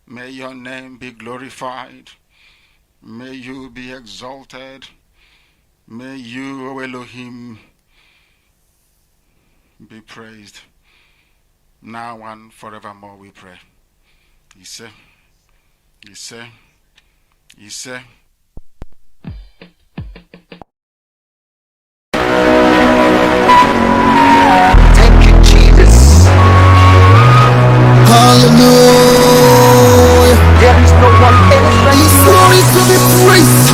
May your name be glorified. May you be exalted. May you, O Elohim, be praised. Now and forevermore we pray. Iyke. Iyke. Iyke. Thank you, Jesus. Hallelujah. There is no one else like His you. glory to be praised.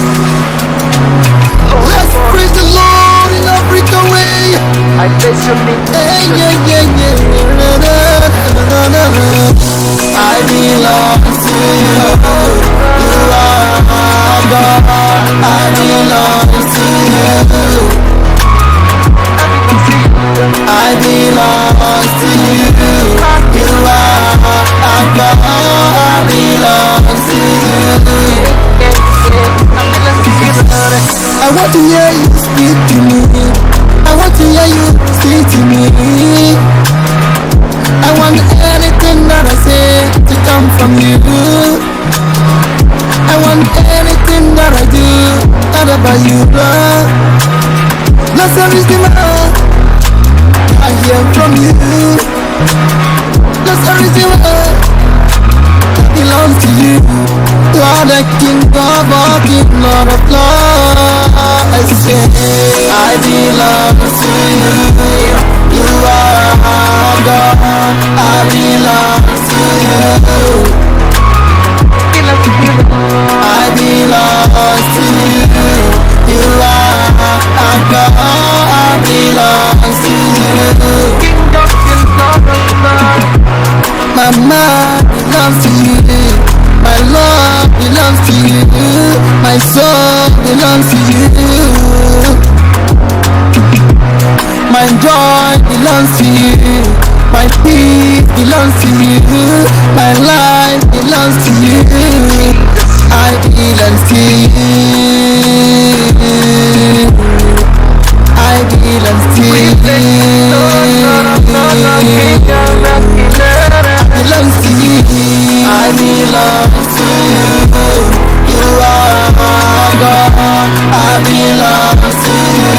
Let's praise the Lord in Africa way. I bless your name. Hey, yeah, yeah, yeah. I belong to you. You are God. I belong to you. I belong to you. You are God. I belong to you. I want to hear you speak to me. I want to hear you speak to me. I want anything that I say to come from you. I want anything that I do not about you, Lord. Let's everything I hear from you. Let's everything belongs to you. You are the King of all kings, Lord of lords. I say I belong to you. You are God. I belong to you. I belong to you. You are God. I belong to you. My mind belongs to you. My love belongs to you. My soul belongs to you. My joy belongs to you. My peace belongs to you. My life belongs to you. I belong to you. I belong to you. Belongs to you. I belong to you. You are God. I belong to you.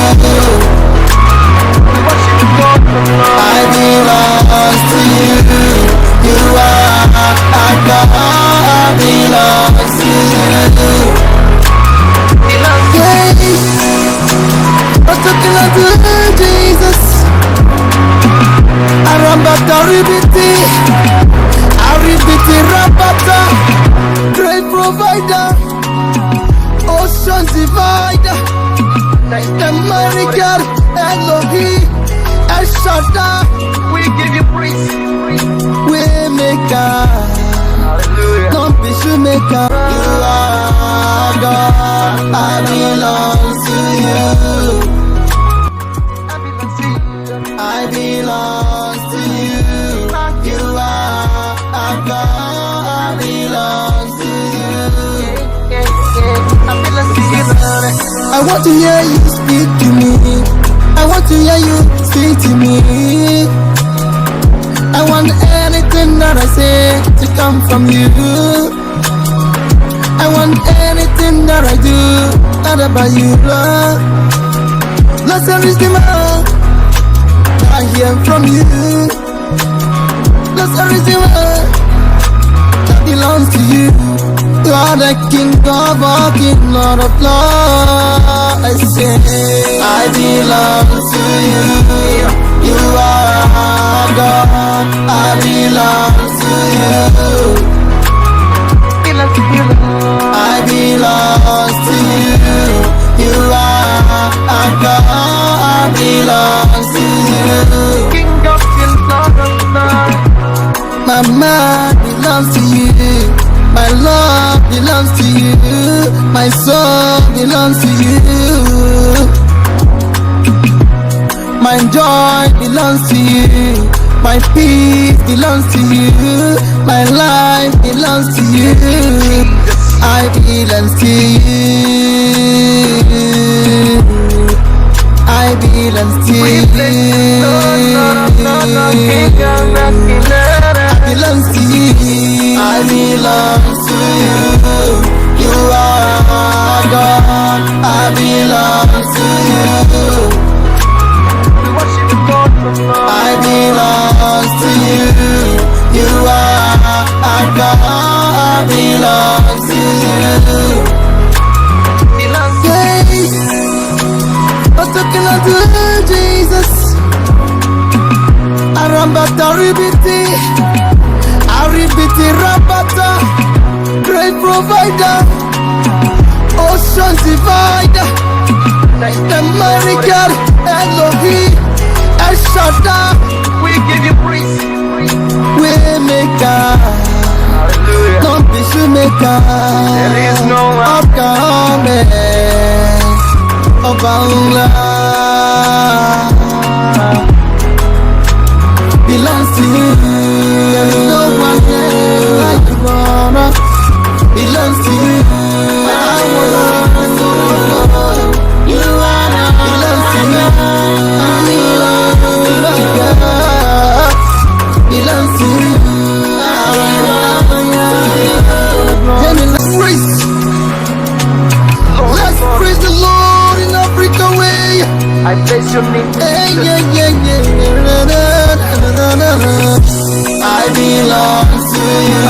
I belong to you. You are God. I belong to you. I'm talking to Jesus. Arambata ribiti. Aribiti rabata. Great provider. Ocean divider. The mighty God. Elohim. El Shaddai. We give you praise. We make Hallelujah. don't be shoemaker. You are God. I belong to you. I belong to you. You are God. I belong to you. I want to hear you speak to me. I want to hear you speak to me. I want anything that I say to come from you. I want anything that I do not about you, Lord. Let's everything I hear from you. Let's everything that belongs to you. You are the King of all kings, Lord of lords. I say I belong to you. You are God. I belong to you. I belong to you. You are God. I belong to you. King of kings, Lord of lords. My mind belongs to you. My love belongs to you. My soul belongs to you. My joy belongs to you. My peace belongs to you. My life belongs to you. I belong to you. I belong to you. I belong to you. I belong to you. You are God, I belong to you. We worship the Lord from love. I belong to you. You are God, I belong to you. Belong to Yes, I'm talking unto Jesus. Arambata ribiti, aribiti rabata, great provider, ocean divider, the mighty God, Elohim, El Shaddai, We give you praise. Waymaker, Hallelujah. don't be shoemaker, There is no one. Okame, Obangla, belongs to you. There is no one else like you, Lord. Belongs to you. I wanna you are belongs to you. Belongs to you. Let's praise. Let's praise the Lord in Africa way. I bless your name. Hey, yeah, yeah, yeah. I belong to you.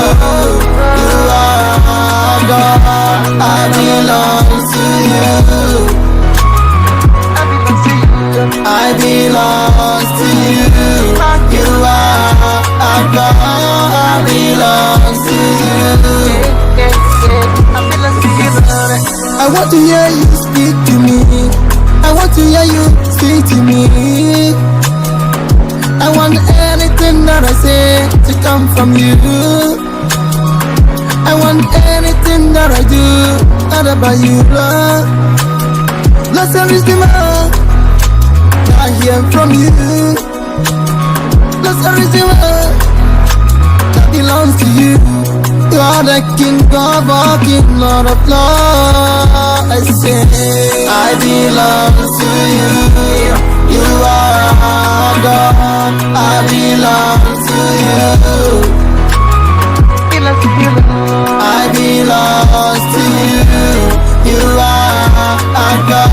You are God. I belong to you. I belong to you. You are God. I belong to you. I want to hear you speak to me. I want to hear you speak to me. I want anything that I say to come from you. I want anything that I do not about you, Lord. Blessed is the man I hear from you. Blessed is the man that belongs to you. You are the King of all King, Lord of Lords. I say, I belong to you. You are God. I belong to you. I belong to you. You are God.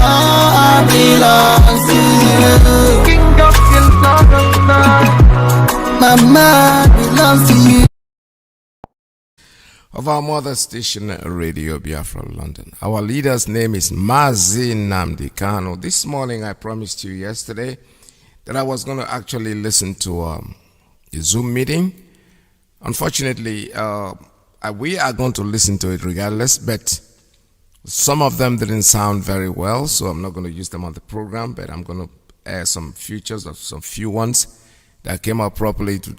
I belong to you. King of kings, Lord of lords. My mind belongs to you. Of our mother station, Radio Biafra, London. Our leader's name is Mazi Nnamdi Kanu. This morning, I promised you yesterday that I was going to actually listen to a Zoom meeting. Unfortunately, we are going to listen to it regardless, but some of them didn't sound very well, so I'm not going to use them on the program, but I'm going to air some features of some few ones that came out properly to,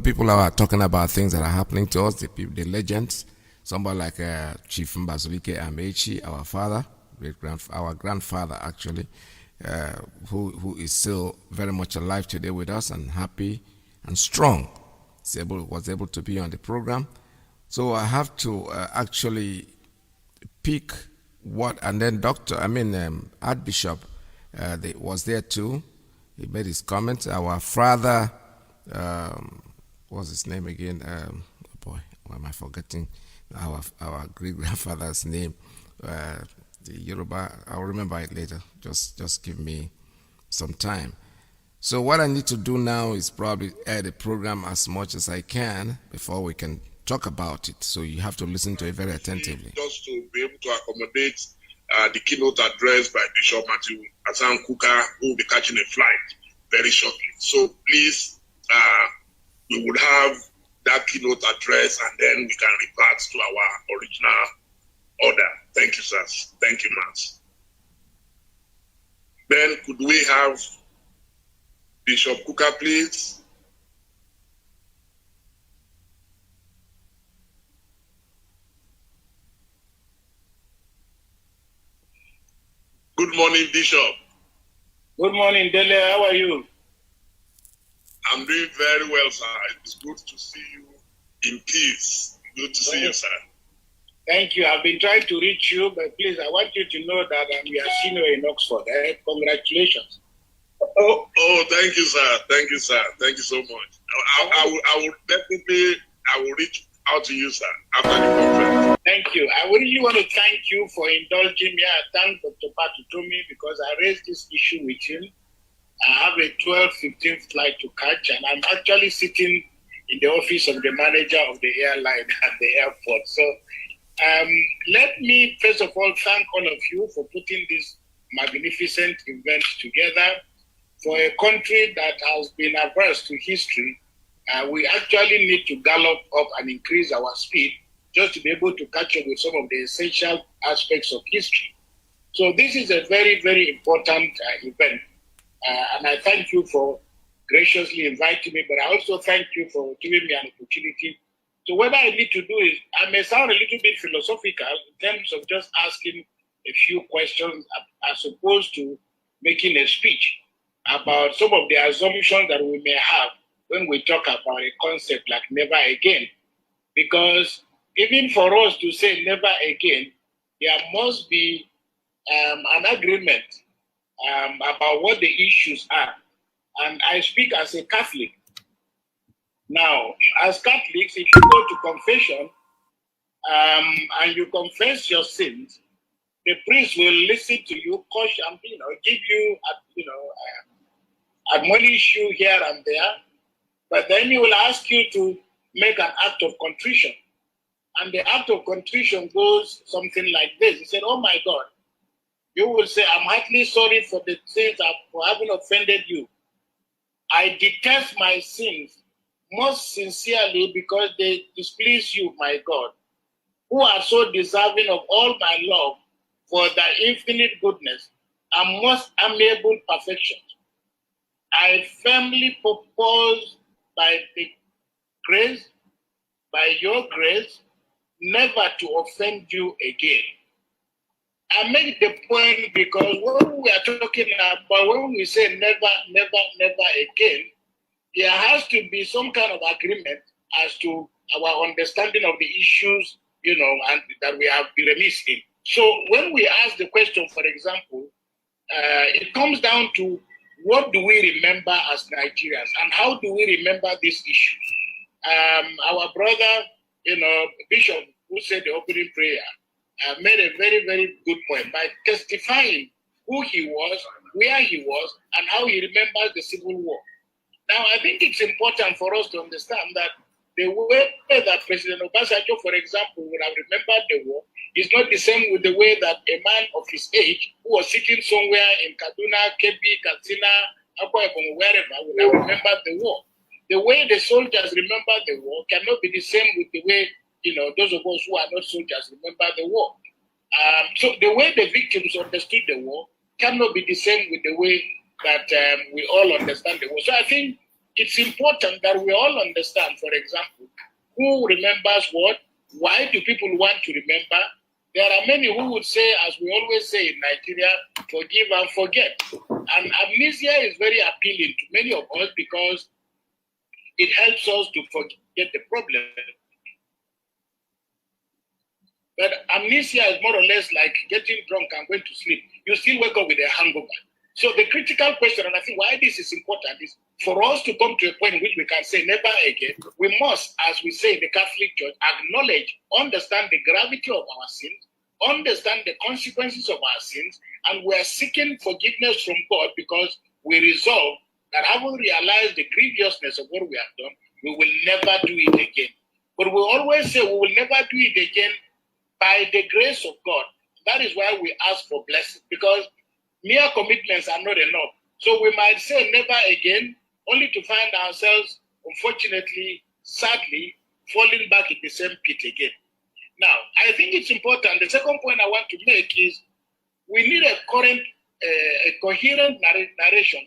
people are talking about things that are happening to us, the legends. Somebody like Chief Mbazulike Amechi, our father, our grandfather actually, who is still very much alive today with us and happy and strong. Was able to be on the program. So I have to actually pick and then Archbishop was there too. He made his comments. Our father, what's his name again? Why am I forgetting our great-grandfather's name? The Yoruba, I'll remember it later. Just give me some time. So what I need to do now is probably add the program as much as I can before we can talk about it. So you have to listen to it very attentively. Just to be able to accommodate the keynote address by Bishop Matthew Asan Kuka, who will be catching a flight very shortly. So please, we would have that keynote address and then we can revert to our original order. Thank you, sir. Thank you, Max. Then could we have Bishop Kuka, please? Good morning, Bishop. Good morning, Dele. How are you? I'm doing very well, sir. It's good to see you in peace. Good to see you, sir. Thank you. I've been trying to reach you, but please, I want you to know that I'm your senior in Oxford. Congratulations. Oh, thank you, sir. Thank you, sir. Thank you so much. I will definitely, I will reach Out to you, sir, after the conference. Thank you. I really want to thank you for indulging me. I thank Dr. Patutomi because I raised this issue with him. I have a 12:15 flight to catch, and I'm actually sitting in the office of the manager of the airline at the airport. So let me, first of all, thank all of you for putting this magnificent event together. For a country that has been averse to history, we actually need to gallop up and increase our speed just to be able to catch up with some of the essential aspects of history. So this is a very, very important event. And I thank you for graciously inviting me, but I also thank you for giving me an opportunity. So what I need to do is, I may sound a little bit philosophical in terms of just asking a few questions as opposed to making a speech about some of the assumptions that we may have when we talk about a concept like never again. Because even for us to say never again, there must be an agreement about what the issues are. And I speak as a Catholic. Now, as Catholics, if you go to confession and you confess your sins, the priest will listen to you, caution, give you, admonish you here and there, but then he will ask you to make an act of contrition. And the act of contrition goes something like this. He said, oh my God, you will say, I'm heartily sorry for the sins for having offended you. I detest my sins most sincerely because they displease you, my God, who are so deserving of all my love for thy infinite goodness and most amiable perfections. I firmly propose by your grace, never to offend you again. I make the point because when we are talking about, when we say never, never, never again, there has to be some kind of agreement as to our understanding of the issues, and that we have been remiss in. So when we ask the question, for example, it comes down to what do we remember as Nigerians and how do we remember these issues? Our brother, Bishop, who said the opening prayer, made a very, very good point by testifying who he was, where he was, and how he remembers the Civil War. Now, I think it's important for us to understand that the way that President Obasanjo, for example, would have remembered the war is not the same with the way that a man of his age who was sitting somewhere in Kaduna, Kebbi, Katsina, Akwa Ibom, wherever, would have remembered the war. The way the soldiers remember the war cannot be the same with the way, those of us who are not soldiers remember the war. So the way the victims understood the war cannot be the same with the way that we all understand the war. So I think it's important that we all understand, for example, who remembers what, why do people want to remember. There are many who would say, as we always say in Nigeria, forgive and forget. And amnesia is very appealing to many of us because it helps us to forget the problem. But amnesia is more or less like getting drunk and going to sleep. You still wake up with a hangover. So the critical question, and I think why this is important, is for us to come to a point in which we can say never again, we must, as we say in the Catholic Church, acknowledge, understand the gravity of our sins, understand the consequences of our sins, and we are seeking forgiveness from God because we resolve that having realized the grievousness of what we have done, we will never do it again. But we always say we will never do it again by the grace of God. That is why we ask for blessing, because mere commitments are not enough. So we might say never again, only to find ourselves, unfortunately, sadly, falling back in the same pit again. Now, I think it's important. The second point I want to make is we need a coherent narration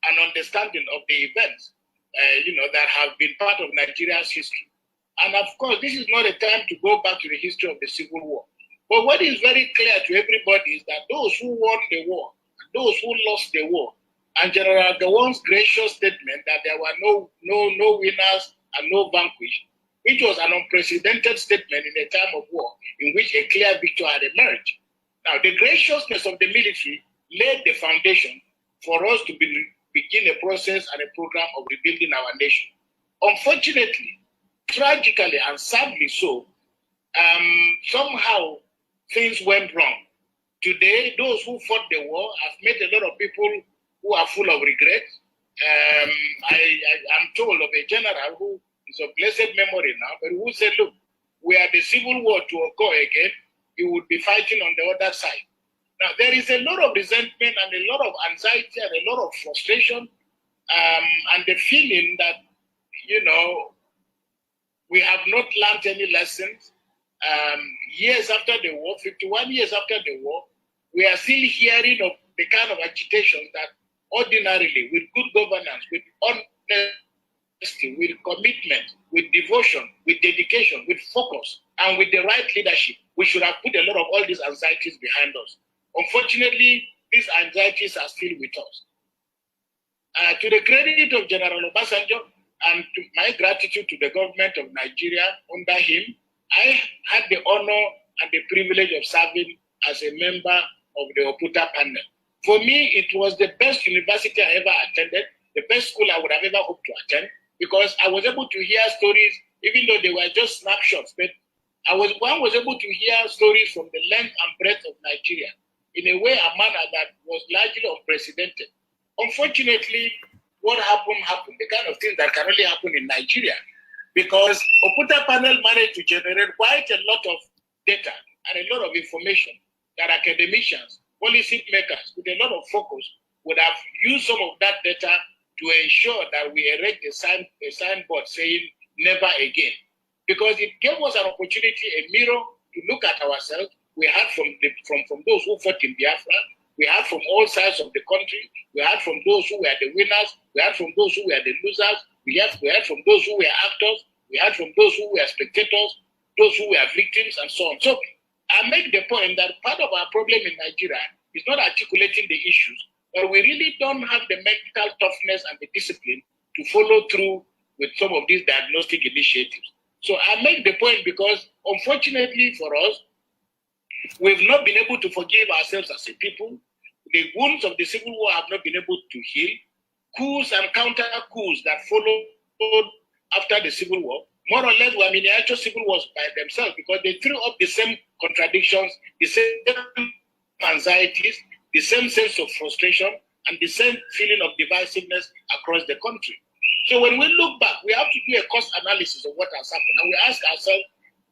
and understanding of the events, that have been part of Nigeria's history. And of course, this is not a time to go back to the history of the Civil War. But what is very clear to everybody is that those who won the war, those who lost the war, and General Gowon's gracious statement that there were no winners and no vanquished, which was an unprecedented statement in a time of war in which a clear victory had emerged. Now, the graciousness of the military laid the foundation for us to begin a process and a program of rebuilding our nation. Unfortunately, tragically and sadly so, somehow things went wrong. Today, those who fought the war have made a lot of people who are full of regret. I'm told of a general who is of blessed memory now, but who said, look, were the civil war to occur again, he would be fighting on the other side. Now, there is a lot of resentment and a lot of anxiety and a lot of frustration and the feeling that, we have not learned any lessons. Years after the war, 51 years after the war, we are still hearing of the kind of agitations that ordinarily, with good governance, with honesty, with commitment, with devotion, with dedication, with focus, and with the right leadership, we should have put a lot of all these anxieties behind us. Unfortunately, these anxieties are still with us. To the credit of General Obasanjo and to my gratitude to the government of Nigeria under him, I had the honor and the privilege of serving as a member of the Oputa panel. For me, it was the best university I ever attended, the best school I would have ever hoped to attend, because I was able to hear stories, even though they were just snapshots, but one was able to hear stories from the length and breadth of Nigeria in a way, a manner that was largely unprecedented. Unfortunately, what happened, the kind of things that can only happen in Nigeria, because Oputa panel managed to generate quite a lot of data and a lot of information that academicians, policy makers with a lot of focus would have used some of that data to ensure that we erect a signboard saying never again. Because it gave us an opportunity, a mirror to look at ourselves. We had from those who fought in Biafra, we had from all sides of the country, we had from those who were the winners, we had from those who were the losers, we had from those who were actors, we had from those who were spectators, those who were victims, and so on. So I make the point that part of our problem in Nigeria is not articulating the issues, but we really don't have the mental toughness and the discipline to follow through with some of these diagnostic initiatives. So I make the point because, unfortunately for us, we've not been able to forgive ourselves as a people. The wounds of the civil war have not been able to heal. Coups and counter-coups that followed after the civil war, more or less, were miniature civil wars by themselves because they threw up the same contradictions, the same anxieties, the same sense of frustration, and the same feeling of divisiveness across the country. So when we look back, we have to do a cost analysis of what has happened. And we ask ourselves,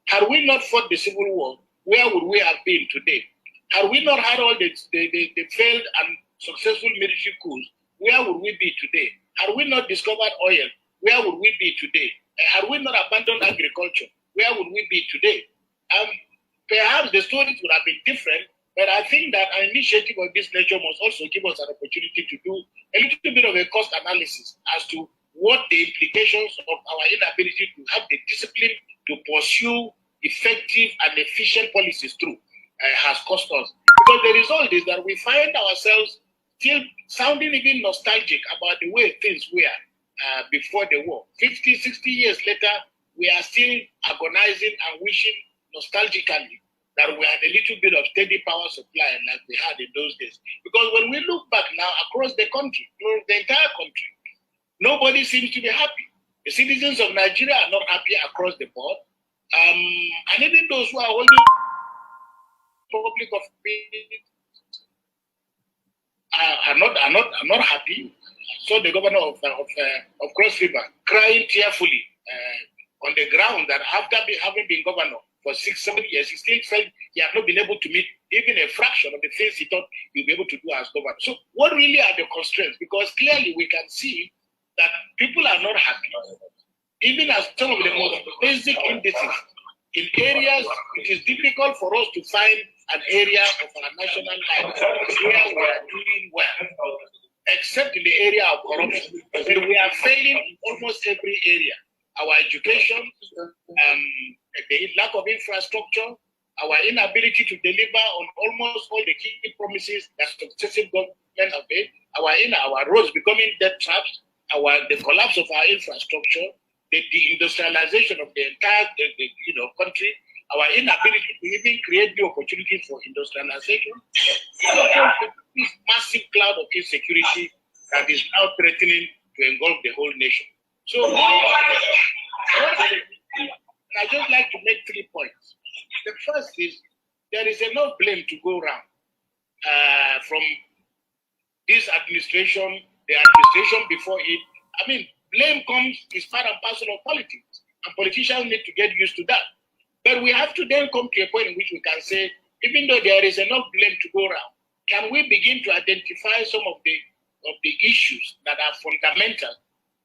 had we not fought the civil war, where would we have been today? Had we not had all the failed and successful military coups, where would we be today? Had we not discovered oil, where would we be today? Had we not abandoned agriculture, where would we be today? Perhaps the stories would have been different, but I think that an initiative of this nature must also give us an opportunity to do a little bit of a cost analysis as to what the implications of our inability to have the discipline to pursue effective and efficient policies through has cost us. Because the result is that we find ourselves still sounding even nostalgic about the way things were before the war. 50, 60 years later, we are still agonizing and wishing nostalgically that we had a little bit of steady power supply like we had in those days. Because when we look back now across the country, the entire country, nobody seems to be happy. The citizens of Nigeria are not happy across the board. And even those who are holding public office are not happy. So the governor of Cross River crying tearfully on the ground that after having been governor for 6-7 years, he still felt he had not been able to meet even a fraction of the things he thought he'd be able to do as governor. So what really are the constraints? Because clearly we can see that people are not happy. Even as some of the most basic indices in areas, it is difficult for us to find an area of our national life where we are doing well, except in the area of corruption. We are failing in almost every area. Our education, the lack of infrastructure, our inability to deliver on almost all the key promises that successive governments have made, our roads becoming debt traps, the collapse of our infrastructure, the industrialization of the entire country, our inability to even create new opportunities for industrialization, this massive cloud of insecurity that is now threatening to engulf the whole nation. So And I just like to make 3 points. The first is there is enough blame to go around from this administration, the administration before it. I mean, blame is part and parcel of politics, and politicians need to get used to that. But we have to then come to a point in which we can say, even though there is enough blame to go around, can we begin to identify some of the issues that are fundamental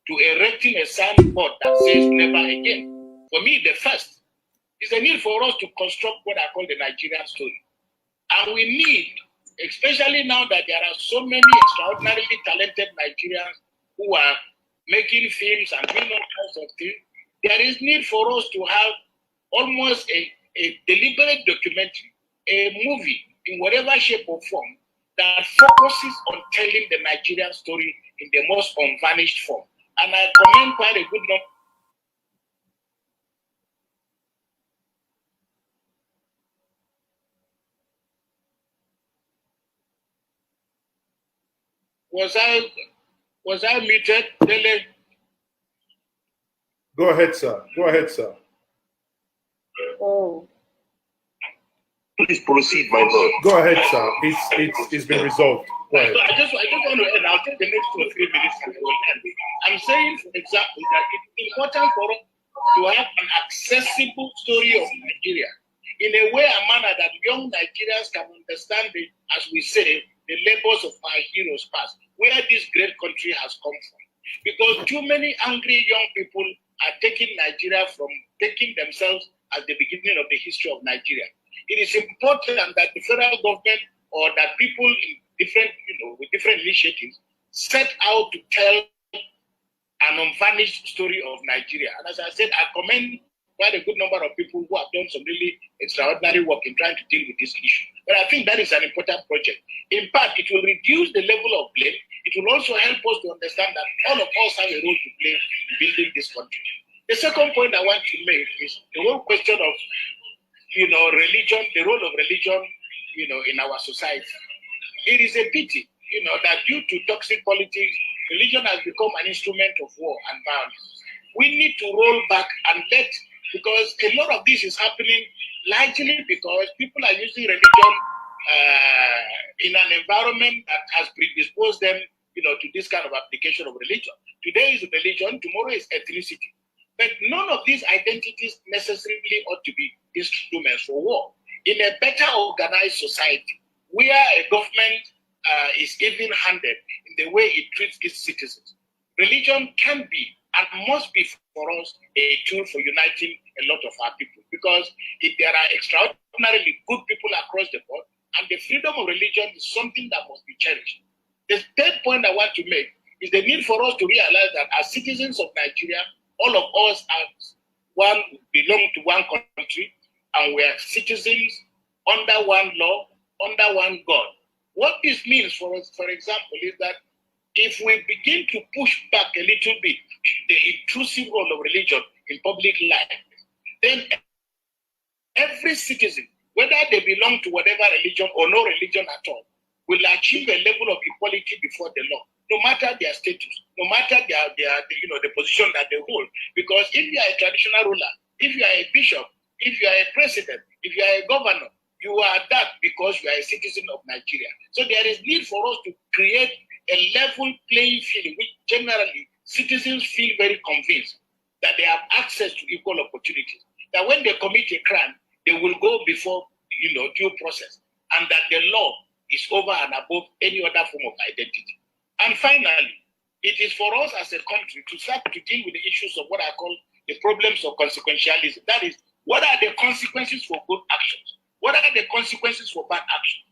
to erecting a signboard that says never again? For me, the first is the need for us to construct what I call the Nigerian story. And we need, especially now that there are so many extraordinarily talented Nigerians who are making films and doing all kinds of things, there is need for us to have almost a deliberate documentary, a movie in whatever shape or form that focuses on telling the Nigerian story in the most unvarnished form. And I commend quite a good number. Was I muted? Dele? Go ahead, sir. Go ahead, sir. Oh. Please proceed, my lord. Go ahead, sir. It's been resolved. Go ahead. So I just want to end. I'll take the next 2 or 3 minutes and I will end. I'm saying, for example, that it's important for us to have an accessible story of Nigeria in a way, a manner that young Nigerians can understand it, as we say, the labors of our heroes past, where this great country has come from. Because too many angry young people are taking themselves as the beginning of the history of Nigeria. It is important that the federal government or that people in different, with different initiatives set out to tell an unvarnished story of Nigeria. And as I said, I commend quite a good number of people who have done some really extraordinary work in trying to deal with this issue. But I think that is an important project. In part, it will reduce the level of blame. It will also help us to understand that all of us have a role to play in building this country. The second point I want to make is the whole question of, religion, the role of religion, in our society. It is a pity, that due to toxic politics, religion has become an instrument of war and violence. We need to roll back and because a lot of this is happening largely because people are using religion in an environment that has predisposed them, to this kind of application of religion. Today is religion, tomorrow is ethnicity. But none of these identities necessarily ought to be instruments for war. In a better organized society, where a government is even-handed in the way it treats its citizens, religion can be and must be for us a tool for uniting a lot of our people. Because if there are extraordinarily good people across the board, and the freedom of religion is something that must be cherished. The third point I want to make is the need for us to realize that as citizens of Nigeria, all of us belong to one country, and we are citizens under one law, under one God. What this means for us, for example, is that if we begin to push back a little bit the intrusive role of religion in public life, then every citizen, whether they belong to whatever religion or no religion at all, will achieve a level of equality before the law, no matter their status, no matter their the position that they hold. Because if you are a traditional ruler, if you are a bishop, if you are a president, if you are a governor, you are that because you are a citizen of Nigeria. So there is need for us to create a level playing field in which generally citizens feel very convinced that they have access to equal opportunities. That when they commit a crime, they will go before due process, and that the law is over and above any other form of identity. And finally, it is for us as a country to start to deal with the issues of what I call the problems of consequentialism. That is, what are the consequences for good actions? What are the consequences for bad actions?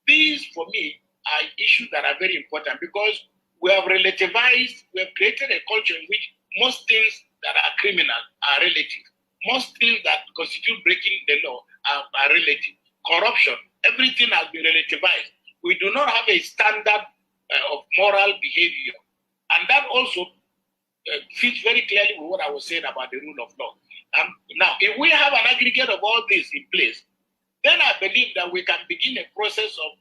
These, for me, are issues that are very important because we have relativized, we have created a culture in which most things that are criminal are relative. Most things that constitute breaking the law are relative. Corruption, everything has been relativized. We do not have a standard of moral behavior. And that also fits very clearly with what I was saying about the rule of law. Now, if we have an aggregate of all this in place, then I believe that we can begin a process of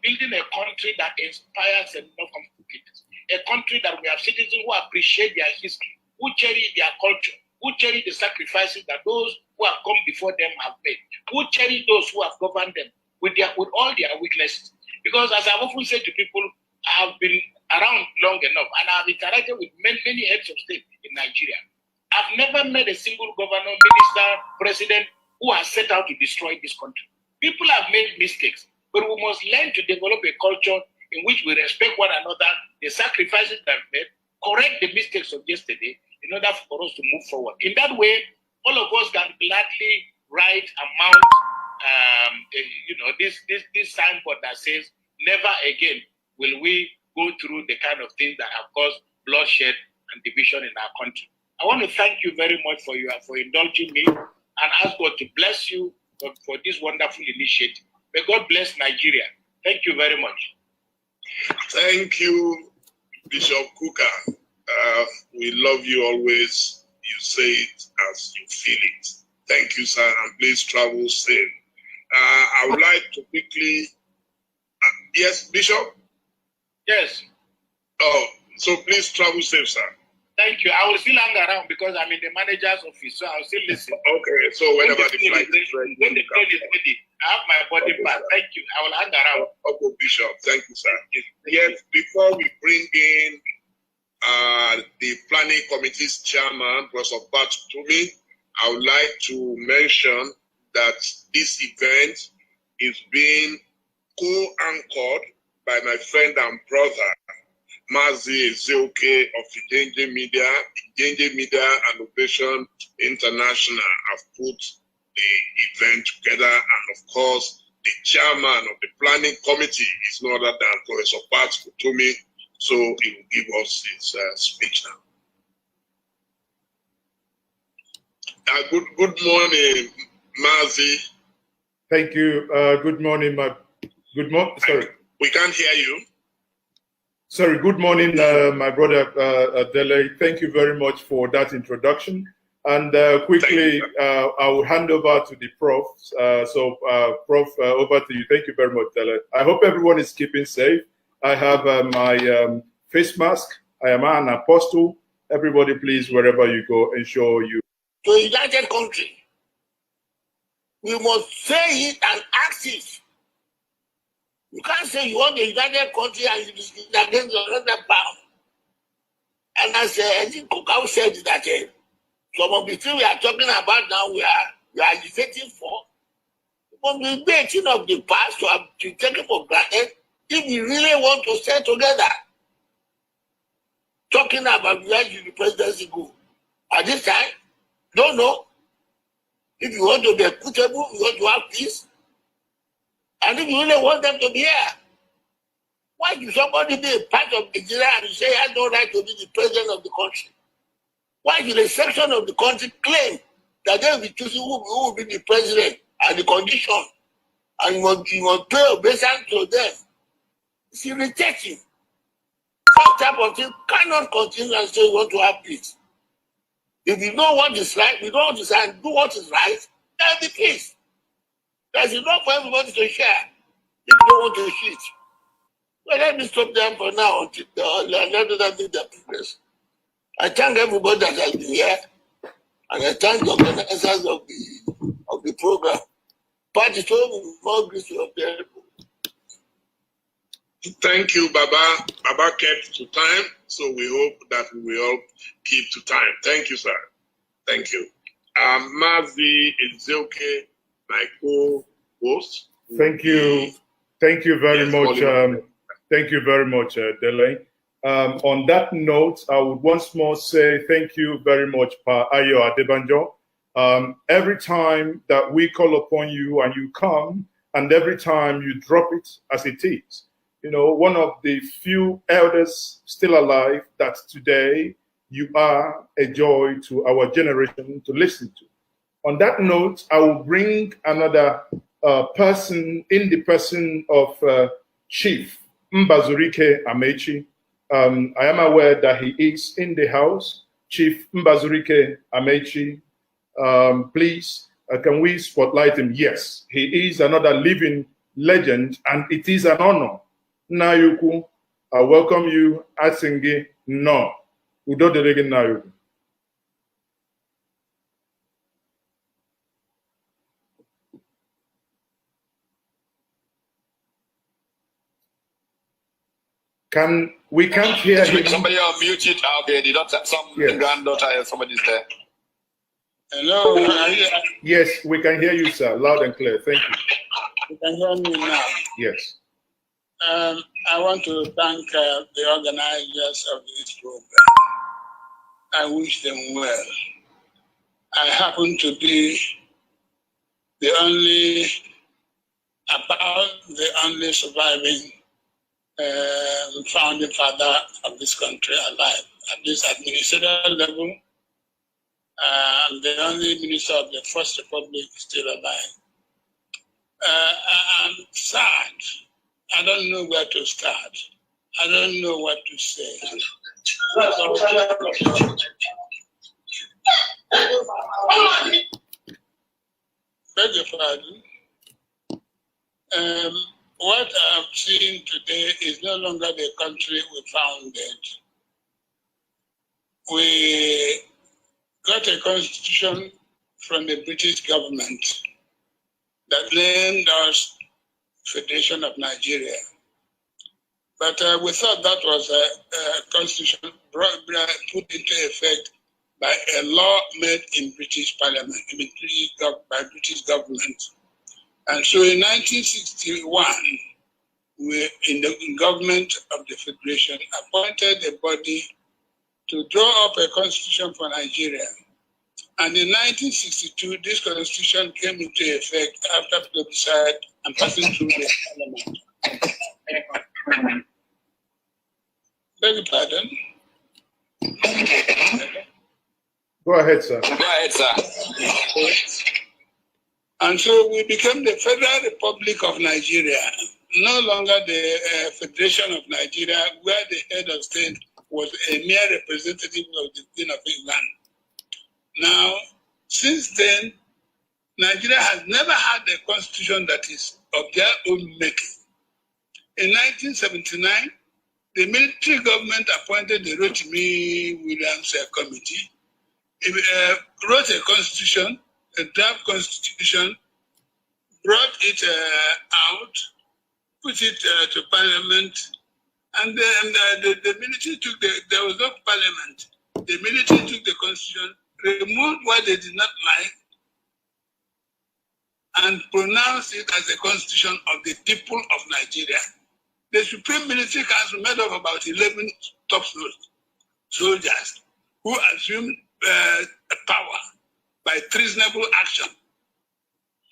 building a country that inspires enough confidence. A country that we have citizens who appreciate their history, who cherish their culture, who cherish the sacrifices that those who have come before them have made, who cherish those who have governed them with all their weaknesses. Because as I've often said to people, I have been around long enough and I've interacted with many heads of state in Nigeria. I've never met a single governor, minister, president who has set out to destroy this country. People have made mistakes, but we must learn to develop a culture in which we respect one another, the sacrifices that we've made, correct the mistakes of yesterday in order for us to move forward. In that way, all of us can gladly write and mount this signboard that says, never again will we go through the kind of things that have caused bloodshed and division in our country. I want to thank you very much for indulging me and ask God to bless you for this wonderful initiative. May God bless Nigeria. Thank you very much. Thank you, Bishop Kuka. We love you always. You say it as you feel it. Thank you, sir, and please travel safe. I would like to quickly... yes, Bishop? Yes. Oh, so please travel safe, sir. Thank you. I will still hang around because I'm in the manager's office, so I'll still listen. Okay, so whenever the flight is ready, when the plane is ready, I have my body back. Thank you. I will hang around. Okay, Bishop. Thank you, sir. Yes, before we bring in the planning committee's chairman, Professor Pat Tumi, I would like to mention that this event is being co-anchored by my friend and brother, Mazi Iyke of Iyke Media. Iyke Media and Innovation International have put the event together, and of course, the chairman of the planning committee is no other than Professor Pat Tumi. So he will give us his speech now. Good morning, Mazi. Thank you. Good morning, sorry. We can't hear you. Sorry, good morning, my brother Dele. Thank you very much for that introduction. And quickly, I will hand over to the Prof. Prof, over to you. Thank you very much, Dele. I hope everyone is keeping safe. I have my face mask. I am an apostle. Everybody, please, wherever you go, ensure you. To a united country, we must say it and act it. You can't say you want a united country and you is against another power. And as I think Kuka said that some of the things we are talking about now, we are agitating for. But we be a thing of the past to take it for granted. If we really want to stay together, talking about where the presidency go at this time, don't know. If you want to be equitable, you want to have peace, and if you really want them to be here, why should somebody be a part of Nigeria and say he has no right to be the president of the country? Why should a section of the country claim that they will be choosing who will be the president and the condition, and you must pay obeisance to them? It's irritating. That type of thing cannot continue and say we want to have peace. If you know what is right, we don't decide do what is right, there'll be peace. There's enough for everybody to share if you don't want to shit. Well, let me stop them for now until let them do their business. I thank everybody that has been here, and I thank the organizers of the program. Party so more grace of the Thank you, Baba. Baba kept to time, so we hope that we will all keep to time. Thank you, sir. Thank you. Mazi Iyke, my co-host. Thank you. Thank you very much. Thank you very much, Dele. On that note, I would once more say thank you very much, Pa Ayo Adebanjo. Every time that we call upon you and you come, and every time you drop it as it is, you know, one of the few elders still alive that today you are a joy to our generation to listen to. On that note, I will bring another person in the person of Chief Mbazurike Amechi. I am aware that he is in the house. Chief Mbazurike Amechi, please, can we spotlight him? Yes, he is another living legend, and it is an honor. Nayuku, I welcome you. Asingi, no. Udo derege Nayuku. We can't hear him. Somebody mute it. Okay, the daughter, the granddaughter, somebody's there. Hello. Yes, we can hear you, sir, loud and clear. Thank you. You can hear me now. Yes. I want to thank the organizers of this program. I wish them well. I happen to be the only surviving founding father of this country alive. At this administrative level, I'm the only minister of the First Republic still alive. I'm sad. I don't know where to start. I don't know what to say. Beg your pardon. What I've seen today is no longer the country we founded. We got a constitution from the British government that named us Federation of Nigeria. But we thought that was a constitution put into effect by a law made in British Parliament, by British government. And so in 1961, we, in the government of the Federation, appointed a body to draw up a constitution for Nigeria. And in 1962, this constitution came into effect after plebiscite and passing through the Parliament. Beg your pardon? Go ahead, sir. Go ahead, sir. And so we became the Federal Republic of Nigeria, no longer the Federation of Nigeria, where the head of state was a mere representative of the Queen of England. Now, since then, Nigeria has never had a constitution that is of their own making. In 1979, the military government appointed the Rotimi Williams Committee. It wrote a constitution, a draft constitution, brought it out, put it to parliament, and then the military took there was no parliament. The military took the constitution, removed what they did not like, and pronounced it as the constitution of the people of Nigeria. The Supreme Military Council, made up of about 11 top soldiers who assumed power by treasonable action,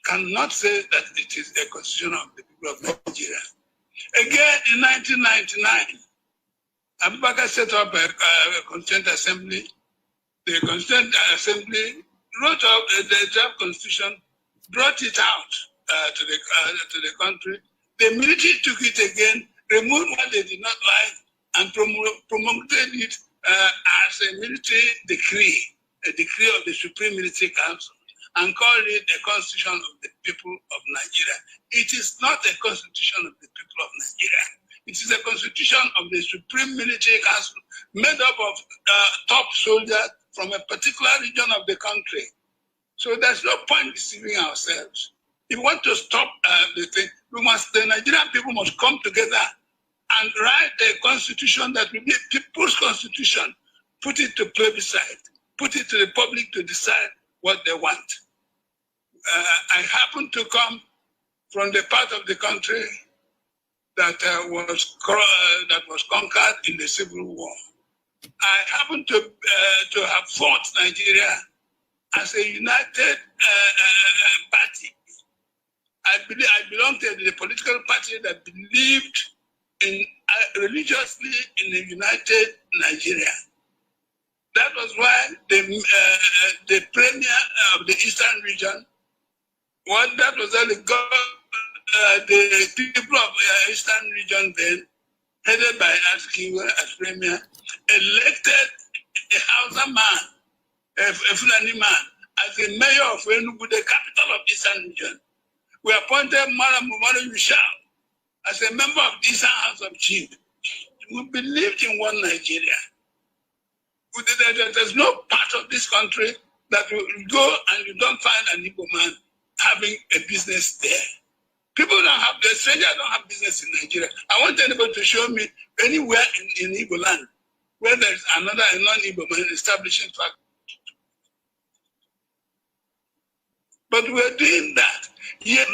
cannot say that it is a constitution of the people of Nigeria. Again, in 1999, Abubakar set up a Constituent Assembly. The Constituent Assembly wrote up the draft constitution, brought it out to the country. The military took it again, removed what they did not like, and promoted it as a military decree, a decree of the Supreme Military Council, and called it a constitution of the people of Nigeria. It is not a constitution of the people of Nigeria. It is a constitution of the Supreme Military Council made up of top soldiers from a particular region of the country. So there's no point deceiving ourselves. If we want to stop the thing, the Nigerian people must come together and write a constitution that will be a people's constitution, put it to plebiscite, put it to the public to decide what they want. I happen to come from the part of the country that was conquered in the Civil War. I happen to have fought Nigeria as a united party. I belong to the political party that believed religiously in a united Nigeria. That was why the premier of the Eastern region, that was the people of the Eastern region then, headed by Iyke as premier, elected a Hausa man, a Fulani man, as the mayor of Enugu, the capital of the Eastern region. We appointed Madam Umaru Yushal as a member of the Eastern House of Chiefs. We believed in one Nigeria. There's no part of this country that you go and you don't find an Igbo man having a business there. People don't have, the stranger don't have business in Nigeria. I want anybody to show me anywhere in Igbo land where there's another non-Igbo man establishing factory. But we're doing that. Yet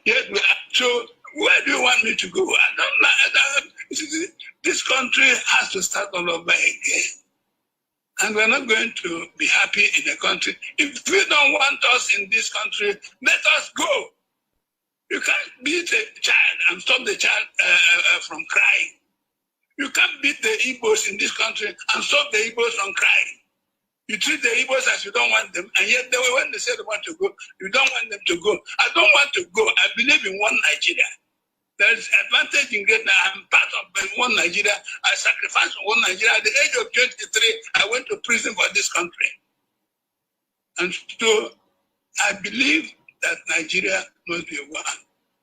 we are. So where do you want me to go? I don't. This country has to start all over again. And we're not going to be happy in a country. If you don't want us in this country, let us go. You can't beat a child and stop the child from crying. You can't beat the Igbos in this country and stop the Igbos from crying. You treat the Igbos as you don't want them, and yet when they say they want to go, you don't want them to go. I don't want to go. I believe in one Nigeria. There's advantage in greatness. I'm part of one Nigeria. I sacrificed for one Nigeria. At the age of 23, I went to prison for this country. And so I believe that Nigeria must be one.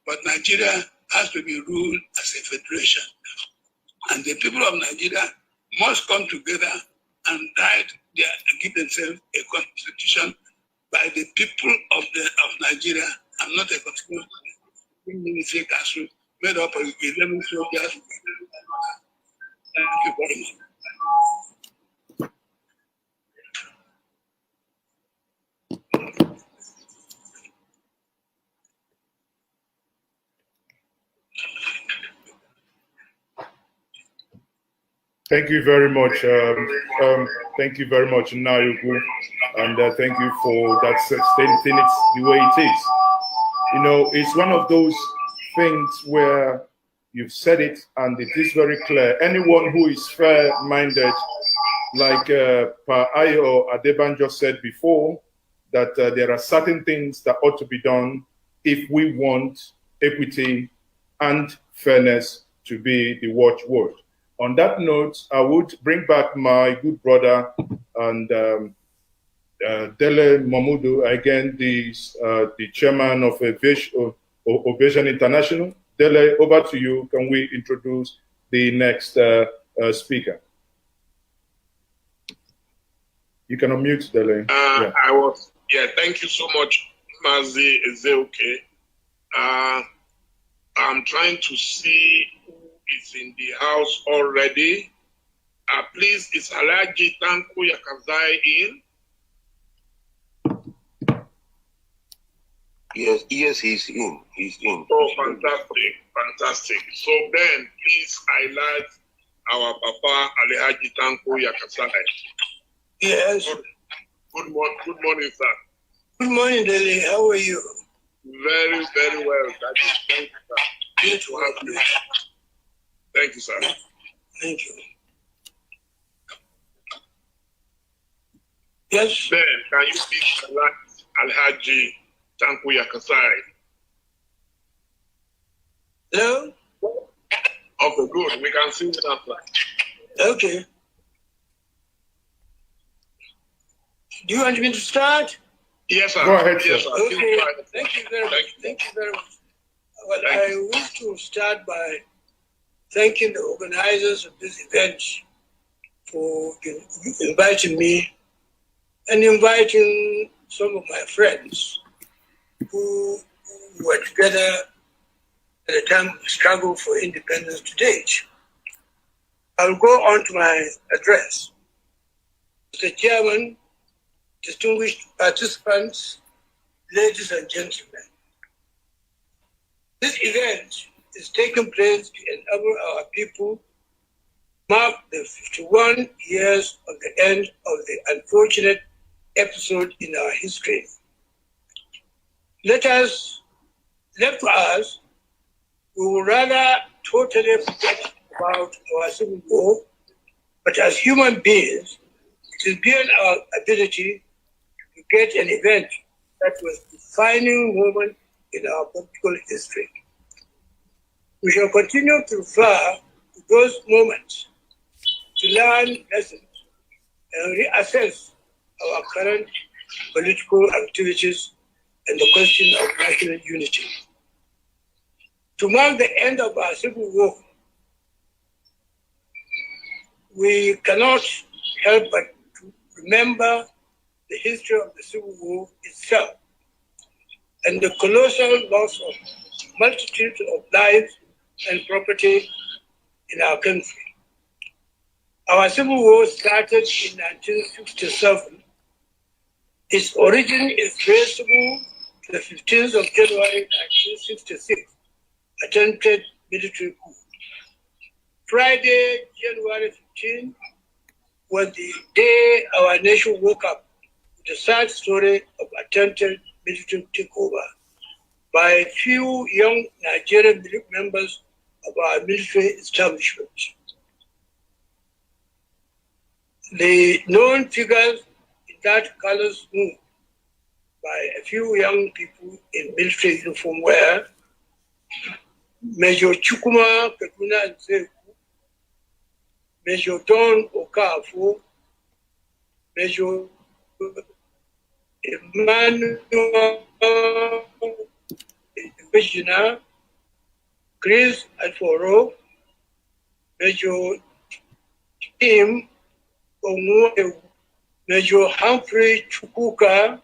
But Nigeria has to be ruled as a federation. And the people of Nigeria must come together and give themselves a constitution by the people of Nigeria. I'm not a constitution made up of 11 soldiers. Thank you very much. Thank you very much. Thank you very much, Nayugu, and thank you for that stating it the way it is. You know, it's one of those things where you've said it, and it is very clear. Anyone who is fair-minded, like Pa Ayo Adebanjo said before, that there are certain things that ought to be done if we want equity and fairness to be the watchword. On that note, I would bring back my good brother and Dele Mamudu, again, the chairman of Ovation International. Dele, over to you. Can we introduce the next speaker? You can unmute, Dele. Thank you so much, Mazi. Is it okay? I'm trying to see who is in the house already. Please, is Alhaji Tanko Yakazai in? Yes, he's in. He's in. Oh, fantastic. So then, please highlight our Papa Alhaji Tanko Yakazai. Yes. Good morning, sir. Good morning, Dele. How are you? Very, very well. Thank you, sir. Good to have you. Thank you, sir. Thank you. Yes. Then, can you please select Alhaji Tanko Yakazai? Hello? Okay, good. We can see you now. Okay. Do you want me to start? Yes, sir. Go ahead, sir. Yes, sir. Okay. Thank you very much. Thank you very much. Well, I wish to start by thanking the organizers of this event for inviting me and inviting some of my friends who were together at the time of the struggle for independence to date. I'll go on to my address. Mr. Chairman, distinguished participants, ladies and gentlemen, this event is taking place to enable our people mark the 51 years of the end of the unfortunate episode in our history. Left to us, we will rather totally forget about our civil war, but as human beings, it is beyond our ability to get an event that was a defining moment in our political history. We shall continue to refer to those moments to learn lessons and reassess our current political activities and the question of national unity. To mark the end of our civil war, we cannot help but to remember the history of the Civil War itself and the colossal loss of multitudes of lives and property in our country. Our civil war started in 1967. Its origin is traceable to the 15th of January 1966 attempted military coup. Friday, January 15, was the day our nation woke up with the sad story of attempted military takeover by a few young Nigerian members of our military establishment. The known figures in that colors move by a few young people in military uniform were Major Chukuma Kaduna Nzeku, Major Don Okafu, Major Emmanuel Vishina, Chris Alforo, Major Tim Onwe, Major Humphrey Chukuka,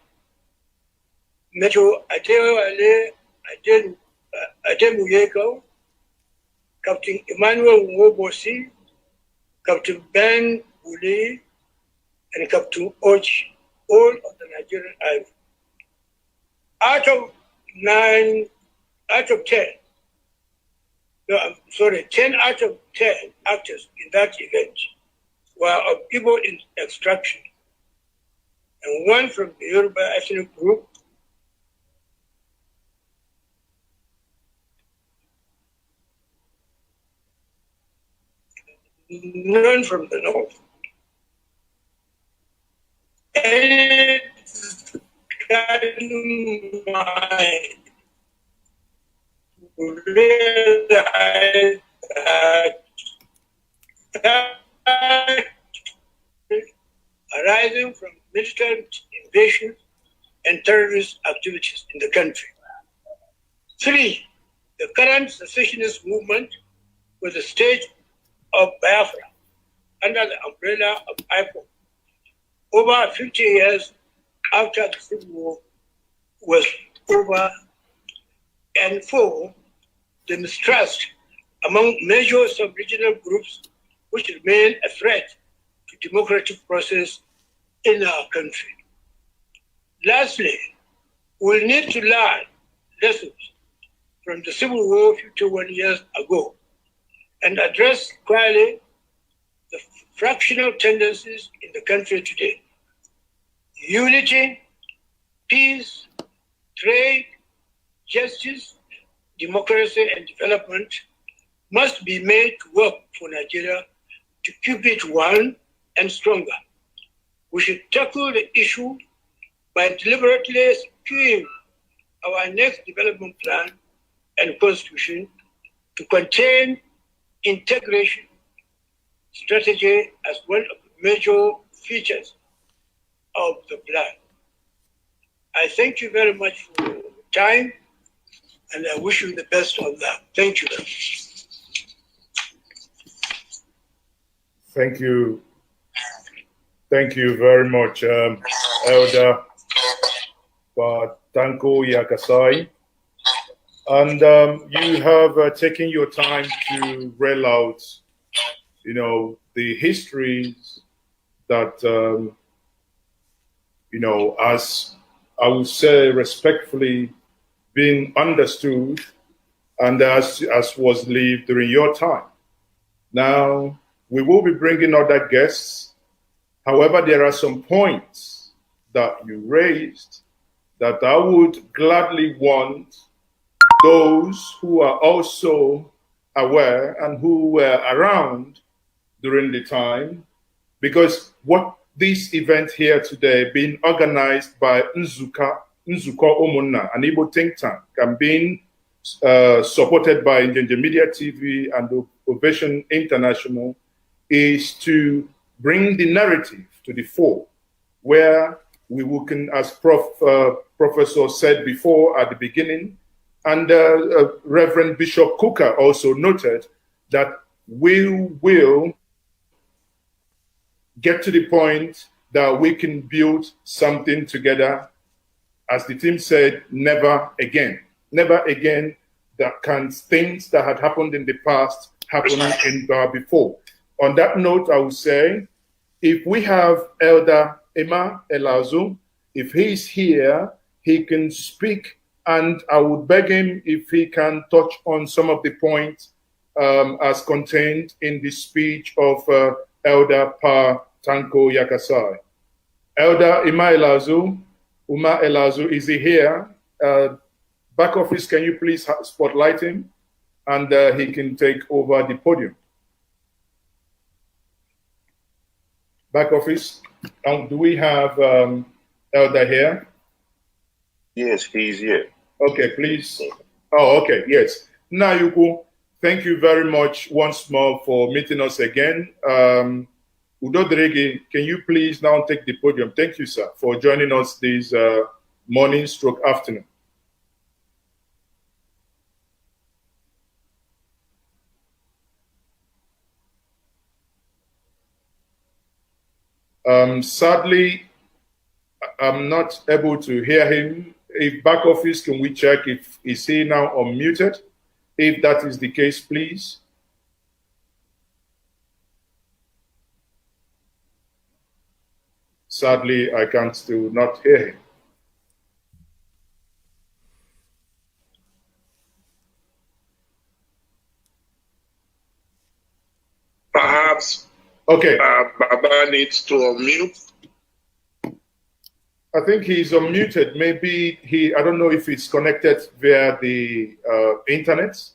Major Adewale Ademuyeko, Captain Emmanuel Nwobosi, Captain Ben Uli, and Captain Ochi, all of the Nigerian Army. Out of 10, 10 out of 10 actors in that event were of Igbo in extraction, and one from the Yoruba ethnic group, none from the north. And mind to realize that arising from military invasion and terrorist activities in the country. 3, the current secessionist movement with the state of Biafra under the umbrella of Ipob over 50 years after the Civil War was over. And 4, the mistrust among major sub-regional groups which remain a threat to democratic process in our country. Lastly, we'll need to learn lessons from the Civil War 51 years ago and address clearly the fractional tendencies in the country today. Unity, peace, trade, justice, democracy, and development must be made to work for Nigeria to keep it one and stronger. We should tackle the issue by deliberately skewing our next development plan and constitution to contain integration strategy as one of the major features of the plan. I thank you very much for your time, and I wish you the best on that. Thank you very much. Thank you. Thank you very much, Elder Tanko Yakasai. And you have taken your time to rail out, the histories that, as I would say respectfully, being understood and as was lived during your time. Now, we will be bringing other guests. However, there are some points that you raised that I would gladly want those who are also aware and who were around during the time, because what this event here today being organized by Nzuko Omunna, an Igbo think tank, and being supported by Njenje Media TV and Ovation International, is to bring the narrative to the fore, where we can, as Professor said before at the beginning, and Reverend Bishop Cooker also noted, that we will get to the point that we can build something together. As the team said, never again. Never again that can things that had happened in the past happen in before. On that note, I would say, if we have Elder Emma Elazu, if he's here, he can speak, and I would beg him if he can touch on some of the points as contained in the speech of Elder Pa Tanko Yakasai. Elder Emma Elazu, Uma Elazu, is he here? Back office, can you please spotlight him? And he can take over the podium. Back office, do we have Elder here? Yes, he's here. Okay, please. Oh, okay, yes. Nayuku, thank you very much once more for meeting us again. Udodrege, can you please now take the podium? Thank you, sir, for joining us this morning stroke afternoon. Sadly, I'm not able to hear him. If back office, can we check if is he now unmuted? If that is the case, please. Sadly, I can still not hear him. Perhaps okay. Baba needs to unmute. I think he's unmuted. Maybe I don't know if it's connected via the internet.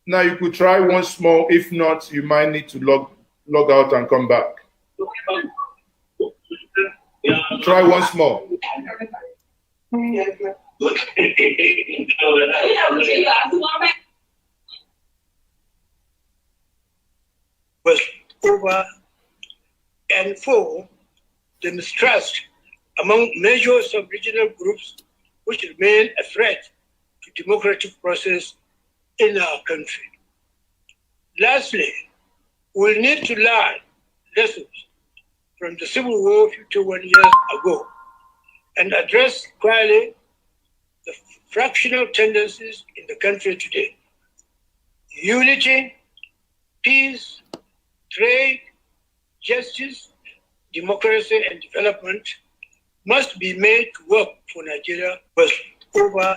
Now you could try once more. If not, you might need to log out and come back. Try once more. Was over, and 4, the mistrust among major sub-regional groups which remain a threat to democratic process in our country. Lastly, we'll need to learn lessons from the civil war 51 years ago and address clearly the fractional tendencies in the country today. Unity, peace, trade, justice, democracy, and development must be made to work for Nigeria. Was over,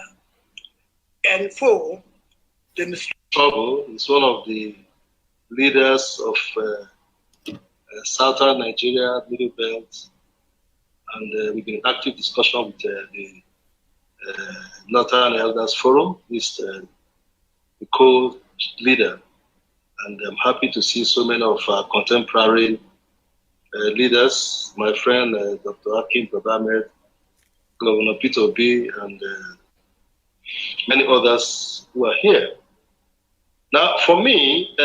and 4, the Trouble is one of the leaders of southern Nigeria, Middle Belt, and we've been in active discussion with the Northern Elders Forum, is the co-leader. And I'm happy to see so many of our contemporary leaders, my friend Dr. Akim Babamed, Governor Peter Obi, and many others who are here. Now, for me,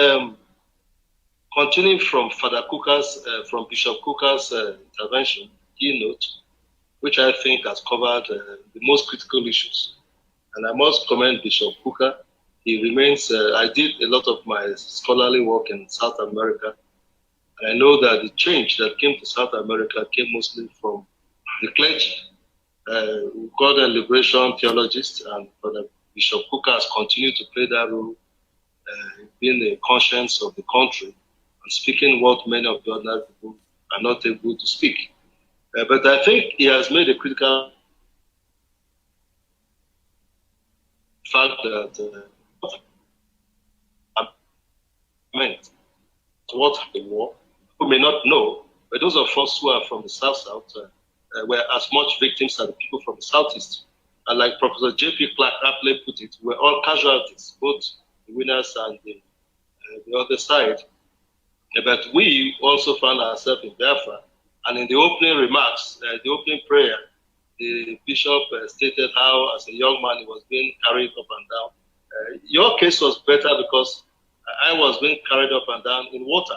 continuing from Father Kuka's, from Bishop Kuka's intervention, Keynote, which I think has covered the most critical issues. And I must commend Bishop Kuka. He remains, I did a lot of my scholarly work in South America. And I know that the change that came to South America came mostly from the clergy. We call them liberation theologists, and Father Bishop Kuka has continued to play that role, being the conscience of the country and speaking what many of the ordinary people are not able to speak. But I think he has made a critical fact that what the war, who may not know, but those of us who are from the South were as much victims as the people from the Southeast. And like Professor J.P. Clark aptly put it, we're all casualties, both the winners and the other side. But we also found ourselves in Biafra. And in the opening remarks, the opening prayer, the bishop stated how, as a young man, he was being carried up and down. Your case was better because I was being carried up and down in water.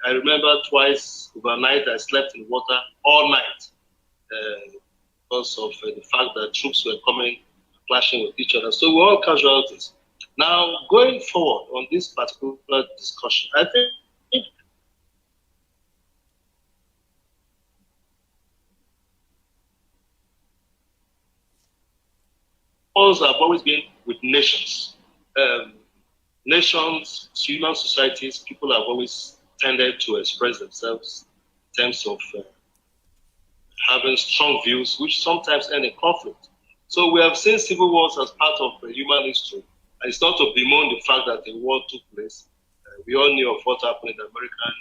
I remember twice overnight I slept in water all night because of the fact that troops were coming, clashing with each other. So we're all casualties. Now, going forward on this particular discussion, I think wars have always been with nations. Nations, human societies, people have always tended to express themselves in terms of having strong views, which sometimes end in conflict. So we have seen civil wars as part of human history. And it's not to bemoan the fact that a war took place. We all knew of what happened in the American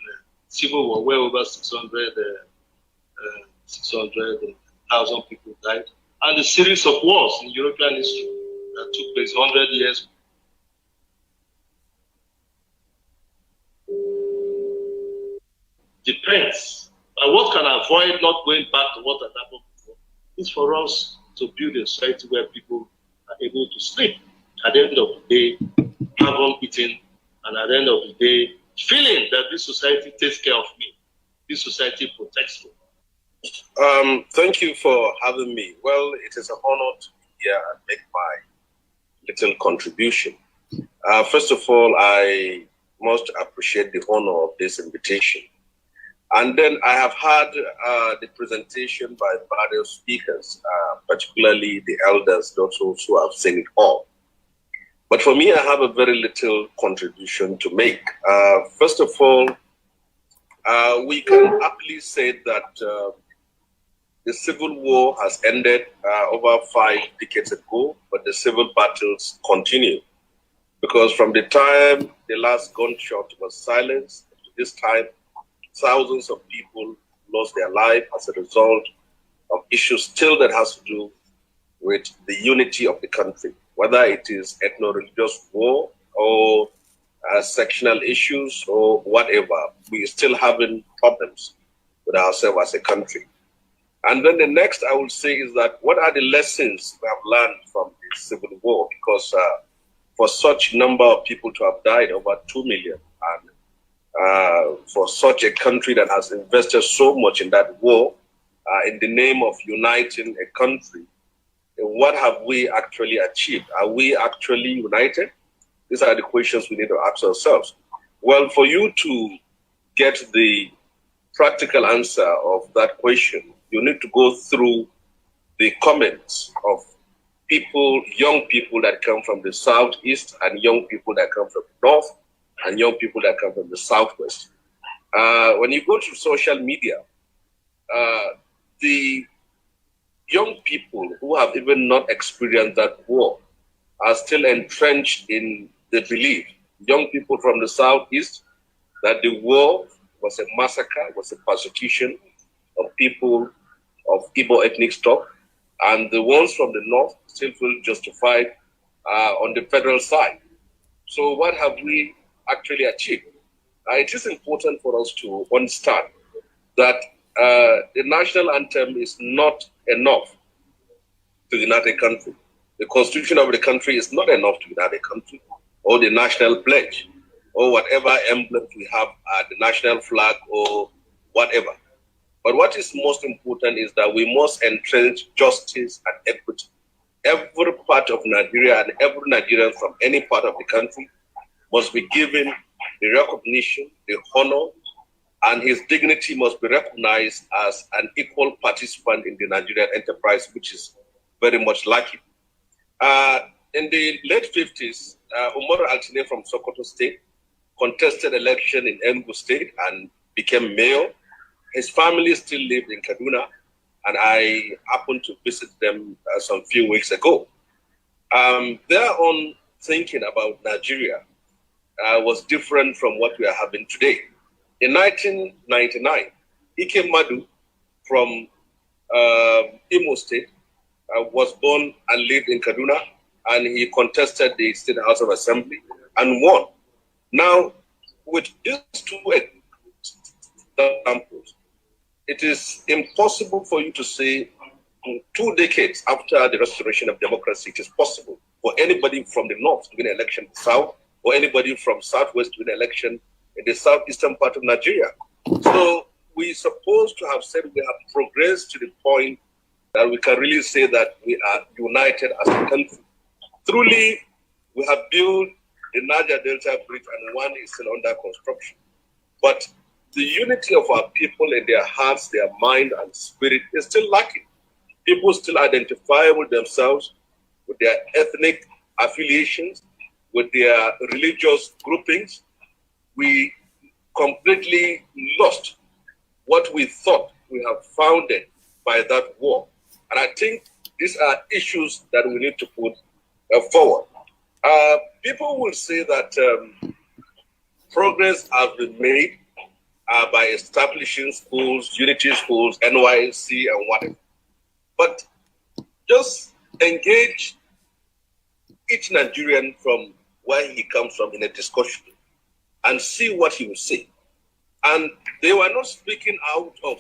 Civil War, where over 600,000 people died. And the series of wars in European history that took place 100 years. Depends. And what can avoid not going back to what had happened before is for us to build a society where people are able to sleep at the end of the day, haven't eaten, and at the end of the day, feeling that this society takes care of me, this society protects me. Thank you for having me. Well, it is an honor to be here and make my little contribution. First of all, I must appreciate the honor of this invitation. And then I have had the presentation by various speakers, particularly the elders, those who have seen it all. But for me, I have a very little contribution to make. First of all, we can happily say that the Civil War has ended over 5 decades ago, but the civil battles continue. Because from the time the last gunshot was silenced to this time, thousands of people lost their life as a result of issues still that has to do with the unity of the country, whether it is ethno-religious war or sectional issues or whatever. We are still having problems with ourselves as a country. And then the next I will say is that what are the lessons we have learned from the Civil War? Because for such number of people to have died, over 2 million, and for such a country that has invested so much in that war, in the name of uniting a country, what have we actually achieved? Are we actually united? These are the questions we need to ask ourselves. Well, for you to get the practical answer of that question, you need to go through the comments of people, young people that come from the southeast, and young people that come from the north, and young people that come from the southwest. When you go to social media, the young people who have even not experienced that war are still entrenched in the belief, young people from the southeast, that the war was a massacre, was a persecution of people of Igbo ethnic stock, and the ones from the north still feel justified on the federal side. So what have we actually achieved? It is important for us to understand that the national anthem is not enough to unite a country. The constitution of the country is not enough to unite a country, or the national pledge, or whatever emblems we have at the national flag or whatever. But what is most important is that we must entrench justice and equity. Every part of Nigeria and every Nigerian from any part of the country must be given the recognition, the honor, and his dignity must be recognized as an equal participant in the Nigerian enterprise, which is very much lacking. In the late 50s, Umar Altine from Sokoto State contested election in Enugu State and became mayor. His family still lived in Kaduna, and I happened to visit them some few weeks ago. Their own thinking about Nigeria was different from what we are having today. In 1999, Iyke Madu from Imo State was born and lived in Kaduna, and he contested the State House of Assembly and won. Now, with these two examples, it is impossible for you to say 2 decades after the restoration of democracy, it is possible for anybody from the north to win an election in the south, or anybody from southwest to win an election in the southeastern part of Nigeria. So we're supposed to have said we have progressed to the point that we can really say that we are united as a country. Truly, we have built the Niger Delta Bridge, and one is still under construction. But the unity of our people in their hearts, their mind, and spirit is still lacking. People still identify with themselves with with their ethnic affiliations, with their religious groupings. We completely lost what we thought we have founded by that war. And I think these are issues that we need to put forward. People will say that progress has been made by establishing schools, unity schools, NYC, and whatever. But just engage each Nigerian from where he comes from in a discussion and see what he will say. And they were not speaking out of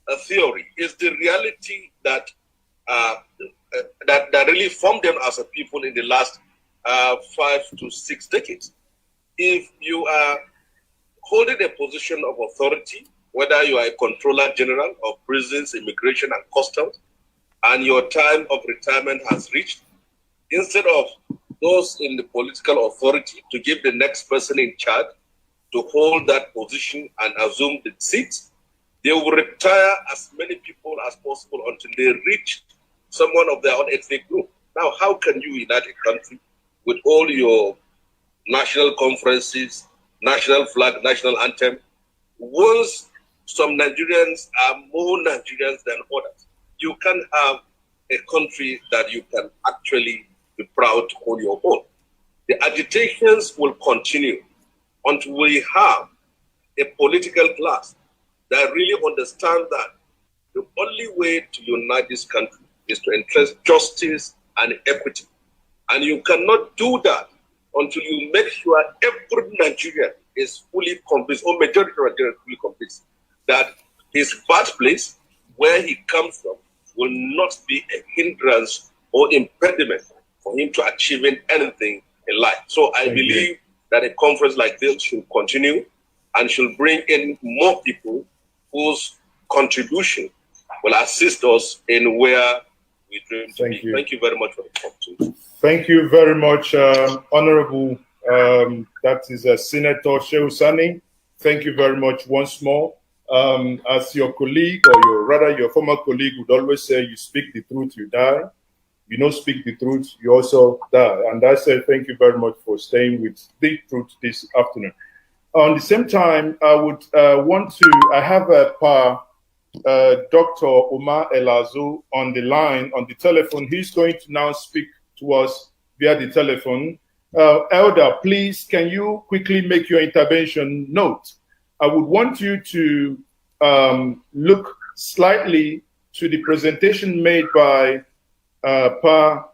a theory. It's the reality that that really formed them as a people in the last 5 to 6 decades. If you are holding a position of authority, whether you are a controller general of prisons, immigration, and customs, and your time of retirement has reached, instead of those in the political authority to give the next person in charge to hold that position and assume the seat, they will retire as many people as possible until they reach someone of their own ethnic group. Now, how can you unite a country with all your national conferences, national flag, national anthem, once some Nigerians are more Nigerians than others? You can't have a country that you can actually be proud to call your own. The agitations will continue until we have a political class that really understands that the only way to unite this country is to enforce justice and equity. And you cannot do that until you make sure every Nigerian is fully convinced, or majority of Nigerians fully convinced, that his birthplace, where he comes from, will not be a hindrance or impediment for him to achieving anything in life. So I believe that a conference like this should continue and should bring in more people whose contribution will assist us in where we dream to be. Thank you very much for the opportunity. Thank you very much, Honorable, that is Senator Shehu. Thank you very much once more. As your colleague, or your former colleague would always say, you speak the truth, you die. You don't speak the truth, you also die. And I say thank you very much for staying with the truth this afternoon. On the same time, I would I have Dr. Omar Elazu on the line, on the telephone. He's going to now speak to us via the telephone. Elder, please, can you quickly make your intervention note? I would want you to look slightly to the presentation made by Pa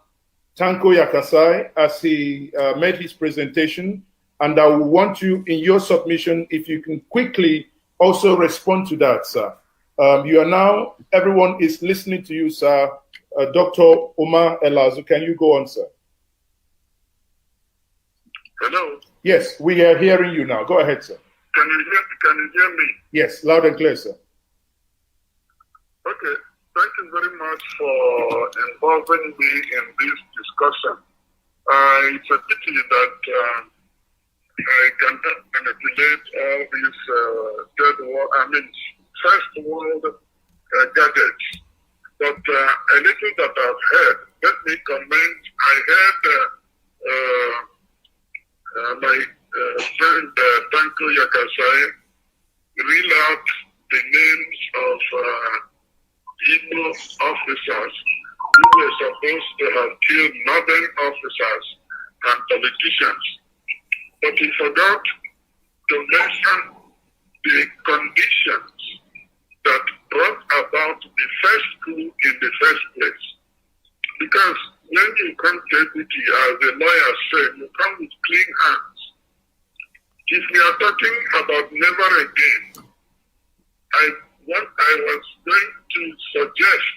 Tanko Yakasai as he made his presentation. And I will want you, in your submission, if you can quickly also respond to that, sir. You are now, everyone is listening to you, sir. Dr. Omar Elazu, can you go on, sir? Hello? Yes, we are hearing you now. Go ahead, sir. Can you hear me? Yes, loud and clear, sir. Okay. Thank you very much for involving me in this discussion. It's a pity that I cannot manipulate all these first world gadgets. But a little that I've heard, let me comment. I heard my friend Tanko Yakasai reel out the names of Igbo officers who were supposed to have killed northern officers and politicians. But he forgot to mention the conditions that brought about the first coup in the first place. Because when you come to equity, as the lawyer said, you come with clean hands. If we are talking about never again, I was going to suggest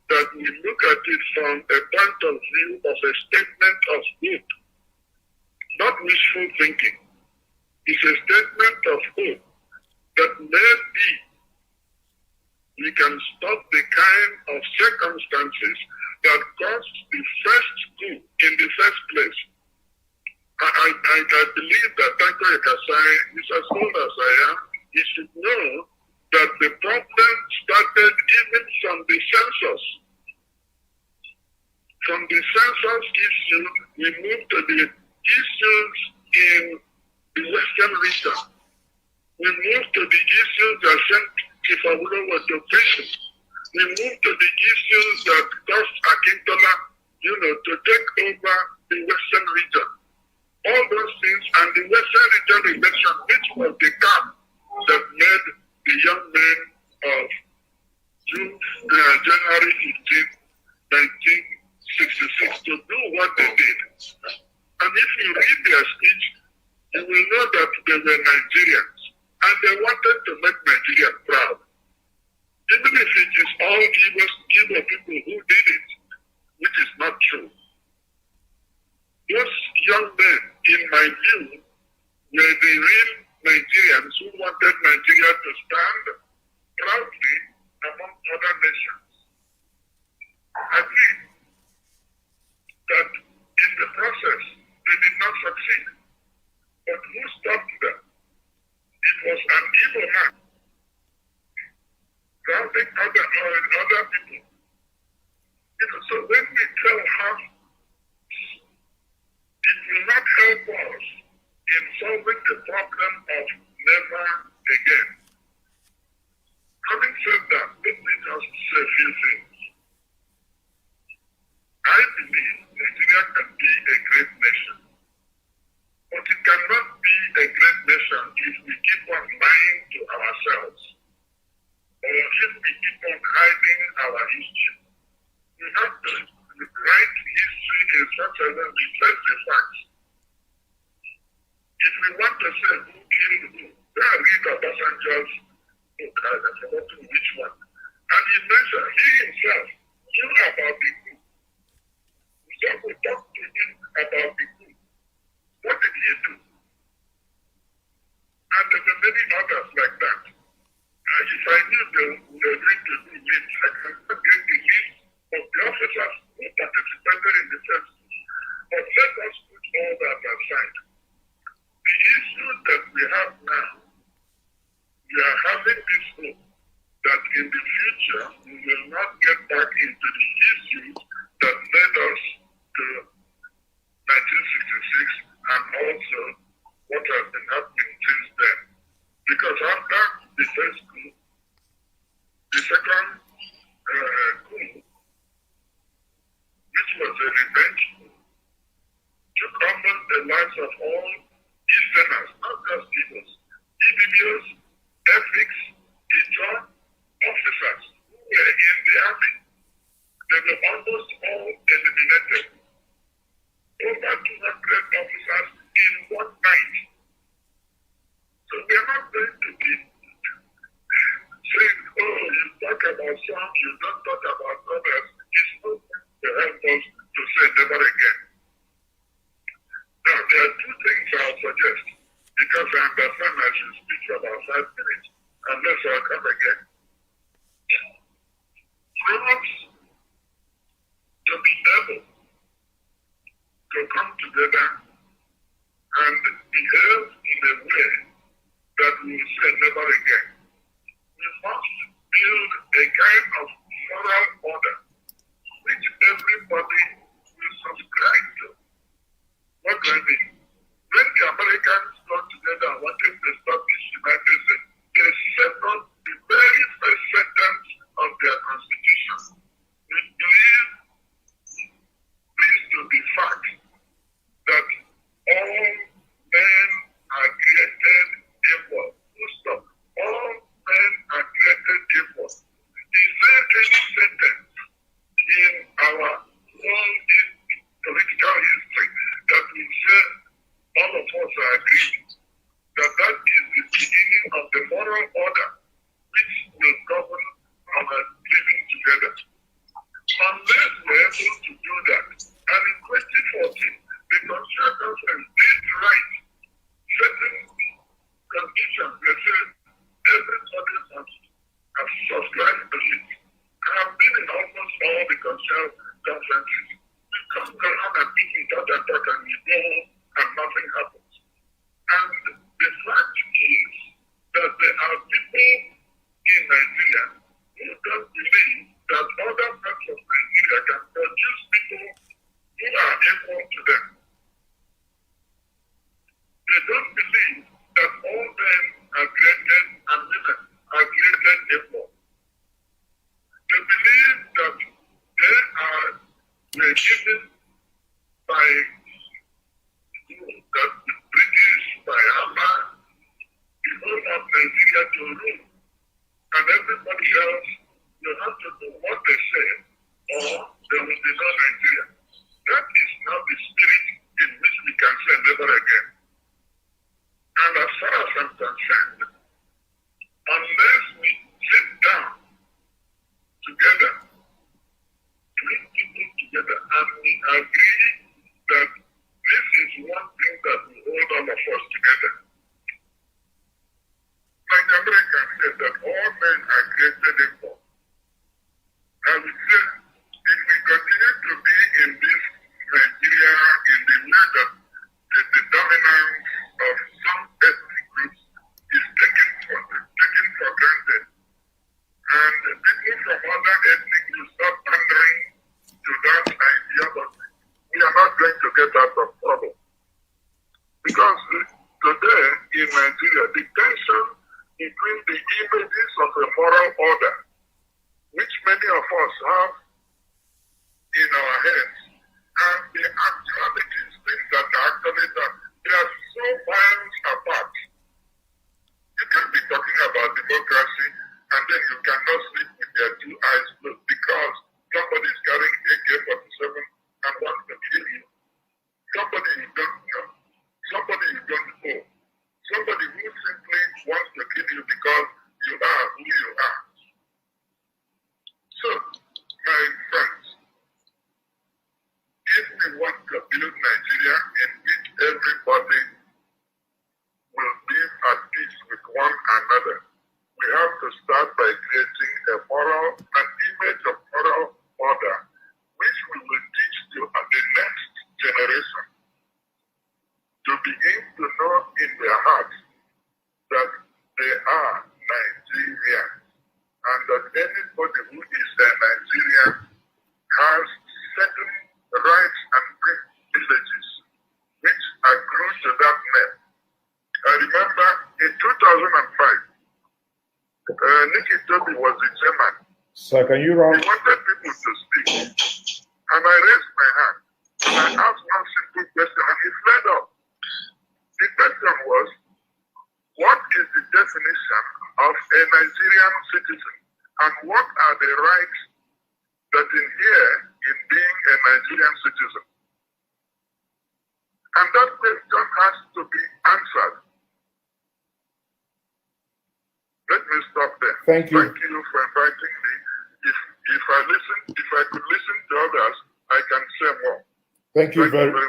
that we look at it from a point of view of a statement of hope, not wishful thinking. It's a statement of hope that maybe we can stop the kind of circumstances that caused the first coup in the first place. I believe that Tanko Yakasai is as old as I am. He should know that the problem started even from the census. From the census issue, we moved to the issues in the Western region. We moved to the issues that sent Kifawulo was to prison. We moved to the issues that caused Akintola, to take over the Western region. All those things, and the Western region election, which was the gap that made the young men of January 15, 1966 to do what they did. And if you read their speech, you will know that they were Nigerians and they wanted to make Nigeria proud. Even if it is all Igbo people who did it, which is not true. Those young men, in my view, were the real Nigerians who wanted Nigeria to stand proudly among other nations. I think that in the process, they did not succeed. But who stopped them? It was an evil man drowning other people. So when we tell her, it will not help us in solving the problem of never again. Having said that, let me just say a few things. I believe Nigeria can be a great nation. But it cannot be a great nation if we keep on lying to ourselves, or if we keep on hiding our history. We have to write history in such a way we face the facts. If we want to say who killed who, then I read Obasanjo's book, I've forgotten which one. And he mentioned, he himself knew about the coup. We talked to him about the coup. What did he do? And there were many others like that. If I knew they were going to do it, I can get the list of the officers who participated in the first coup. But let us put all that aside. The issue that we have now, we are having this hope that in the future we will not get back into the issues that led us to 1966 and also what has been happening since then. Because after the first coup, the second coup, which was a revenge coup, took almost the lives of all Easterners, not just Igbos, Ibibios, Effiks, Ijaw, officers who were in the army. They were almost all eliminated. Over 200 officers in one night. So we are not going to be saying, oh, you talk about some, you don't talk about others. It's not going to help us to say never again. Now, there are two things I'll suggest, because I understand I should speak for about 5 minutes, unless I'll come again. For us to be able to come together and behave in a way that we will say never again, we must build a kind of moral order which everybody will subscribe to. What do I mean? When the Americans got together and wanted to establish United States, they set up the very first sentence of their constitution. We believe this to be fact, that all men are created equal. Stop. All men are created equal. Is there any sentence in our whole political history that we say all of us are agreed that that is the beginning of the moral order which will govern our living together? Unless we're able to do that, and in 2014, the Constitutional Conference did write certain conditions. They said everybody must have subscribed to it. I have been in almost all the Constitutional Conferences. We come around and people talk and we go and nothing happens. And the fact is that there are people in Nigeria who don't believe that other parts of Nigeria can produce people were given by the British, by Allah, the whole of Nigeria to rule. And everybody else, you have to do what they say, or there will be no Nigeria. That is not the spirit in which we can say never again. And as far as I'm concerned, unless we sit down together, 20 people together, and we agree that this is one thing that will hold all of us together. Like America said that all men are created equal. I would say if we continue to be in this Nigeria in the way that the dominance of some ethnic groups is taken for granted, and people from other ethnic groups start pandering to that ideology, we are not going to get out of trouble. Because today in Nigeria, the tension between the images of a moral order, which many of us have in our heads, and the actualities, things that are actually done, they are so miles apart. You can't be talking about democracy and then you cannot sleep with your two eyes closed because somebody is carrying AK-47 and wants to kill you. Somebody you don't know, somebody you don't know, somebody who simply wants to kill you because you are who you are. So, my friends, if we want to build Nigeria in which everybody will live at peace with one another, we have to start by creating an image of moral order, which we will teach to the next generation to begin to know in their hearts that they are Nigerians, and that anybody who is a Nigerian has certain rights and privileges which accrue to that name. I remember in 2005, Nikki Toby was the chairman. Sir, can you run? He wanted people to speak. And I raised my hand. And I asked one simple question, and he fled off. The question was, what is the definition of a Nigerian citizen? And what are the rights that inhere in being a Nigerian citizen? And that question has to be answered. Let me stop there. Thank you. Thank you for inviting me. If I could listen to others, I can say more. Thank you very much.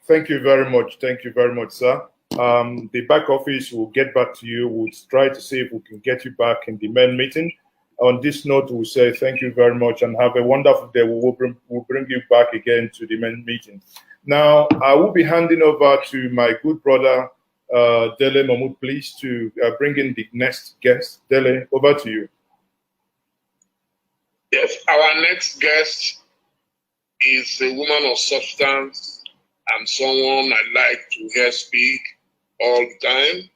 Thank you very much. Thank you very much, sir. The back office will get back to you. We'll try to see if we can get you back in the main meeting. On this note, we'll say thank you very much and have a wonderful day. We'll bring you back again to the main meeting. Now, I will be handing over to my good brother, Dele Mahmoud, please, to bring in the next guest. Dele, over to you. Yes, our next guest is a woman of substance and someone I like to hear speak all the time.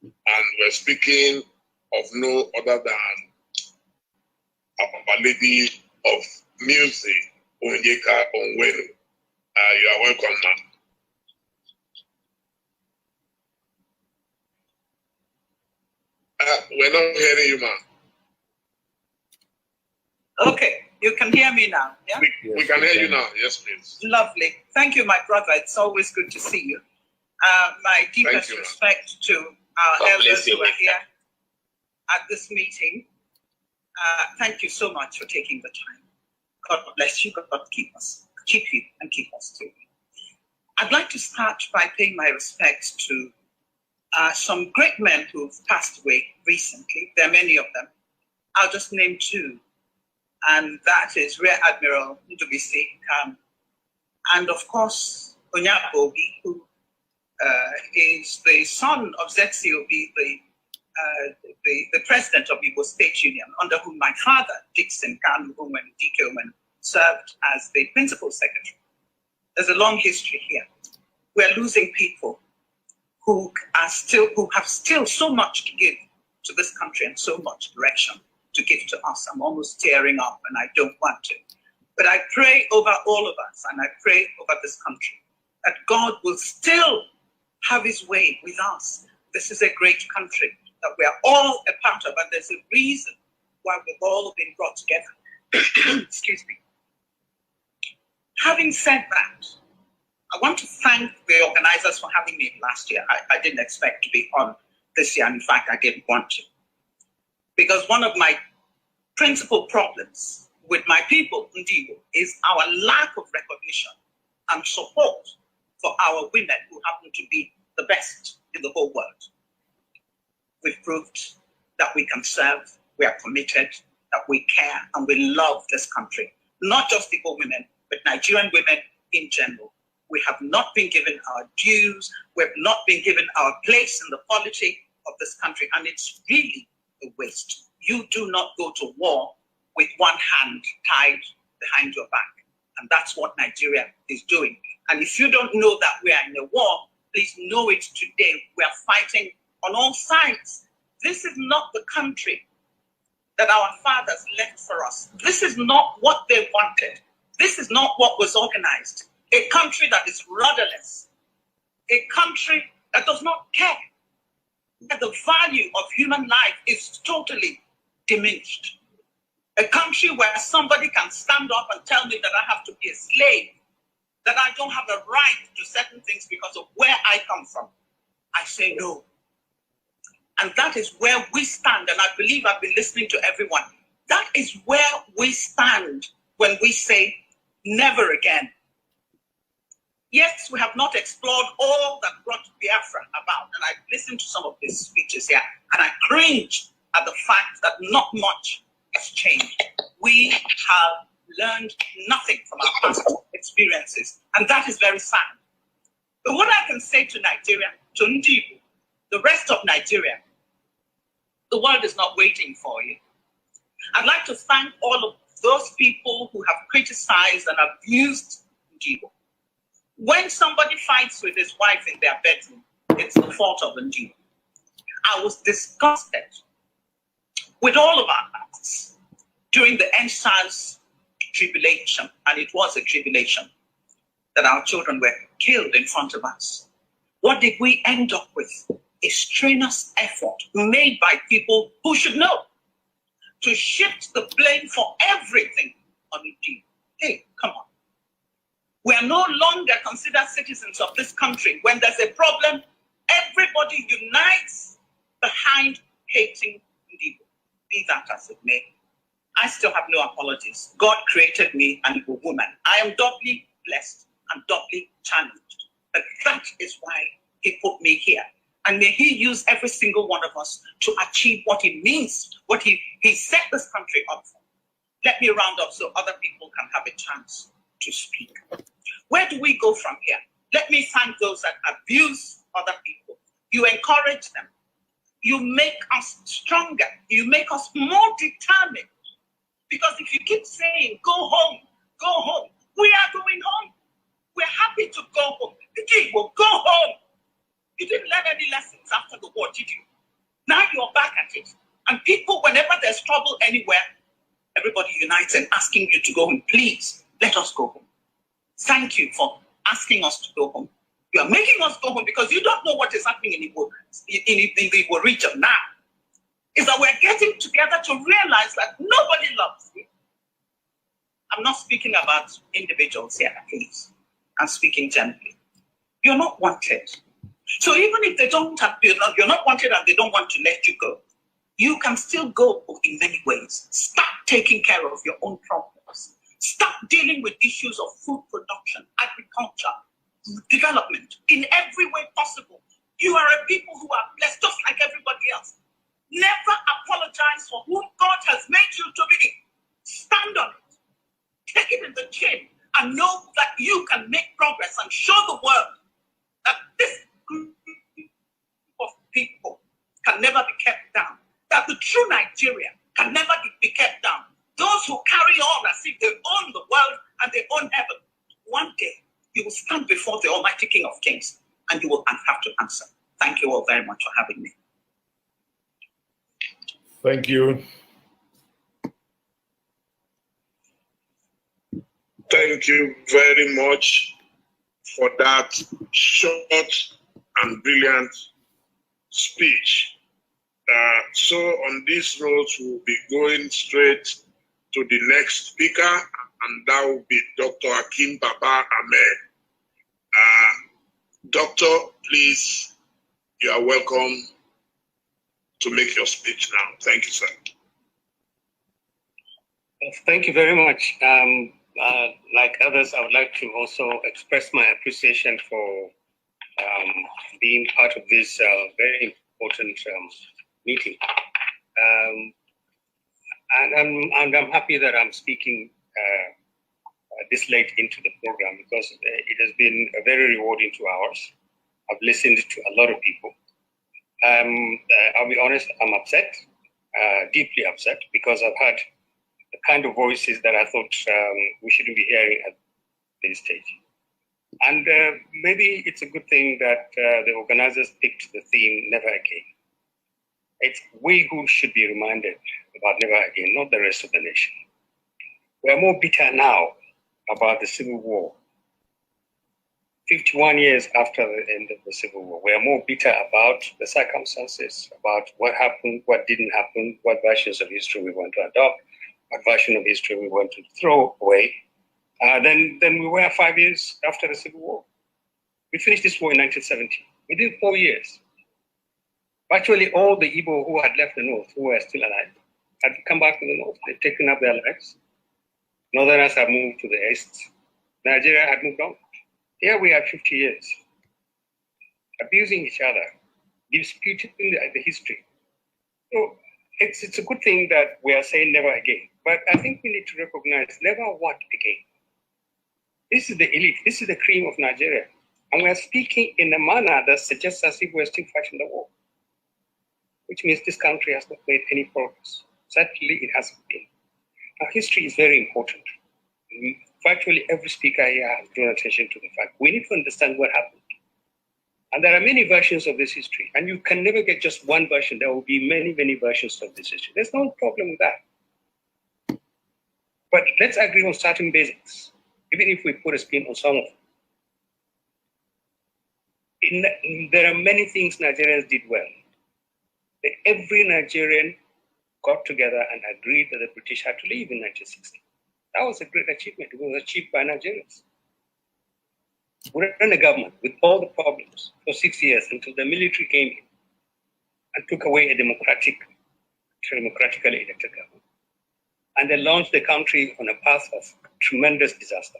And we're speaking of no other than our lady of music, Onyeka Onwenu. You are welcome, ma'am. We're not hearing you, ma'am. Okay, you can hear me now, yeah? We can hear you now, yes, please. Lovely. Thank you, my brother. It's always good to see you. My deepest respect to our elders who are here at this meeting. Thank you so much for taking the time. God bless you. God keep you and keep us too. I'd like to start by paying my respects to some great men who've passed away recently. There are many of them. I'll just name two. And that is Rear Admiral Ndubisi Kanu, and of course Onyapo Obi, who is the son of Zetsi Obi, the president of Igbo State Union, under whom my father, Dixon Kanu Iyke, served as the principal secretary. There's a long history here. We're losing people who have still so much to give to this country and so much direction to give to us. I'm almost tearing up and I don't want to. But I pray over all of us, and I pray over this country, that God will still have his way with us. This is a great country that we are all a part of, and there's a reason why we've all been brought together. Excuse me. Having said that, I want to thank the organizers for having me last year. I didn't expect to be on this year. In fact, I didn't want to. Because one of my principal problems with my people, Ndigo, is our lack of recognition and support for our women who happen to be the best in the whole world. We've proved that we can serve, we are committed, that we care, and we love this country. Not just Igbo women, but Nigerian women in general. We have not been given our dues, we have not been given our place in the polity of this country, and it's really a waste. You do not go to war with one hand tied behind your back, and that's what Nigeria is doing. And if you don't know that we are in a war, please know it today. We are fighting on all sides. This is not the country that our fathers left for us. This is not what they wanted. This is not what was organized. A country that is rudderless. A country that does not care. That the value of human life is totally diminished. A country where somebody can stand up and tell me that I have to be a slave, that I don't have a right to certain things because of where I come from. I say no. And that is where we stand, and I believe I've been listening to everyone. That is where we stand when we say never again. Yes, we have not explored all that brought Biafra about, and I've listened to some of these speeches here, and I cringe at the fact that not much has changed. We have learned nothing from our past experiences, and that is very sad. But what I can say to Nigeria, to Ndibu, the rest of Nigeria, the world is not waiting for you. I'd like to thank all of those people who have criticized and abused Ndibu. When somebody fights with his wife in their bedroom, it's the fault of Ndibu. I was disgusted with all of our acts during the NSAS tribulation, and it was a tribulation, that our children were killed in front of us. What did we end up with? A strenuous effort made by people who should know to shift the blame for everything on Ndibu. Hey, come on. We are no longer considered citizens of this country. When there's a problem, everybody unites behind hating Ndibu. Be that as it may. I still have no apologies. God created me an Igbo woman. I am doubly blessed and doubly challenged. But that is why he put me here. And may he use every single one of us to achieve what it means, what he set this country up for. Let me round up so other people can have a chance to speak. Where do we go from here? Let me thank those that abuse other people. You encourage them. You make us stronger. You make us more determined. Because if you keep saying, go home, we are going home. We're happy to go home. The king will go home. You didn't learn any lessons after the war, did you? Now you're back at it. And people, whenever there's trouble anywhere, everybody unites and asking you to go home. Please, let us go home. Thank you for asking us to go home. You are making us go home because you don't know what is happening in the Igbo region now. Is that we're getting together to realize that nobody loves you. I'm not speaking about individuals here, please. I'm speaking generally. You're not wanted. So even if they don't have, you're not wanted and they don't want to let you go, you can still go in many ways. Start taking care of your own problems. Start dealing with issues of food production, agriculture, development in every way possible. You are a people who are blessed just like everybody else. Never apologize for who God has made you to be. Stand on it. Take it in the chin and know that you can make progress and show the world that this group of people can never be kept down. That the true Nigeria can never be kept down. Those who carry on as if they own the world and they own heaven, one day you will stand before the Almighty King of Kings and you will have to answer. Thank you all very much for having me. Thank you. Thank you very much for that short and brilliant speech. So on this road, we'll be going straight to the next speaker, and that will be Dr. Akim Baba Ahmed. Doctor, please, you are welcome to make your speech now. Thank you, sir. Thank you very much. Like others, I would like to also express my appreciation for being part of this very important meeting. And I'm happy that I'm speaking this late into the program, because it has been a very rewarding 2 hours. I've listened to a lot of people. I'll be honest, I'm upset, deeply upset, because I've had the kind of voices that I thought we shouldn't be hearing at this stage. And maybe it's a good thing that the organizers picked the theme Never Again. It's we who should be reminded about Never Again, not the rest of the nation. We are more bitter now about the Civil War. 51 years after the end of the Civil War, we are more bitter about the circumstances, about what happened, what didn't happen, what versions of history we want to adopt, what version of history we want to throw away, than we were 5 years after the Civil War. We finished this war in 1970. Within 4 years, virtually all the Igbo who had left the North, who were still alive, had come back to the North. They'd taken up their lives. Northerners have moved to the East. Nigeria had moved on. Here we are 50 years, abusing each other, disputing the history. So it's a good thing that we are saying never again. But I think we need to recognize never what again. This is the elite. This is the cream of Nigeria. And we are speaking in a manner that suggests as if we're still fighting the war, which means this country has not made any progress. Certainly it hasn't been. Now, history is very important. Virtually every speaker here has drawn attention to the fact we need to understand what happened. And there are many versions of this history, and you can never get just one version. There will be many, many versions of this history. There's no problem with that. But let's agree on certain basics, even if we put a spin on some of them. There are many things Nigerians did well. Every Nigerian got together and agreed that the British had to leave in 1960. That was a great achievement. It was achieved by Nigerians. We ran a government with all the problems for 6 years until the military came in and took away a democratically elected government. And they launched the country on a path of tremendous disaster,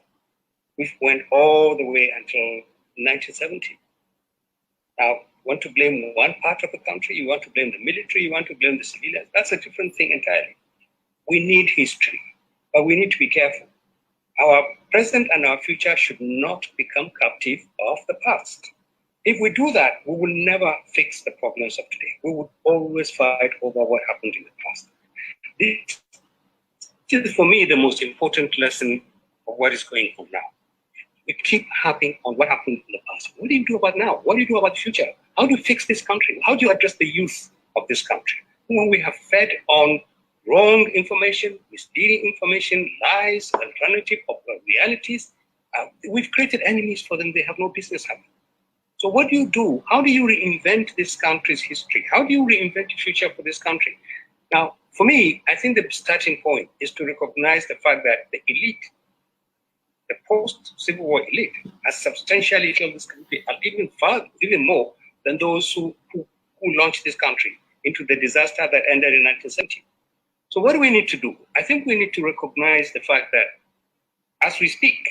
which went all the way until 1970. Now, you want to blame one part of the country, you want to blame the military, you want to blame the civilians. That's a different thing entirely. We need history, but we need to be careful. Our present and our future should not become captive of the past. If we do that, we will never fix the problems of today. We will always fight over what happened in the past. This is, for me, the most important lesson of what is going on now. We keep harping on what happened in the past. What do you do about now? What do you do about the future? How do you fix this country? How do you address the youth of this country? When we have fed on wrong information, misleading information, lies, alternative realities, we've created enemies for them. They have no business having. So what do you do? How do you reinvent this country's history? How do you reinvent the future for this country? Now, for me, I think the starting point is to recognize the fact that the elite, the post-Civil War elite, has substantially failed this country, and even more than those who launched this country into the disaster that ended in 1970. So what do we need to do? I think we need to recognize the fact that as we speak,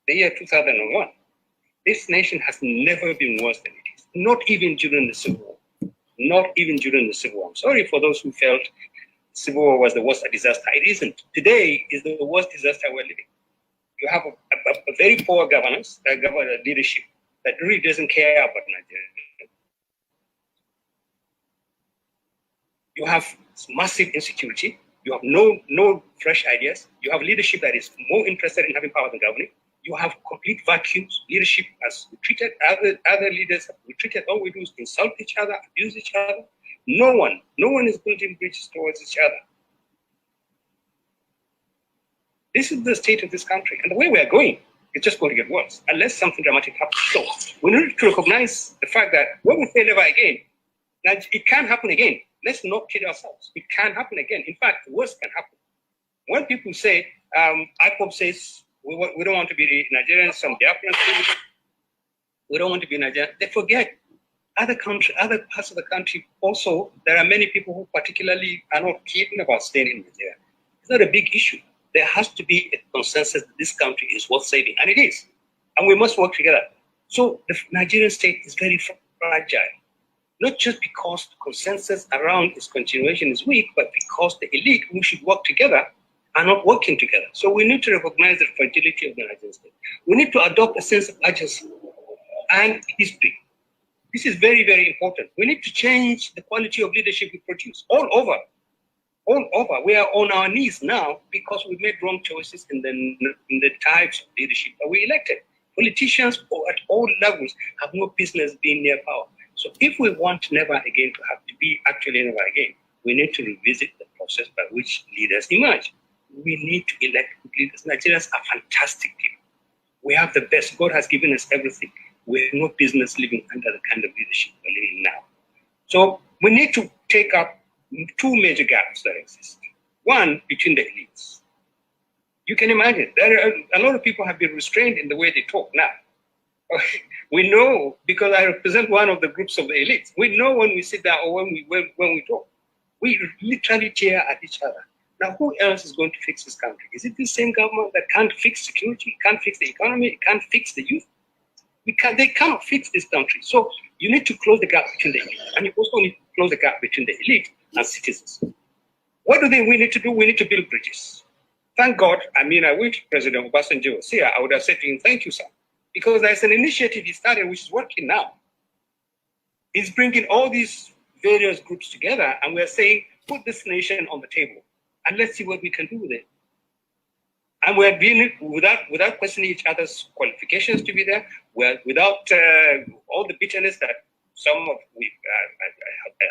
the year 2001, this nation has never been worse than it is, not even during the Civil War. Not even during the Civil War. I'm sorry for those who felt Civil War was the worst disaster. It isn't. Today is the worst disaster we're living. You have a very poor governance, leadership that really doesn't care about Nigeria. You have massive insecurity. You have no fresh ideas. You have leadership that is more interested in having power than governing. You have complete vacuums. Leadership has retreated. Other leaders have retreated. All we do is insult each other, abuse each other. No one is building bridges towards each other. This is the state of this country. And the way we are going, it's just going to get worse unless something dramatic happens. So we need to recognize the fact that when we say never again, that it can happen again. Let's not kid ourselves. It can happen again. In fact, worse can happen. When people say, Ipob says, we don't want to be Nigerians, some Biafrans, we don't want to be Nigerian, they forget other parts of the country also, there are many people who particularly are not keen about staying in Nigeria. It's not a big issue. There has to be a consensus that this country is worth saving, and it is. And we must work together. So the Nigerian state is very fragile, not just because the consensus around its continuation is weak, but because the elite who should work together are not working together. So we need to recognize the fragility of the Nigerian state. We need to adopt a sense of urgency and history. This is very, very important. We need to change the quality of leadership we produce all over. All over. We are on our knees now because we made wrong choices in the types of leadership that we elected. Politicians at all levels have no business being near power. So if we want never again to have to be actually never again, we need to revisit the process by which leaders emerge. We need to elect leaders. Nigerians are fantastic people. We have the best. God has given us everything. We have no business living under the kind of leadership we're living now. So we need to take up two major gaps that exist. One, between the elites. You can imagine, a lot of people have been restrained in the way they talk now. We know, because I represent one of the groups of the elites, we know when we sit down or when we talk, we literally tear at each other. Now, who else is going to fix this country? Is it the same government that can't fix security, can't fix the economy, can't fix the youth? They cannot fix this country. So you need to close the gap between the elite, and you also need to close the gap between the elite and citizens. What do we need to do? We need to build bridges. Thank God. I mean, I wish President Obasanjo was here. I would have said to him, thank you, sir. Because there's an initiative he started which is working now. He's bringing all these various groups together, and we're saying, put this nation on the table, and let's see what we can do with it. And we're doing it without questioning each other's qualifications to be there, without all the bitterness that I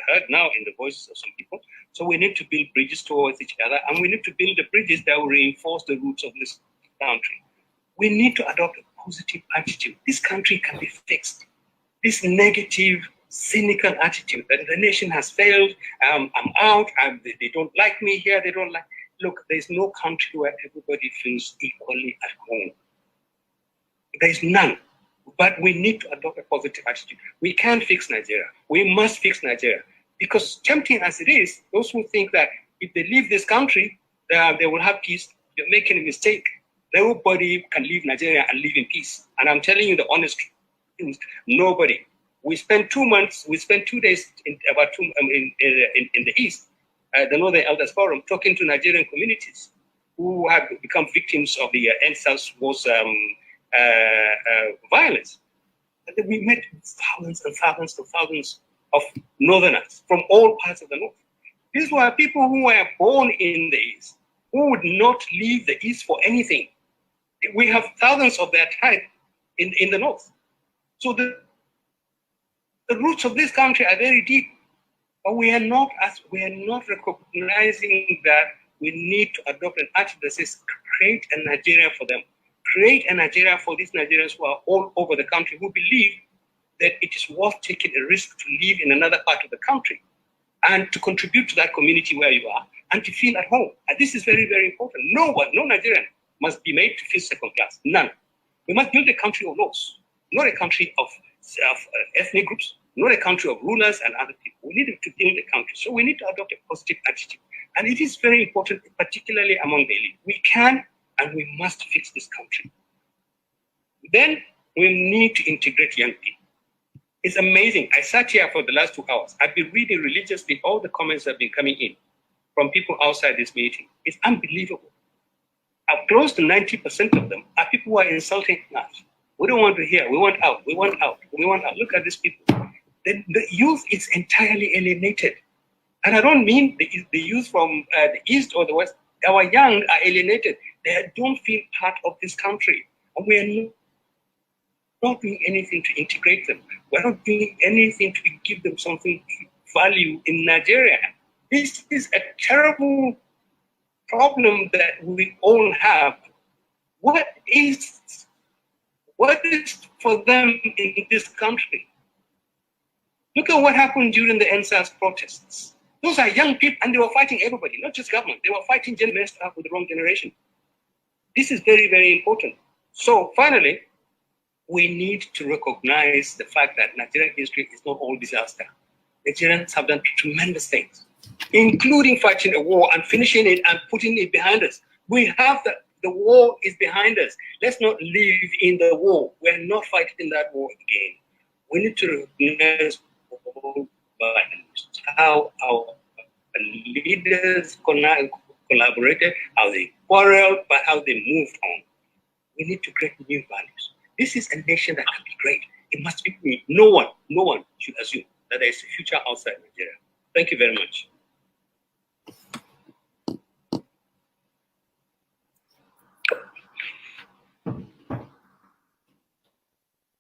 heard now in the voices of some people. So we need to build bridges towards each other, and we need to build the bridges that will reinforce the roots of this country. We need to adopt a positive attitude. This country can be fixed. This negative, cynical attitude that the nation has failed, I'm out, they don't like me here, they don't like. Look, there's no country where everybody feels equally at home. There's none. But we need to adopt a positive attitude. We can fix Nigeria. We must fix Nigeria. Because tempting as it is, those who think that if they leave this country, they will have peace, they're making a mistake. Nobody can leave Nigeria and live in peace. And I'm telling you the honest truth, nobody. We spent 2 months, we spent 2 days in the East, the Northern Elders Forum, talking to Nigerian communities who have become victims of the NSAS was violence. And then we met thousands and thousands and thousands of Northerners from all parts of the North. These were people who were born in the East, who would not leave the East for anything. We have thousands of their type in the North. So the roots of this country are very deep, but we are not recognizing that we need to adopt an attitude that says create a Nigeria for them. Create a Nigeria for these Nigerians who are all over the country, who believe that it is worth taking a risk to live in another part of the country and to contribute to that community where you are and to feel at home. And this is very, very important. No Nigerian must be made to feel second class. None. We must build a country of laws, not a country of ethnic groups, not a country of rulers and other people. We need to build a country. So we need to adopt a positive attitude. And it is very important, particularly among the elite. We can and we must fix this country. Then we need to integrate young people. It's amazing. I sat here for the last 2 hours. I've been reading religiously all the comments that have been coming in from people outside this meeting. It's unbelievable. Close to 90% of them are people who are insulting us. We don't want to hear. We want out. We want out. We want out. Look at these people. The youth is entirely alienated. And I don't mean the youth from the East or the West. Our young are alienated. They don't feel part of this country. And we are not doing anything to integrate them. We're not doing anything to give them something value in Nigeria. This is a terrible problem that we all have. What is for them in this country? Look at what happened during the NSAS protests. Those are young people, and they were fighting everybody, not just government. They were fighting messed up with the wrong generation. This is very, very important. So finally, we need to recognize the fact that Nigerian history is not all disaster. Nigerians have done tremendous things, including fighting a war and finishing it and putting it behind us. We have the war is behind us. Let's not live in the war. We're not fighting that war again. We need to recognize how our leaders collaborated, how they quarreled, but how they moved on. We need to create new values. This is a nation that can be great. It must be. No one should assume that there is a future outside Nigeria. Thank you very much.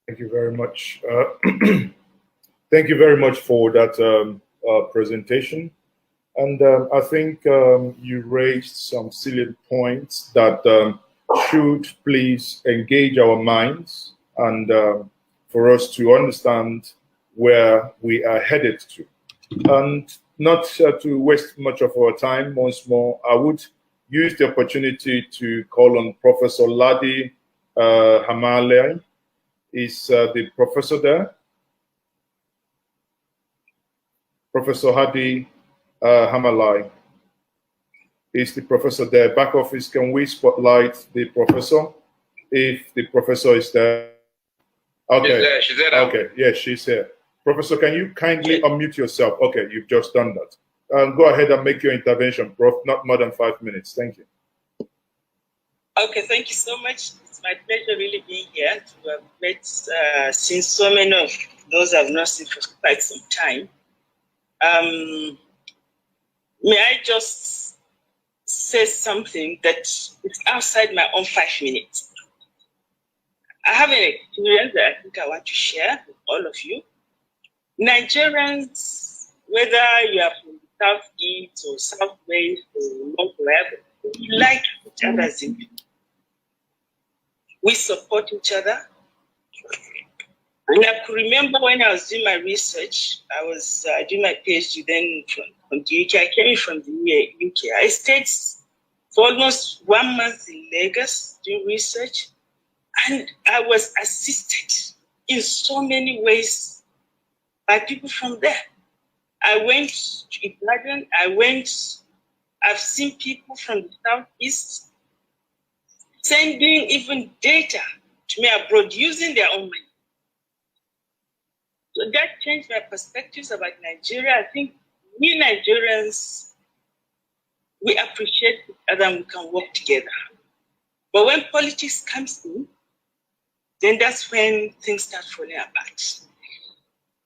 Thank you very much. Thank you very much for that presentation. And I think you raised some salient points that should please engage our minds and for us to understand where we are headed to. And not to waste much of our time, once more, I would use the opportunity to call on Professor Ladi Hamalai. Is the professor there? Professor Hadi Hamalai is the professor there. Back office, can we spotlight the professor? If the professor is there. Okay. She's there. Okay, yes, she's here. Professor, can you kindly unmute yourself? Okay, you've just done that. Go ahead and make your intervention, Prof. Not more than 5 minutes. Thank you. Okay, thank you so much. It's my pleasure really being here to have met since so many of those I've not seen for quite some time. May I just say something that is outside my own 5 minutes? I have an experience that I think I want to share with all of you. Nigerians, whether you are from the Southeast or Southwest or North, wherever, we like each other as individuals. We support each other. And I could remember when I was doing my research, I was doing my PhD then from the UK. I came from the UK. I stayed for almost 1 month in Lagos doing research, and I was assisted in so many ways by people from there. I went to Ipob. I've seen people from the Southeast sending even data to me abroad using their own money. So that changed my perspectives about Nigeria. I think we Nigerians, we appreciate each other and we can work together. But when politics comes in, then that's when things start falling apart.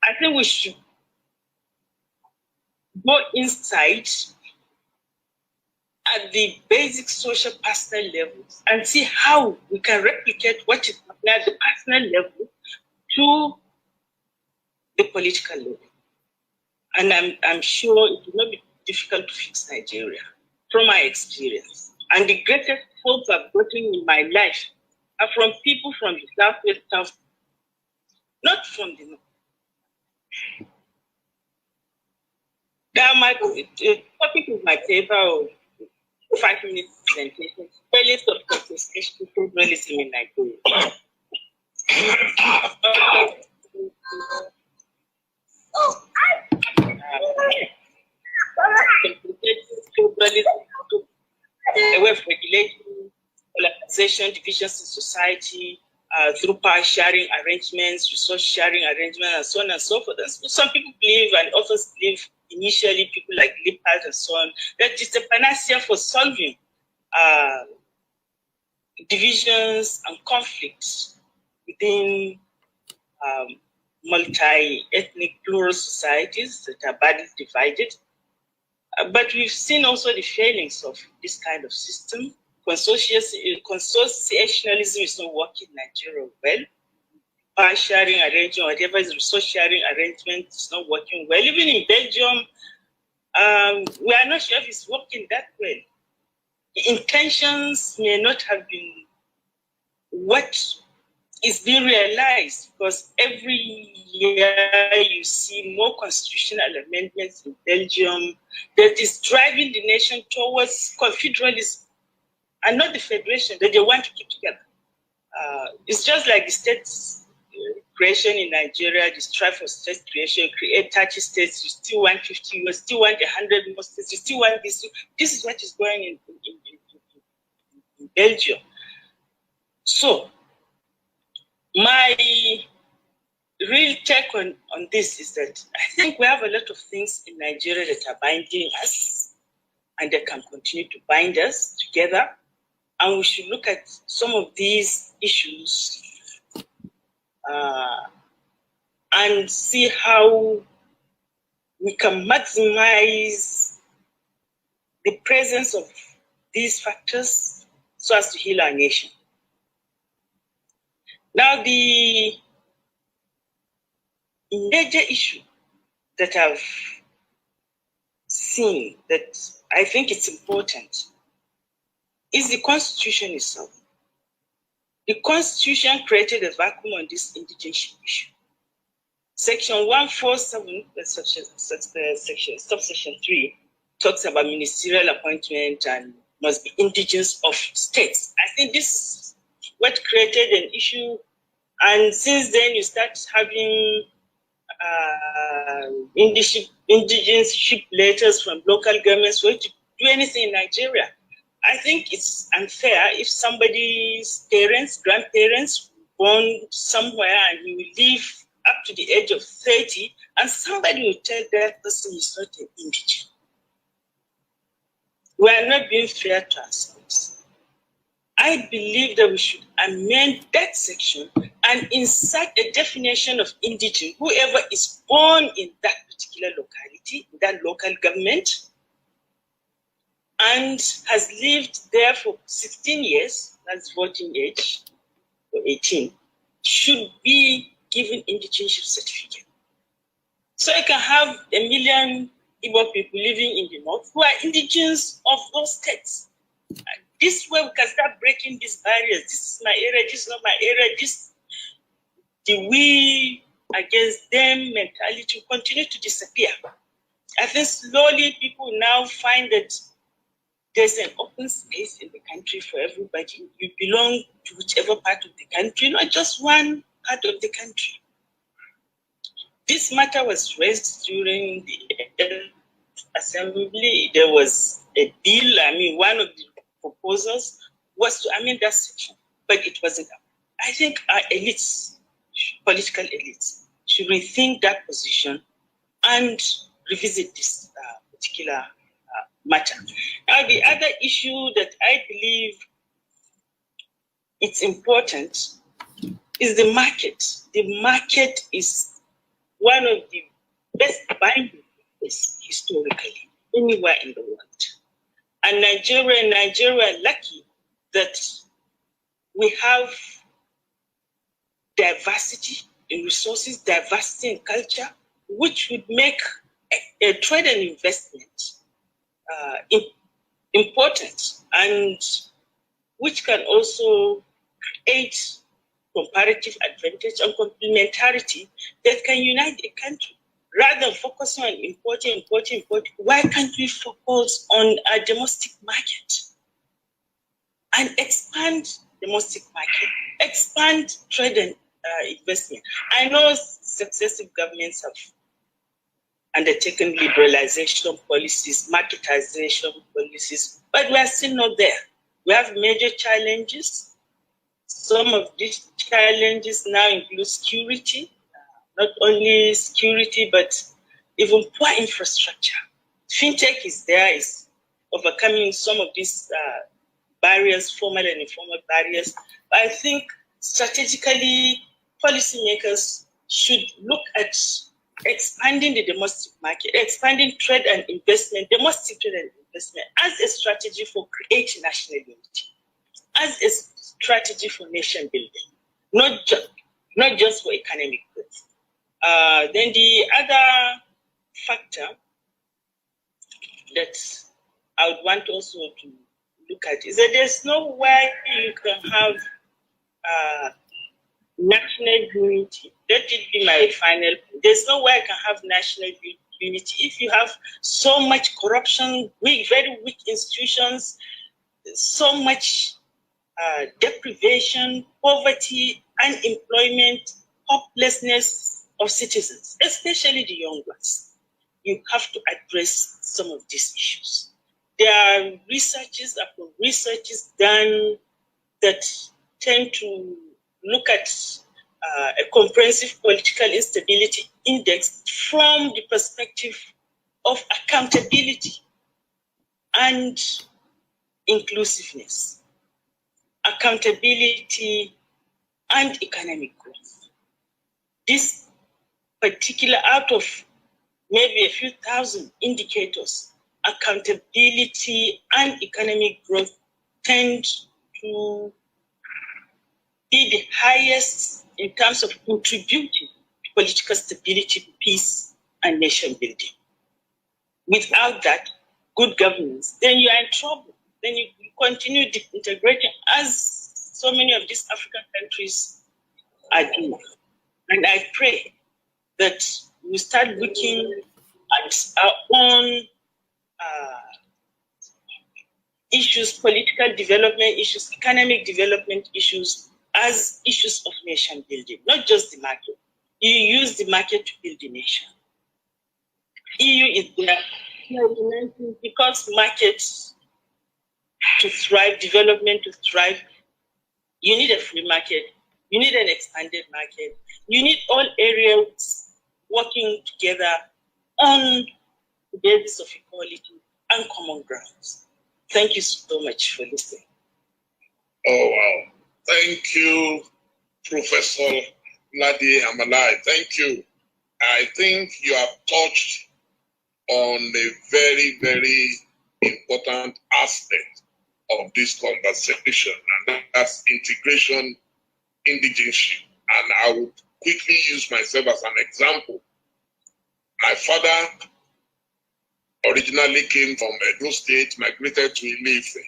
I think we should go inside at the basic social personal levels and see how we can replicate what is happening at the personal level to the political level. And I'm sure it will not be difficult to fix Nigeria from my experience. And the greatest hope I've gotten in my life are from people from the Southwest, South, not from the North. Now, my topic of my paper, 5 minutes presentation, failures of contestation pluralism in Nigeria. Away from regulation, polarization, divisions in society, through power sharing arrangements, resource sharing arrangements, and so on and so forth. And some people believe, and often believe initially, people like Lippert and so on, that it's a panacea for solving divisions and conflicts within multi-ethnic plural societies that are badly divided. But we've seen also the failings of this kind of system. Consociationalism is not working in Nigeria well. Power sharing arrangement, whatever is resource sharing arrangement, is not working well. Even in Belgium, we are not sure if it's working that well. the intentions may not have been what is being realized, because every year you see more constitutional amendments in Belgium that is driving the nation towards confederalism and not the federation that they want to keep together. It's just like the states creation in Nigeria, the strive for state creation, create 30 states, you still want 50, you still want 100 more states, you still want this. This is what is going in Belgium. So, my real take on this is that I think we have a lot of things in Nigeria that are binding us and that can continue to bind us together. And we should look at some of these issues and see how we can maximize the presence of these factors so as to heal our nation. Now, the major issue that I've seen that I think it's important is the Constitution itself. The Constitution created a vacuum on this indigenous issue. Section 147, subsection 3, talks about ministerial appointment and must be indigenous of states. I think this is what created an issue, and since then you start having indigenous letters from local governments where to do anything in Nigeria. I think it's unfair if somebody's parents, grandparents, born somewhere and he will live up to the age of 30 and somebody will tell that person is not an indigent. We are not being fair to ourselves. I believe that we should amend that section and insert a definition of indigent, whoever is born in that particular locality, in that local government, and has lived there for 16 years, that's voting age, or 18, should be given indigenship certificate. So you can have 1 million Ipob people living in the north who are indigenous of those states. This way we can start breaking these barriers. This is my area, this is not my area. The we against them mentality will continue to disappear. I think slowly people now find that there's an open space in the country for everybody. You belong to whichever part of the country, not just one part of the country. This matter was raised during the assembly. There was a bill, one of the proposals was to amend that section, but it wasn't. I think our elites, political elites, should rethink that position and revisit this particular matter. Now, the other issue that I believe it's important is the market. The market is one of the best binding forces historically anywhere in the world. And Nigeria are lucky that we have diversity in resources, diversity in culture, which would make a trade and investment important, and which can also create comparative advantage and complementarity that can unite a country. Rather than focusing on importing, why can't we focus on a domestic market and expand domestic market, expand trade and investment? I know successive governments have undertaken liberalization policies, marketization policies, but we are still not there. We have major challenges. Some of these challenges now include security, not only security, but even poor infrastructure. Fintech is there, is overcoming some of these barriers, formal and informal barriers. But I think strategically, policymakers should look at expanding the domestic market, expanding trade and investment, domestic trade and investment as a strategy for creating national unity, as a strategy for nation building, not just for economic growth. Then the other factor that I would want also to look at is that there's no way you can have national unity. That would be my final point. There's no way I can have national unity if you have so much corruption, very weak institutions, so much deprivation, poverty, unemployment, hopelessness of citizens, especially the young ones. You have to address some of these issues. There are researches upon researches done that tend to look at a comprehensive political instability index from the perspective of accountability and inclusiveness, accountability and economic growth. This particular, out of maybe a few thousand indicators, accountability and economic growth tend to be the highest in terms of contributing to political stability, peace, and nation building. Without that, good governance, then you are in trouble. Then you continue disintegrating as so many of these African countries are doing. And I pray that we start looking at our own issues, political development issues, economic development issues, as issues of nation building, not just the market. You use the market to build the nation. EU is there because markets to thrive, development to thrive, you need a free market, you need an expanded market, you need all areas working together on the basis of equality and common grounds. Thank you so much for listening. Oh, wow. Thank you, Professor Ladi Amalai. Thank you. I think you have touched on a very, very important aspect of this conversation, and that's integration, indigenship. And I would quickly use myself as an example. My father originally came from Edo State, migrated to Iyke,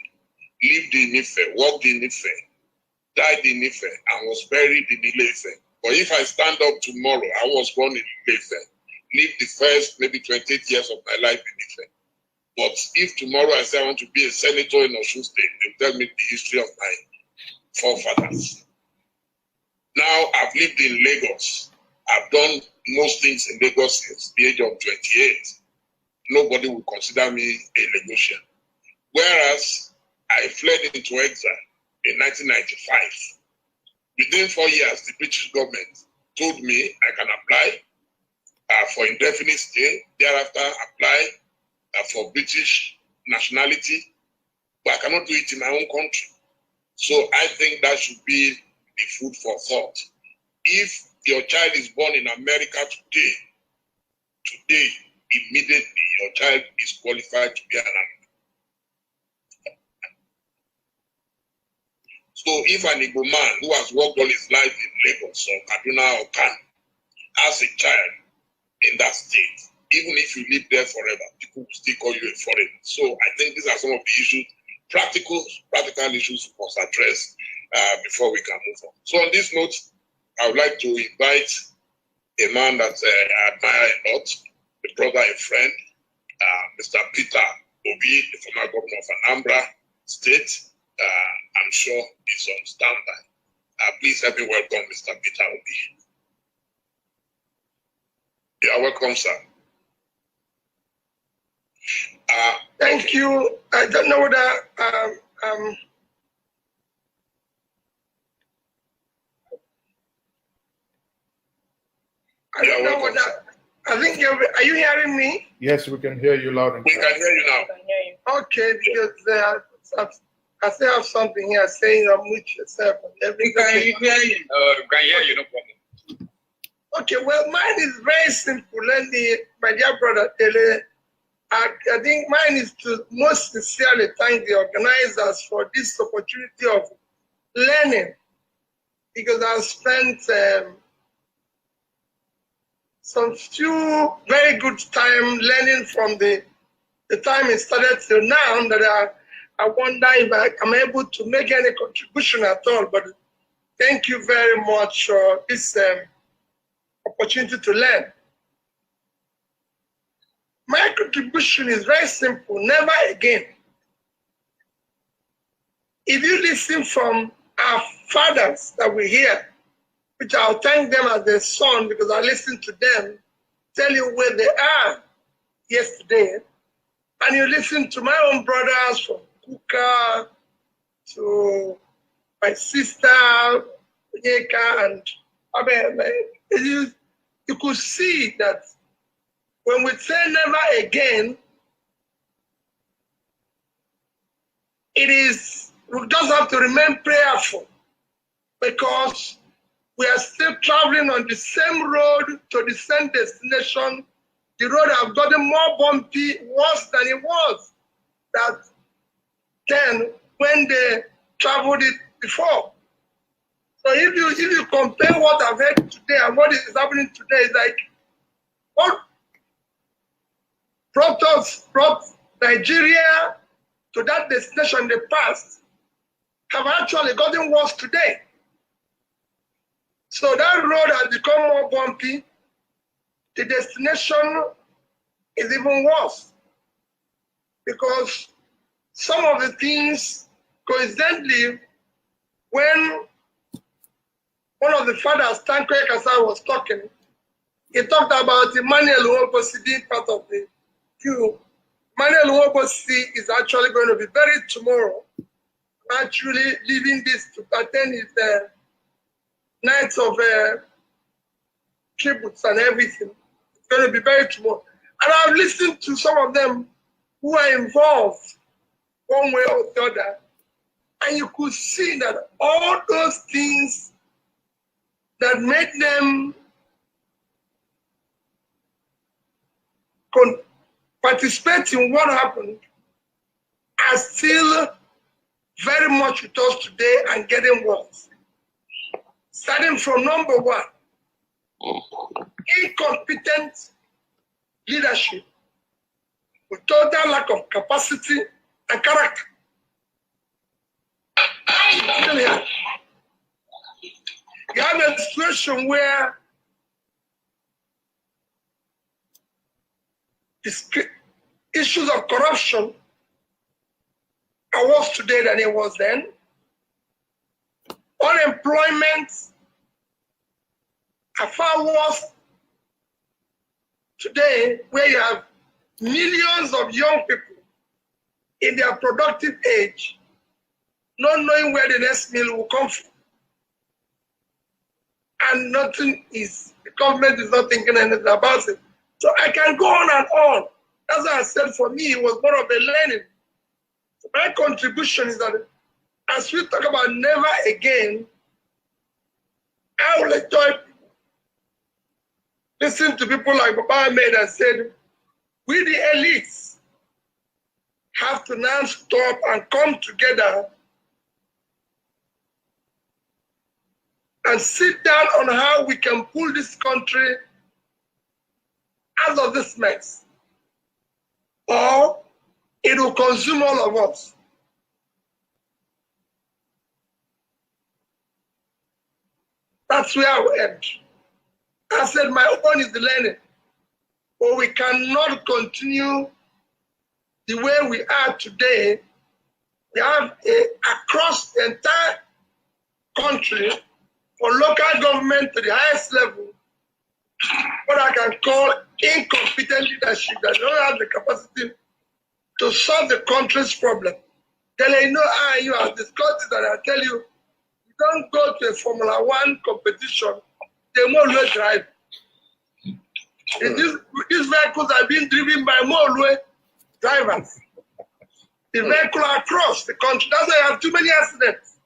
lived in Iyke, worked in Iyke, died in Iyke, and was buried in Iyke. But if I stand up tomorrow, I was born in Iyke, lived the first maybe 28 years of my life in Iyke. But if tomorrow I say I want to be a senator in Osun State, they'll tell me the history of my forefathers. Now I've lived in Lagos. I've done most things in Lagos since the age of 28. Nobody would consider me a Lagosian. Whereas I fled into exile in 1995. Within 4 years, the British government told me I can apply for indefinite stay, thereafter apply for British nationality, but I cannot do it in my own country. So I think that should be the food for thought. If your child is born in America today, immediately your child is qualified to be an American. So if an Igbo man who has worked all his life in Lagos or Kaduna or Kano has a child in that state, even if you live there forever, people will still call you a foreigner. So I think these are some of the issues, practical issues we must address before we can move on. So on this note, I would like to invite a man that I admire a lot, a brother, a friend, Mr. Peter Obi, the former governor of Anambra State. I'm sure he's on standby. Please help me welcome Mr. Peter Obi. You are welcome, sir. Thank you. I don't know whether I don't know whether I think are you hearing me? Yes, we can hear you loud and clear. We can hear you now. Okay, because I still have something here saying unmute yourself. We can hear you. Can hear you, no problem. Okay, well, mine is very simple. Let me, my dear brother Tele, I think mine is to most sincerely thank the organizers for this opportunity of learning, because I've spent some few very good time learning from the time it started till now, that I wonder if I'm able to make any contribution at all, but thank you very much for this opportunity to learn. My contribution is very simple, never again. If you listen from our fathers that we hear, which I'll thank them as their son because I listened to them, tell you where they are yesterday, and you listen to my own brothers from Kuka to my sister, Iyke, and you could see that when we say never again, it is, we just have to remain prayerful because we are still traveling on the same road to the same destination. The road has gotten more bumpy, worse than it was that then when they traveled it before. So if you compare what I've heard today and what is happening today, it's like what brought Nigeria to that destination in the past have actually gotten worse today. So that road has become more bumpy. The destination is even worse because some of the things, coincidentally, when one of the fathers, Tanko Ekasa, was talking, he talked about Emmanuel Uwobosi being part of the coup. Emmanuel Uwobosi is actually going to be buried tomorrow. I'm actually leaving this to attend his nights of tributes and everything. It's going to be buried tomorrow. And I've listened to some of them who are involved one way or the other. And you could see that all those things that made them participate in what happened are still very much with us today and getting worse. Starting from number one, incompetent leadership with total lack of capacity and character. You have a situation where issues of corruption are worse today than it was then. Unemployment are far worse today, where you have millions of young people in their productive age not knowing where the next meal will come from. And nothing is, the government is not thinking anything about it. So I can go on and on. That's why I said for me, it was more of a learning. So my contribution is that as we talk about never again, I will enjoy listen to people like Baba Ahmed and said, we the elites have to now stop and come together and sit down on how we can pull this country out of this mess, or it will consume all of us. That's where I will end. I said my own is the learning, but we cannot continue the way we are today. We have across the entire country, for local government to the highest level, what I can call incompetent leadership that don't have the capacity to solve the country's problem. Then I know you have discussed it, and I tell you, you don't go to a Formula One competition, they more drive. These vehicles are being driven by more drivers. The vehicle across the country. That's why you have too many accidents.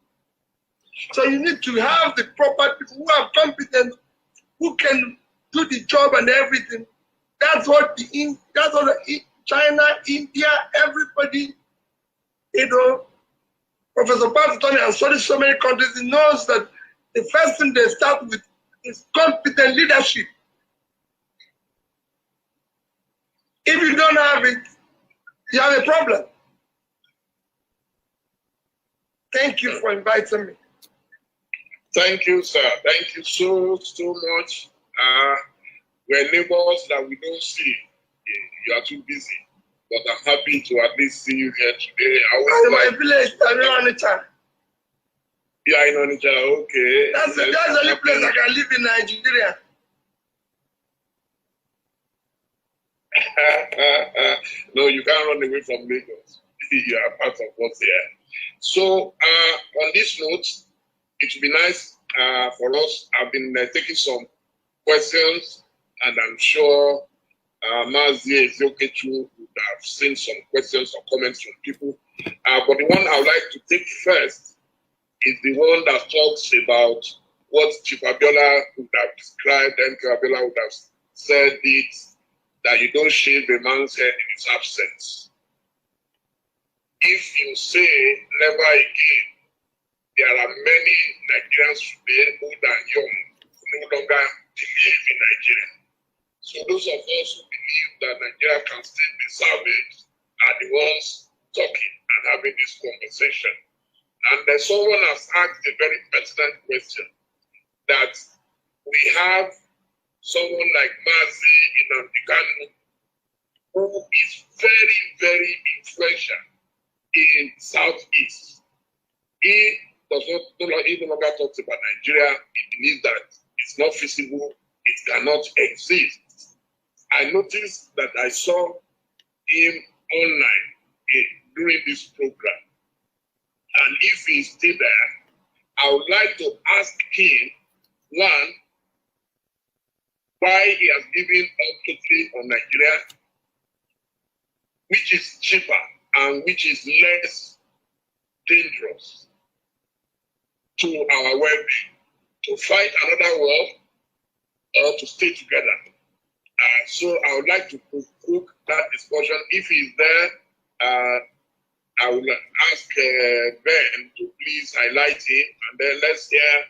So you need to have the proper people who are competent, who can do the job and everything. That's what China, India, everybody, Professor Pat Tony has studied so many countries. He knows that the first thing they start with is competent leadership. If you don't have it, you have a problem. Thank you for inviting me. Thank you, sir. Thank you so much. We're neighbors that we don't see. You are too busy. But I'm happy to at least see you here today. My village, I'm in Onitsha. You are in Onitsha, okay. That's the only place I can live in Nigeria. No, you can't run away from Lagos. You are part of what's here. So, on this note, it would be nice for us. I've been taking some questions, and I'm sure Mazi Ezeokechu would have seen some questions or comments from people. But the one I would like to take first is the one that talks about what Chief Abiola would have described, and Abiola would have said it, that you don't shave a man's head in his absence. If you say never again, there are many Nigerians today, old and young, who no longer believe in Nigeria. So those of us who believe that Nigeria can still be salvaged are the ones talking and having this conversation. And then someone has asked a very pertinent question, that we have someone like Mazi in who is very, very influential in Southeast. He no longer talks about Nigeria. He believes that it's not feasible, it cannot exist. I noticed that I saw him online during this program. And if he's still there, I would like to ask him, one, why he has given up totally on Nigeria, which is cheaper and which is less dangerous to our well-being, to fight another war or to stay together. So I would like to provoke that discussion. If he's there, I will ask Ben to please highlight him, and then let's hear.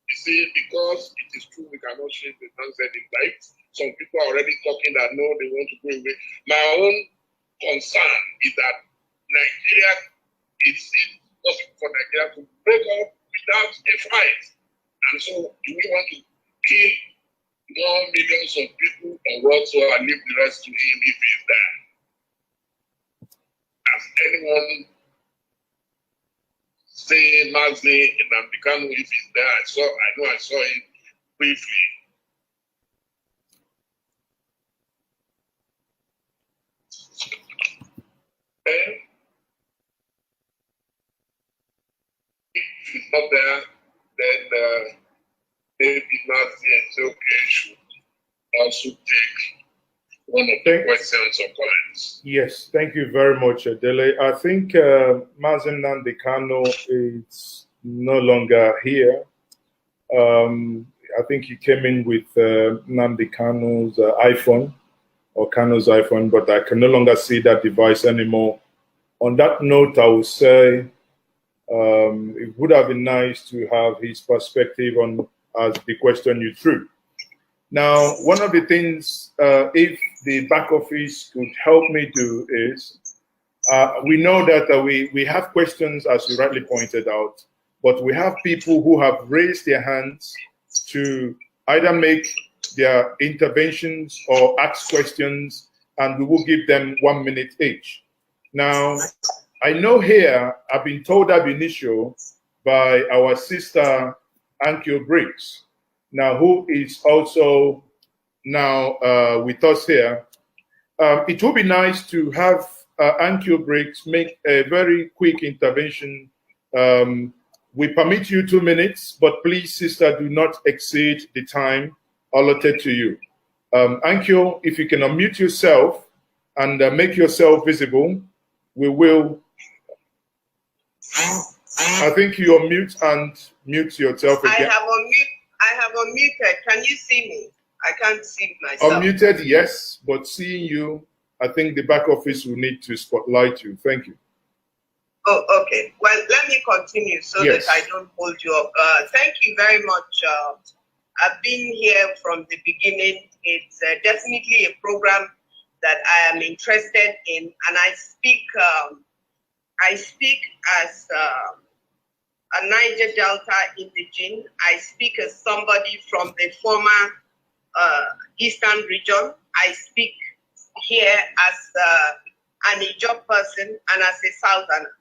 You see, because it is true we cannot change the mindset in life. Some people are already talking that no, they want to go away. My own concern is that Nigeria, it's possible for Nigeria to break up without a fight. And so, do we want to kill more millions of people or what, so I leave the rest to him if he's there? Has anyone say Mazi in Ambikano if he's there? I saw him briefly. If he's not there, then maybe Mazi and Zoke should also take one of the questions or comments. Yes, thank you very much, Adele. I think Mazi Nnamdi Kanu is no longer here. I think he came in with Nnamdi Kanu's iPhone, or Kanu's iPhone, but I can no longer see that device anymore. On that note, I would say it would have been nice to have his perspective on as the question you threw. Now, one of the things, if the back office could help me do is, we know that we have questions, as you rightly pointed out, but we have people who have raised their hands to either make their interventions or ask questions, and we will give them 1 minute each. Now, I know here, I've been told ab initio by our sister, Ankyo Briggs, now who is also now with us here. It would be nice to have Ankyo Briggs make a very quick intervention. We permit you 2 minutes, but please, sister, do not exceed the time allotted to you. Ankyo, if you can unmute yourself and make yourself visible, we will. I think you unmute and mute yourself again. I have unmuted. Can you see me? I can't see myself. Unmuted, yes, but seeing you, I think the back office will need to spotlight you. Thank you. Oh, okay. Well, let me continue so Yes. that I don't hold you up. Thank you very much. I've been here from the beginning. It's definitely a program that I am interested in, and I speak as a Niger Delta indigene. I speak as somebody from the former Eastern region. I speak here as an Ipob person and as a Southerner.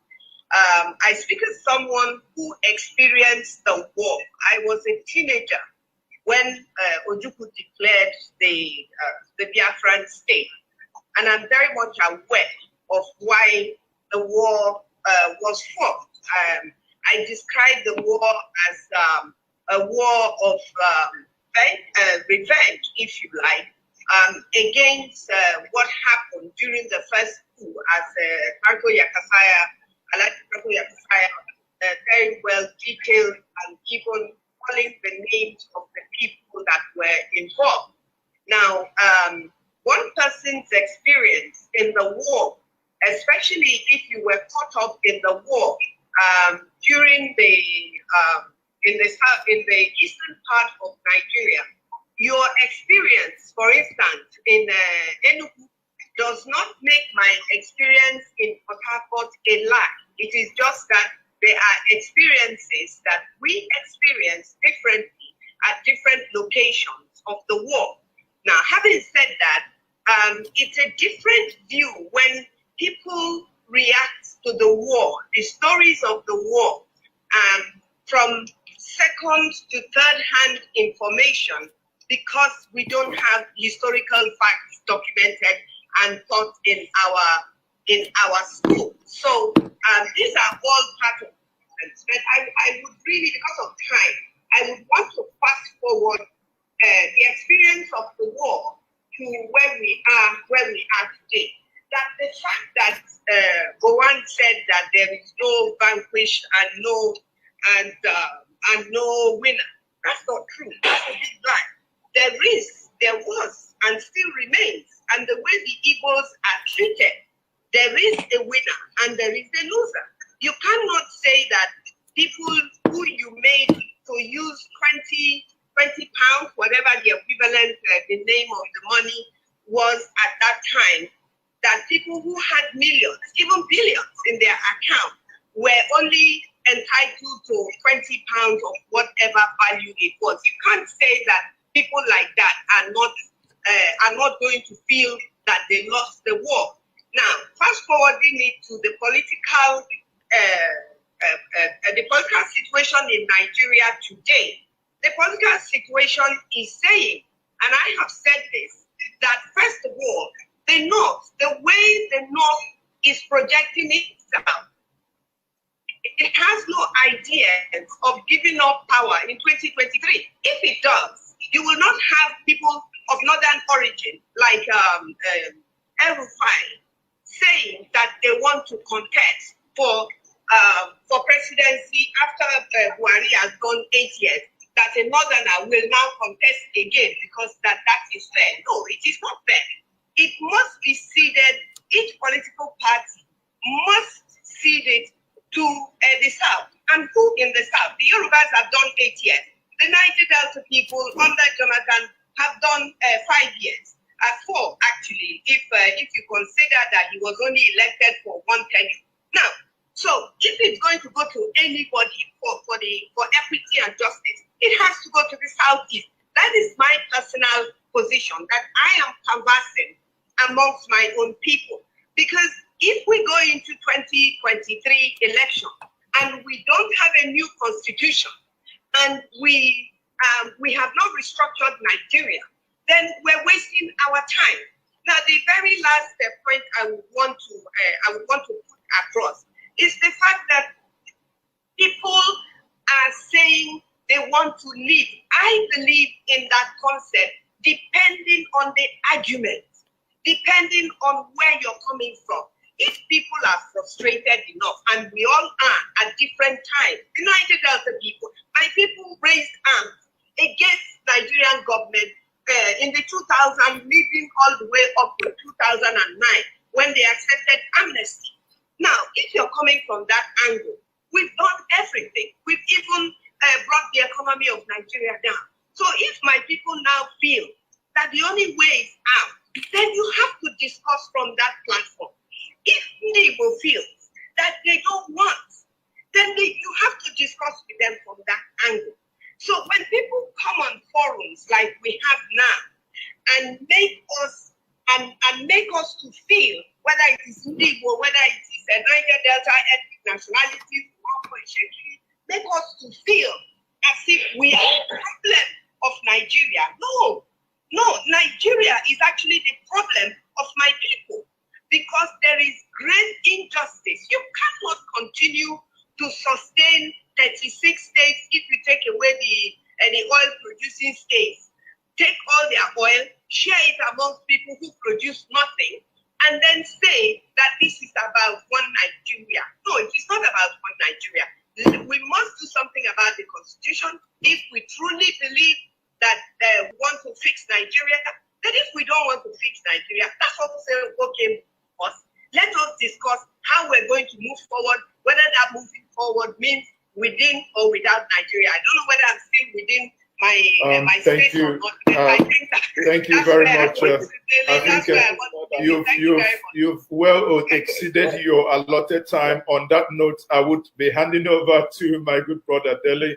I speak as someone who experienced the war. I was a teenager when Ojukwu declared the Biafran state, and I'm very much aware of why the war was fought. I describe the war as a war of revenge, if you like, against what happened during the first coup, as Franco Yakasaya very well detailed, and even calling the names of the people that were involved. Now, one person's experience in the war, especially if you were caught up in the war during the in the eastern part of Nigeria, your experience, for instance, in Enugu, does not make my experience in Port Harcourt a lie. It is just that there are experiences that we experience differently at different locations of the war. Now, having said that, it's a different view when people react to the war, the stories of the war, from second to third-hand information, because we don't have historical facts documented and taught in our school. So these are all part of it. But I would really, because of time, I would want to fast forward the experience of the war to where we are today. That the fact that Gowan said that there is no vanquished and no winner, that's not true. That's a big lie. There was, and still remains, and the way the Igbos are treated, there is a winner and there is a loser. You cannot say that people who you made to use 20 pounds, whatever the equivalent, the name of the money was at that time, that people who had millions, even billions in their account, were only entitled to 20 pounds of whatever value it was. You can't say that people like that are not going to feel that they lost the war. Now, fast forwarding it to the political situation in Nigeria today, the political situation is saying, and I have said this, that first of all, the North, the way the North is projecting itself, it has no idea of giving up power in 2023. If it does, you will not have people of northern origin like El-Rufai saying that they want to contest for presidency after Buhari has done 8 years, that a northerner will now contest again because that is fair. No, it is not fair. It must be ceded, each political party must cede it to the South. And who in the South? The Yorubas have done 8 years. The Niger Delta people under Jonathan have done 5 years. 4 actually, if you consider that he was only elected for 1 tenure. Now, so if it's going to go to anybody for equity and justice, it has to go to the Southeast. That is my personal position, that I am canvassing amongst my own people. Because if we go into 2023 election and we don't have a new constitution and we have not restructured Nigeria, then we're wasting our time. Now, the very last point I would want to put across is the fact that people are saying they want to live. I believe in that concept, depending on the argument, depending on where you're coming from. If people are frustrated enough, and we all are at different times, the Niger Delta people, my people raised arms against Nigerian government in the 2000, leading all the way up to 2009, when they accepted amnesty. Now, if you're coming from that angle, we've done everything. We've even brought the economy of Nigeria down. So if my people now feel that the only way is out, then you have to discuss from that platform. If Igbo feels that they don't want then you have to discuss with them from that angle. So when people come on forums like we have now and make us to feel whether it is Igbo, whether it is a Niger Delta ethnic nationality, make us to feel as if we are the problem of Nigeria. No, Nigeria is actually the problem of my people because there is great injustice. You cannot continue to sustain 36 states if you take away the oil producing states. Take all their oil, share it amongst people who produce nothing, and then say that this is about one Nigeria. No, it is not about one Nigeria. We must do something about the constitution if we truly believe that we want to fix Nigeria. Then if we don't want to fix Nigeria, that's what we say, okay, let us discuss how we're going to move forward, whether that moving forward means within or without Nigeria. I don't know whether I'm still within my space or not. Thank you very much. I think you've well exceeded your allotted time. On that note, I would be handing over to my good brother Dele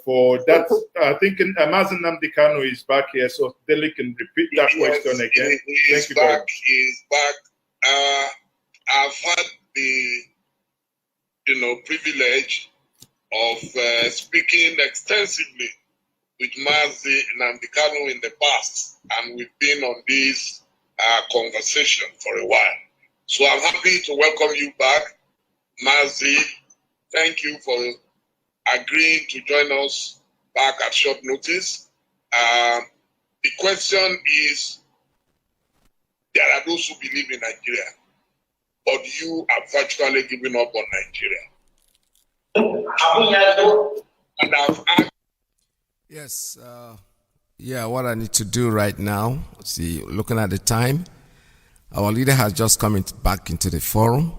for that. I think Mazi Nnamdi Kanu is back here, so Dele can repeat that question again. He's back. He's back. I've had the privilege of speaking extensively with Mazi Nnamdi Kanu in the past, and we've been on this conversation for a while. So I'm happy to welcome you back, Mazi. Thank you for agreeing to join us back at short notice. The question is, there are those who believe in Nigeria, but you are virtually giving up on Nigeria. And I've asked. Yes, what I need to do right now, see, looking at the time, our leader has just come back into the forum,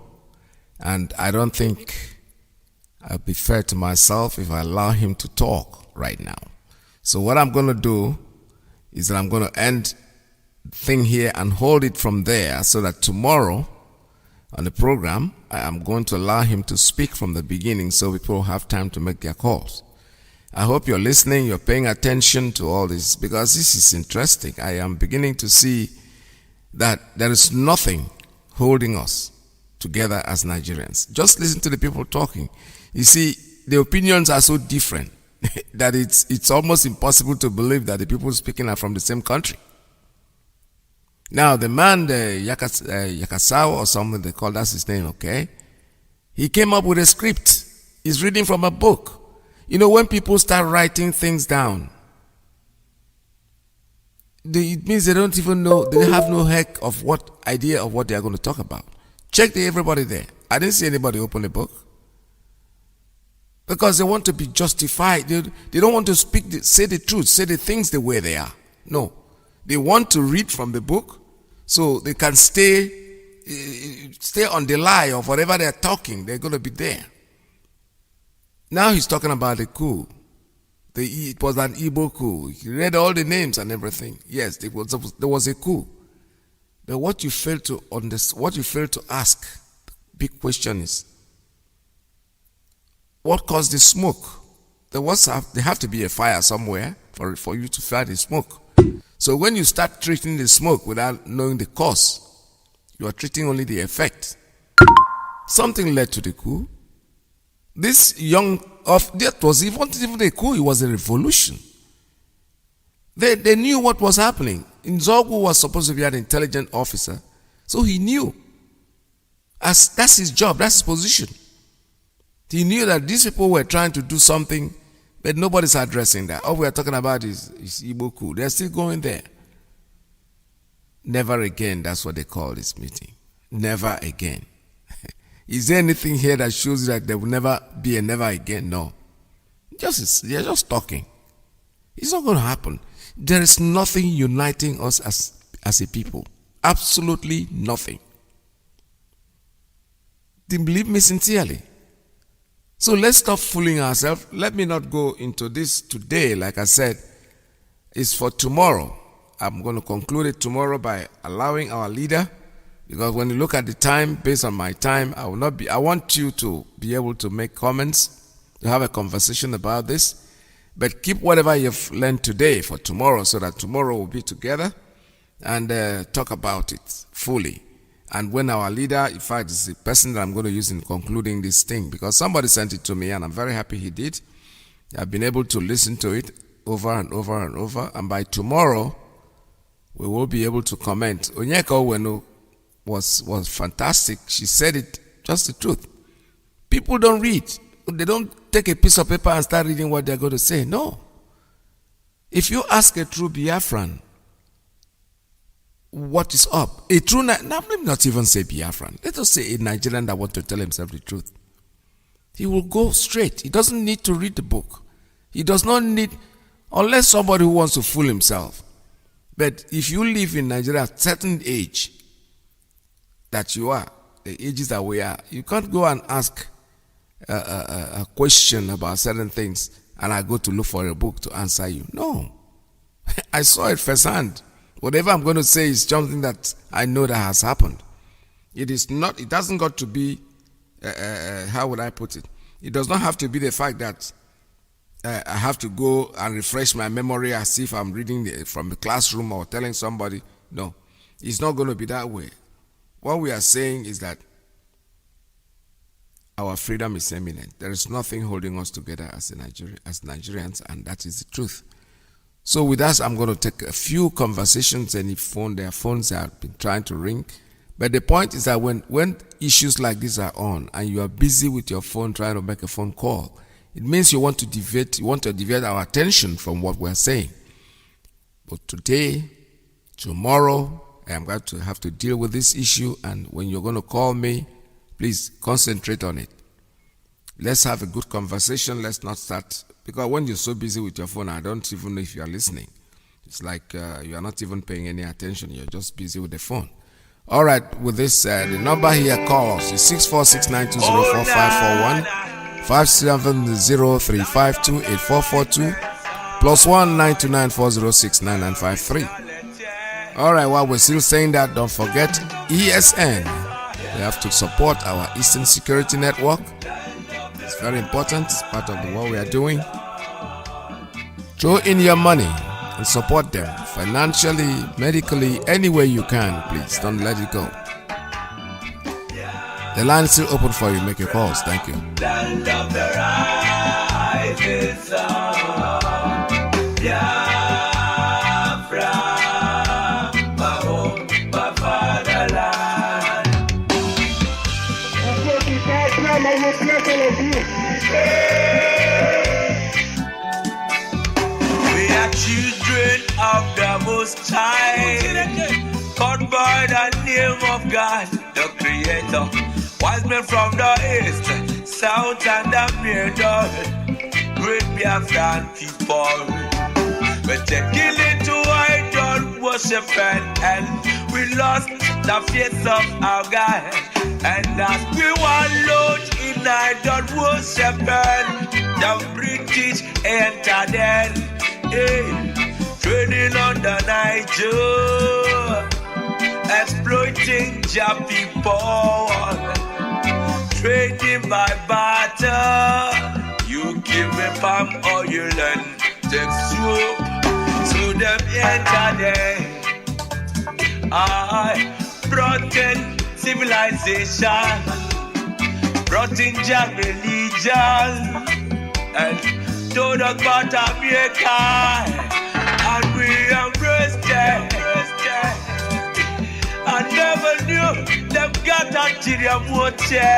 and I don't think I'll be fair to myself if I allow him to talk right now. So what I'm going to do is that I'm going to end the thing here and hold it from there so that tomorrow on the program, I am going to allow him to speak from the beginning so people have time to make their calls. I hope you're listening, you're paying attention to all this, because this is interesting. I am beginning to see that there is nothing holding us together as Nigerians. Just listen to the people talking. You see, the opinions are so different that it's almost impossible to believe that the people speaking are from the same country. Now, the man, the Yakasawa or something they call, that's his name, okay? He came up with a script. He's reading from a book. You know, when people start writing things down, it means they don't even know, they have no heck of what idea of what they are going to talk about. Check everybody there. I didn't see anybody open a book. Because they want to be justified. They don't want to say the truth, say the things the way they are. No. They want to read from the book so they can stay on the lie of whatever they're talking. They're going to be there. Now he's talking about the coup. It was an Igbo coup. He read all the names and everything. Yes, there was a coup. But what you fail to ask, the big question is, what caused the smoke? There have to be a fire somewhere for you to fire the smoke. So when you start treating the smoke without knowing the cause, you are treating only the effect. Something led to the coup. That wasn't even a coup, it was a revolution. They knew what was happening. Nzogu was supposed to be an intelligent officer, so he knew. That's his job, that's his position. He knew that these people were trying to do something, but nobody's addressing that. All we are talking about is Igbo coup. They're still going there. Never again, that's what they call this meeting. Never again. Is there anything here that shows that there will never be a never again? No. They're just talking. It's not going to happen. There is nothing uniting us as a people. Absolutely nothing. They believe me sincerely. So let's stop fooling ourselves. Let me not go into this today. Like I said, it's for tomorrow. I'm going to conclude it tomorrow by allowing our leader, Because when you look at the time, based on my time, I want you to be able to make comments, to have a conversation about this. But keep whatever you've learned today for tomorrow, so that tomorrow we'll be together and talk about it fully. And when our leader, in fact, is the person that I'm going to use in concluding this thing, because somebody sent it to me and I'm very happy he did. I've been able to listen to it over and over and over. And by tomorrow, we will be able to comment. Onyeka Owenu was fantastic. She said it, just the truth. People don't read. They don't take a piece of paper and start reading what they're going to say. No. If you ask a true Biafran, what is up? A true, let me not even say Biafran. Let us say a Nigerian that wants to tell himself the truth. He will go straight. He doesn't need to read the book. He does not need, unless somebody who wants to fool himself. But if you live in Nigeria at a certain age that you are, the ages that we are, you can't go and ask a question about certain things and I go to look for a book to answer you. No. I saw it firsthand. Whatever I'm going to say is something that I know that has happened. It is not, it doesn't got to be, how would I put it? It does not have to be the fact that I have to go and refresh my memory as if I'm reading from the classroom or telling somebody. No, it's not going to be that way. What we are saying is that our freedom is imminent. There is nothing holding us together as Nigerians, and that is the truth. So with us, I'm going to take a few conversations. Any phone, their phones have been trying to ring. But the point is that when issues like this are on and you are busy with your phone trying to make a phone call, it means you want to deviate our attention from what we're saying. But today, tomorrow, I am going to have to deal with this issue, and when you're going to call me, please concentrate on it. Let's have a good conversation. Let's not start, because when you're so busy with your phone, I don't even know if you are listening. It's like you are not even paying any attention. You're just busy with the phone. All right, with this, the number here calls is 646-920-4541, 570-352-8442, +1 929-406-9953. All right, while we're still saying that, don't forget ESN. We have to support our Eastern Security Network. It's very important. It's part of what we are doing. Throw in your money and support them financially, medically, any way you can. Please don't let it go. The line is still open for you. Make your calls. Thank you. Land of the rising sun, Biafra, my home, my fatherland. We are children of the Most High, called by the name of God, the Creator. Wise men from the east, south, and the middle, great Biafran people. We're taking it to idol worship, and we lost the face of our God. And as we wallowed in idol worship, the British entered in, trading on the Niger, exploiting your people. Trading by barter, you give me palm oil and take soup. So them enter there. I brought in civilization, brought in your religion, and told us about America, and we embraced it. I never knew them got Nigeria water.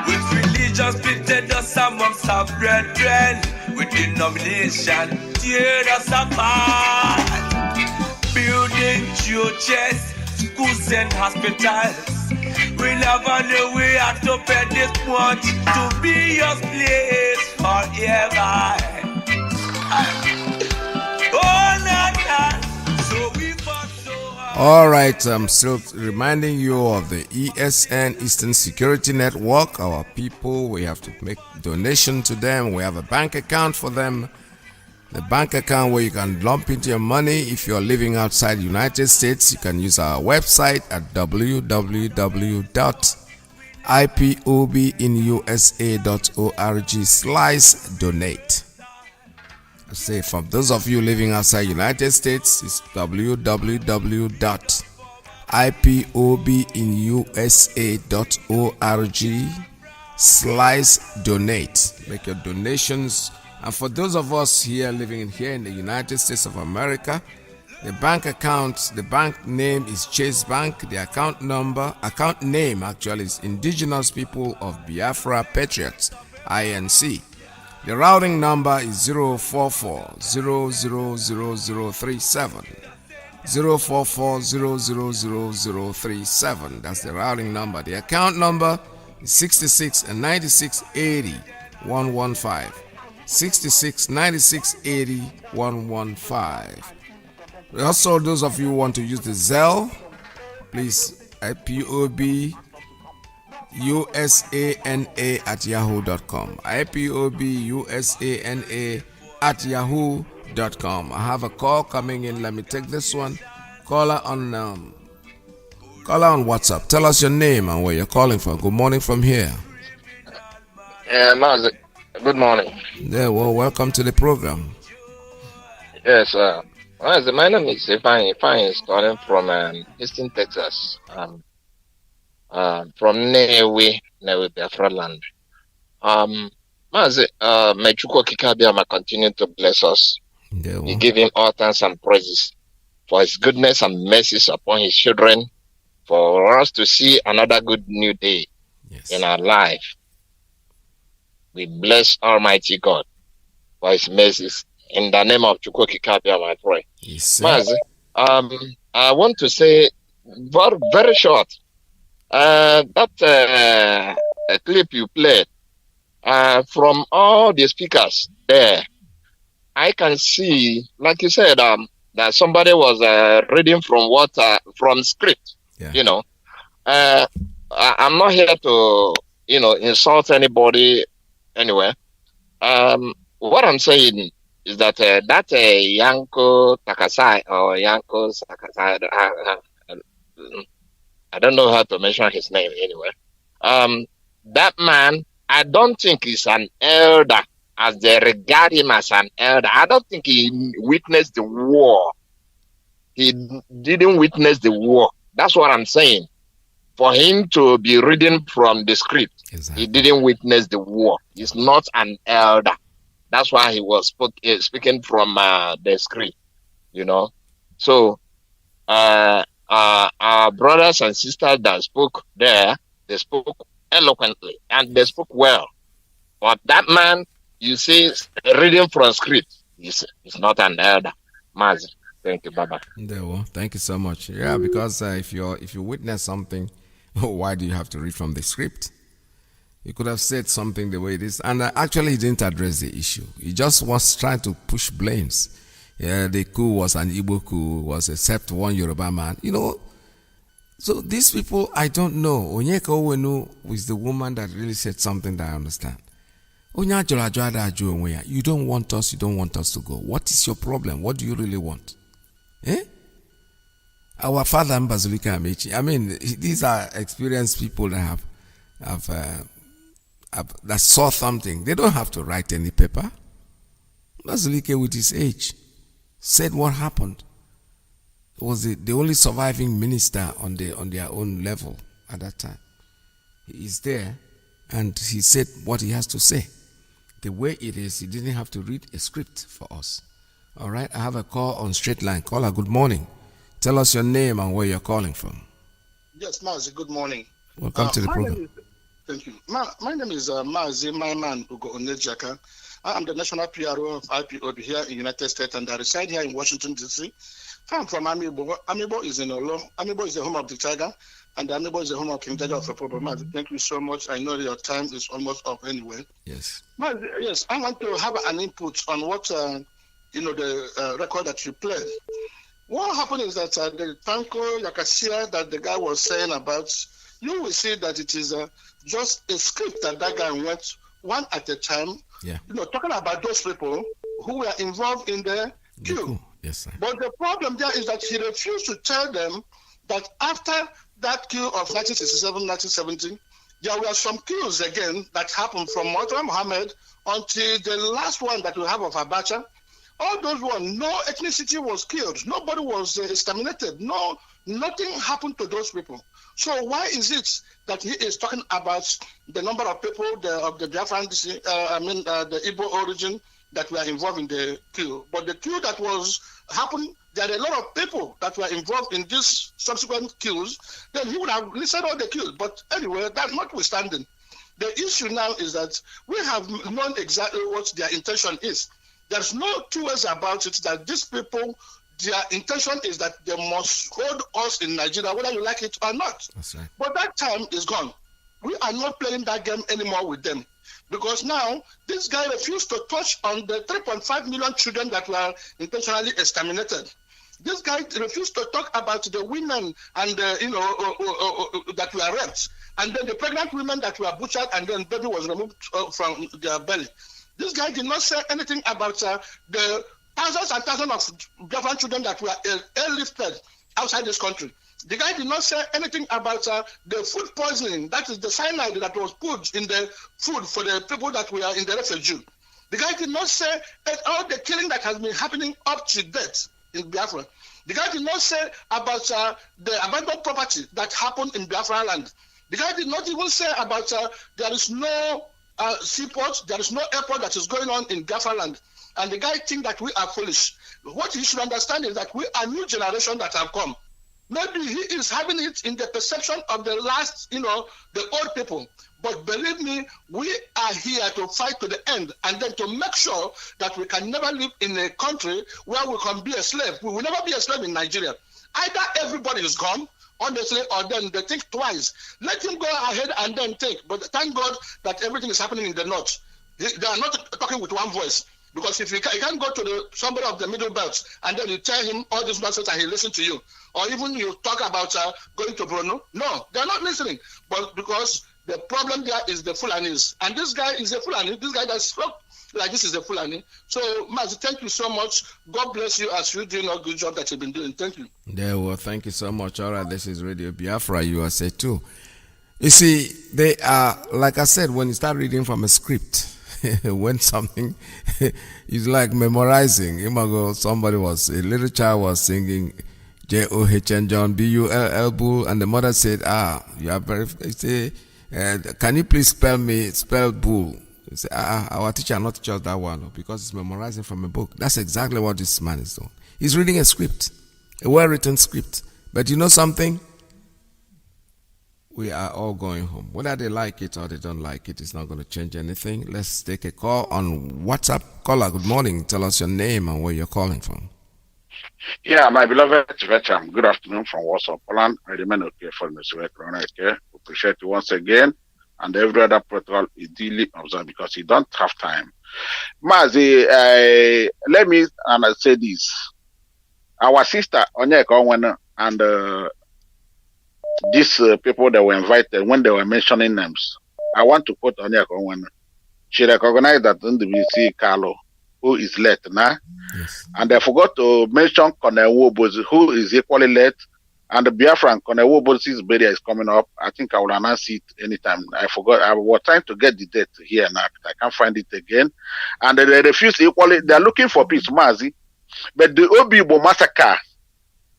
With religion splitted us amongst our brethren, with denomination tear us apart. Building churches, schools and hospitals. We never knew we had to pay this much to be your place forever. Oh, nah. So we fought so hard. All right, I'm still reminding you of the ESN, Eastern Security Network. Our people, we have to make donation to them. We have a bank account for them. the bank account where you can lump into your money. If you're living outside the United States, you can use our website at www.ipobinusa.org/donate. I say, for those of you living outside United States, it's www.ipobinusa.org/donate. Make your donations. And for those of us here living here in the United States of America, the bank name is Chase Bank. The account name actually is Indigenous People of Biafra Patriots, INC. The routing number is 044-000037. 044-000037. That's the routing number. The account number is 669680-115. 669680-115. Also, those of you who want to use the Zelle, please, IPOBUSANA@yahoo.com. IPOBUSANA@yahoo.com. I have a call coming in. Let me take this one. Caller on WhatsApp. Tell us your name and where you're calling from. Good morning from here. Mazi, good morning. Yeah, well, welcome to the program. Yes, Mazi, my name is Iyke. Iyke is calling from Eastern Texas. From Newe, Biafra land. Mazi, may Chukwu Kikabiyama continue to bless us. We give him all thanks and praises for his goodness and mercies upon his children, for us to see another good new day in our life. We bless Almighty God for his mercies. In the name of Chukwu Kikabiyama, I pray. Yes, Mazi, I want to say very, very short. That clip you played, from all the speakers there, I can see, like you said, that somebody was reading from from script. You know, I'm not here to, insult anybody anywhere. What I'm saying is that that Yanko Takasai or Yanko Sakasai, I don't know how to mention his name anyway. That man, I don't think he's an elder, as they regard him as an elder. I don't think he witnessed the war. He didn't witness the war. That's what I'm saying. For him to be reading from the script, he didn't witness the war. He's not an elder. That's why he was speaking from the script, So, our brothers and sisters that spoke there, they spoke eloquently and they spoke well. But that man, you see, reading from script, he's not an elder. Mazi, thank you, Baba. Thank you so much. Yeah, because if you witness something, why do you have to read from the script? You could have said something the way it is, and actually he didn't address the issue. He just was trying to push blames. Yeah, the coup was an Igbo coup, was except one Yoruba man. So these people, I don't know. Onyeka Owenu is the woman that really said something that I understand. You don't want us to go. What is your problem? What do you really want? Our father Mbazulika Amechi, I mean, these are experienced people that that saw something. They don't have to write any paper. Mbazulika, with his age, said what happened. He was the only surviving minister on their own level at that time. He is there, and he said what he has to say. The way it is, he didn't have to read a script for us. All right, I have a call on straight line. Caller, good morning. Tell us your name and where you're calling from. Yes, Mazi, good morning. Welcome to the program. Thank you. My name is Mazi, my man, Ugo Onejaka. I am the national PRO of IPOB here in the United States, and I reside here in Washington, D.C. I'm from Amibo. Amibo is in Olo. Amibo is the home of the tiger, and Amibo is the home of King Tiger of the Ipob. Thank you so much. I know your time is almost up anyway. Yes. Yes, I want to have an input on what, the record that you played. What happened is that the Tanko Yakasia that the guy was saying about, you will see that it is just a script that guy went one at a time. Yeah. Talking about those people who were involved in the coup. Yes, sir. But the problem there is that he refused to tell them that after that coup of 1967, 1970, there were some coups again that happened from Murtala Mohammed until the last one that we have of Abacha. All those ones, no ethnicity was killed. Nobody was exterminated. Nothing happened to those people. So why is it that he is talking about the number of people of the Biafran, the Igbo origin that were involved in the coup? But the coup that happened, there are a lot of people that were involved in these subsequent coups. Then he would have listed all the coups. But anyway, that notwithstanding, the issue now is that we have known exactly what their intention is. There's no two ways about it that these people, their intention is that they must hold us in Nigeria, whether you like it or not. That's right. But that time is gone. We are not playing that game anymore with them. Because now, this guy refused to touch on the 3.5 million children that were intentionally exterminated. This guy refused to talk about the women and that were raped, and then the pregnant women that were butchered, and then baby was removed from their belly. This guy did not say anything about the thousands and thousands of Biafran children that were airlifted outside this country. The guy did not say anything about the food poisoning, that is the cyanide that was put in the food for the people that were in the refugee. The guy did not say all the killing that has been happening up to date in Biafra. The guy did not say about the abandoned property that happened in Biafra land. The guy did not even say about there is no seaport, there is no airport that is going on in Biafra land. And the guy thinks that we are foolish. What he should understand is that we are new generation that have come. Maybe he is having it in the perception of the last, the old people. But believe me, we are here to fight to the end and then to make sure that we can never live in a country where we can be a slave. We will never be a slave in Nigeria. Either everybody is gone, honestly, or then they think twice. Let him go ahead and then think. But thank God that everything is happening in the north. They are not talking with one voice. Because if you can't go to somebody of the middle belt and then you tell him all this nonsense and he listens to you, or even you talk about going to Bruno, no, they're not listening. But because the problem there is the Fulanis. And this guy is a Fulani. This guy that spoke like this is a Fulani. So, Mazi, thank you so much. God bless you as you're doing a good job that you've been doing. Thank you. Yeah, well, thank you so much. All right, this is Radio Biafra, USA too. You see, they are, like I said, when you start reading from a script, when something is like memorizing, somebody a little child was singing J-O-H-N John B-U-L-L bull, and the mother said, you are very, can you please spell bull? You say, our teacher not teach us that one, because it's memorizing from a book. That's exactly what this man is doing. He's reading a script, a well-written script. But you know something? We are all going home. Whether they like it or they don't like it, it's not going to change anything. Let's take a call on WhatsApp. Caller, good morning. Tell us your name and where you're calling from. Yeah, my beloved veteran, good afternoon from Warsaw, Poland. I remain okay for Mr. Iyke. Appreciate you once again. And every other protocol is duly observed because you don't have time. Mazi, let me say this. Our sister, Onyeka Onwenu, and these people that were invited, when they were mentioning names, I want to quote Onyeka Onwenu. She recognized that NWC Carlo, who is late now, yes. And I forgot to mention Colonel Wobozi, who is equally late, and the Biafran Colonel Wobozi's birthday is coming up. I think I will announce it anytime. I forgot. I was trying to get the date here now, but I can't find it again. And they refuse equally. They are looking for peace, Mazi, but the Obibo massacre,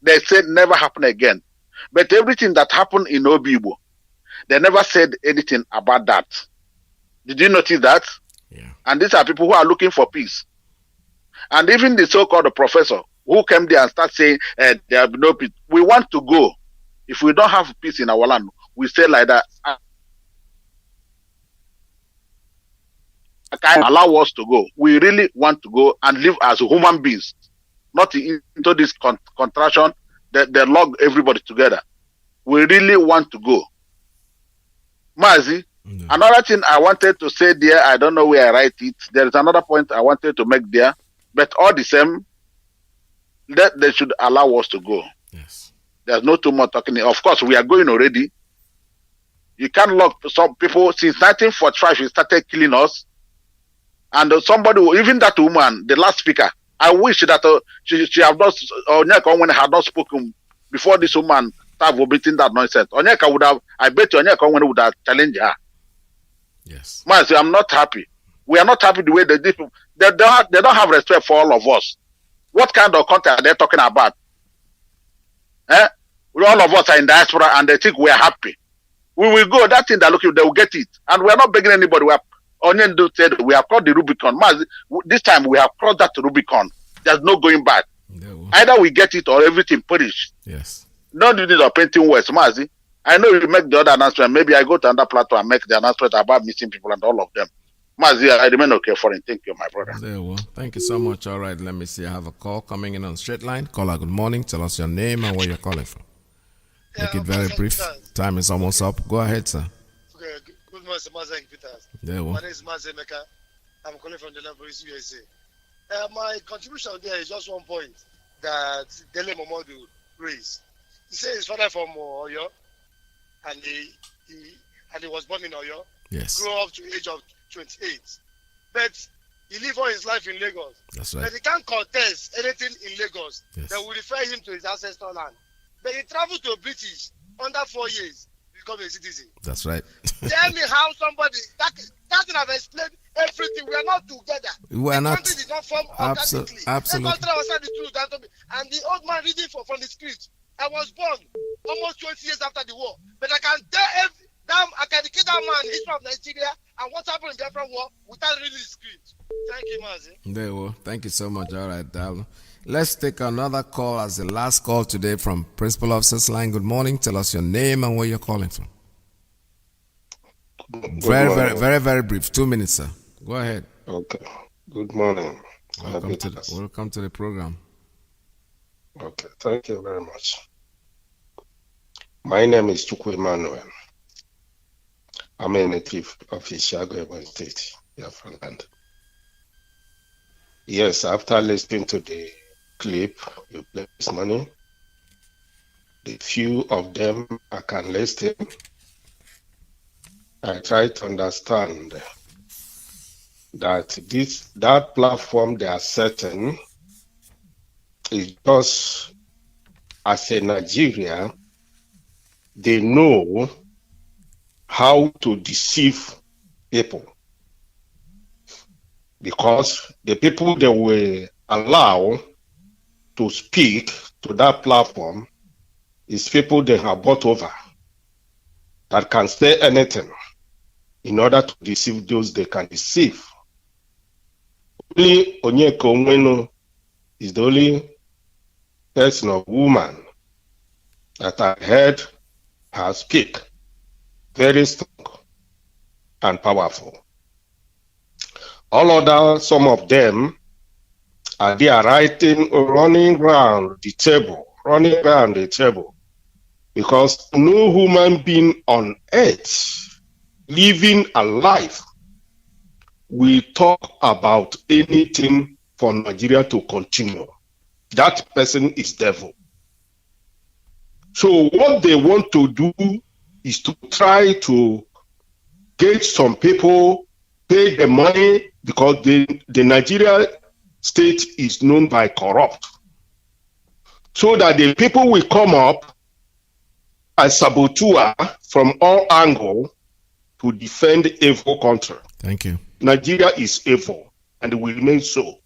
they said never happen again. But everything that happened in Obibo, they never said anything about that. Did you notice that? Yeah. And these are people who are looking for peace. And even the so-called professor who came there and started saying there will be no peace. We want to go. If we don't have peace in our land, we say like that. Allow us to go. We really want to go and live as human beings, not into this contraction. They log everybody together. We really want to go. Mazi, another thing I wanted to say there, I don't know where I write it. There is another point I wanted to make there. But all the same, that they should allow us to go. Yes. There's no too much talking. Of course, we are going already. You can't lock some people. Since 1945, you started killing us. And somebody, even that woman, the last speaker, I wish that she have not, Onyeka Onwenu had not spoken before this woman started vomiting that nonsense. Onyeka would have, I bet you Onyeka Onwenu would have challenged her. Yes. Mazi, I'm not happy. We are not happy the way they don't have respect for all of us. What kind of content are they talking about? All of us are in diaspora and they think we are happy. We will go, that thing they're looking, they will get it. And we are not begging anybody. Onyendu said we have crossed the Rubicon. Mazi, this time we have crossed that Rubicon. There's no going back. Either we get it or everything perish. Yes. No need of painting words, Mazi. I know you make the other announcement. Maybe I go to another platform and make the announcement about missing people and all of them. Mazi, I remain okay for it. Thank you, my brother. There we go. Thank you so much. All right, let me see. I have a call coming in on straight line. Caller, good morning. Tell us your name and where you're calling from. Make it very brief. Time is almost up. Go ahead, sir. Okay, good morning, Mazi Peters. There we go. My name is Mazi Meka. I'm calling from the Lebanese USA. My contribution there is just one point that Dele Momodu raised. He said his father from Oyo, and he was born in Oyo. Yes. Grew up to the age of 28. But he lived all his life in Lagos. That's right. But he can't contest anything in Lagos. Yes. That will refer him to his ancestral land. But he traveled to British under 4 years to become a citizen. That's right. Tell me how somebody that thing have explained everything. We are not together. We are not. The country did not form organically. Absolutely. The country was the truth. And the old man reading from the script. I was born almost 20 years after the war. But I can tell I can educate that man history of Nigeria and what happened in the Biafra war without reading the script. Thank you, Mazi. There we go. Thank you so much. All right, Dal. Let's take another call as the last call today from Principal Officer's Line. Good morning. Tell us your name and where you're calling from. Very brief. 2 minutes, sir. Go ahead. Okay. Good morning. Welcome to the program. Okay. Thank you very much. My name is Chukwu Emmanuel. I'm a native of Ishago State, Biafra land. Yes, after listening to the clip you played this morning, the few of them I can listen, I try to understand that that platform they are setting is just as a Nigeria, they know how to deceive people. Because the people they will allow to speak to that platform is people they have bought over that can say anything in order to deceive those they can deceive. Only Onyeka Onwenu is the only person or woman that I heard her speak very strong and powerful. All other, some of them are there running around the table, because no human being on earth living alive will talk about anything for Nigeria to continue. That person is devil. So what they want to do is to try to get some people pay the money, because the Nigeria state is known by corrupt. So that the people will come up as saboteur from all angles to defend evil country. Thank you. Nigeria is evil and it will remain so.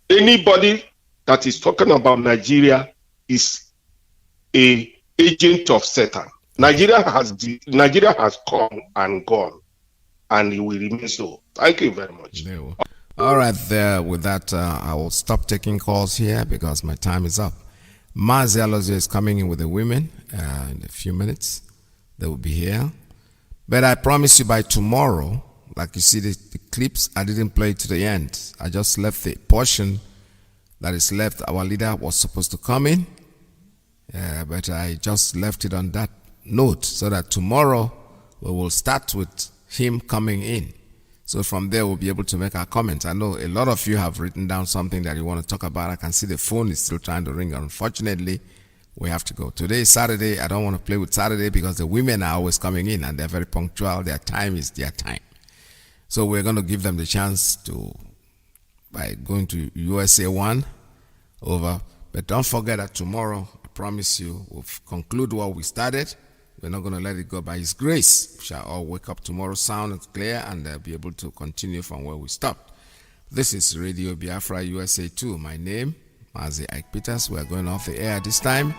Anybody that is talking about Nigeria is an agent of Satan. Nigeria has come and gone, and it will remain so. Thank you very much. All right, with that, I will stop taking calls here because my time is up. Mazi Alozio is coming in with the women in a few minutes. They will be here. But I promise you by tomorrow, like you see the clips, I didn't play it to the end. I just left the portion that is left. Our leader was supposed to come in, but I just left it on that note so that tomorrow we will start with him coming in. So from there, we'll be able to make our comments. I know a lot of you have written down something that you want to talk about. I can see the phone is still trying to ring. Unfortunately, we have to go. Today is Saturday. I don't want to play with Saturday because the women are always coming in and they're very punctual. Their time is their time. So we're going to give them the chance to, by going to USA 1, over. But don't forget that tomorrow, I promise you, we'll conclude what we started. We're not going to let it go. By His grace, we shall all wake up tomorrow sound and clear and be able to continue from where we stopped. This is Radio Biafra USA 2. My name, Mazi Iyke Peters. We're going off the air this time.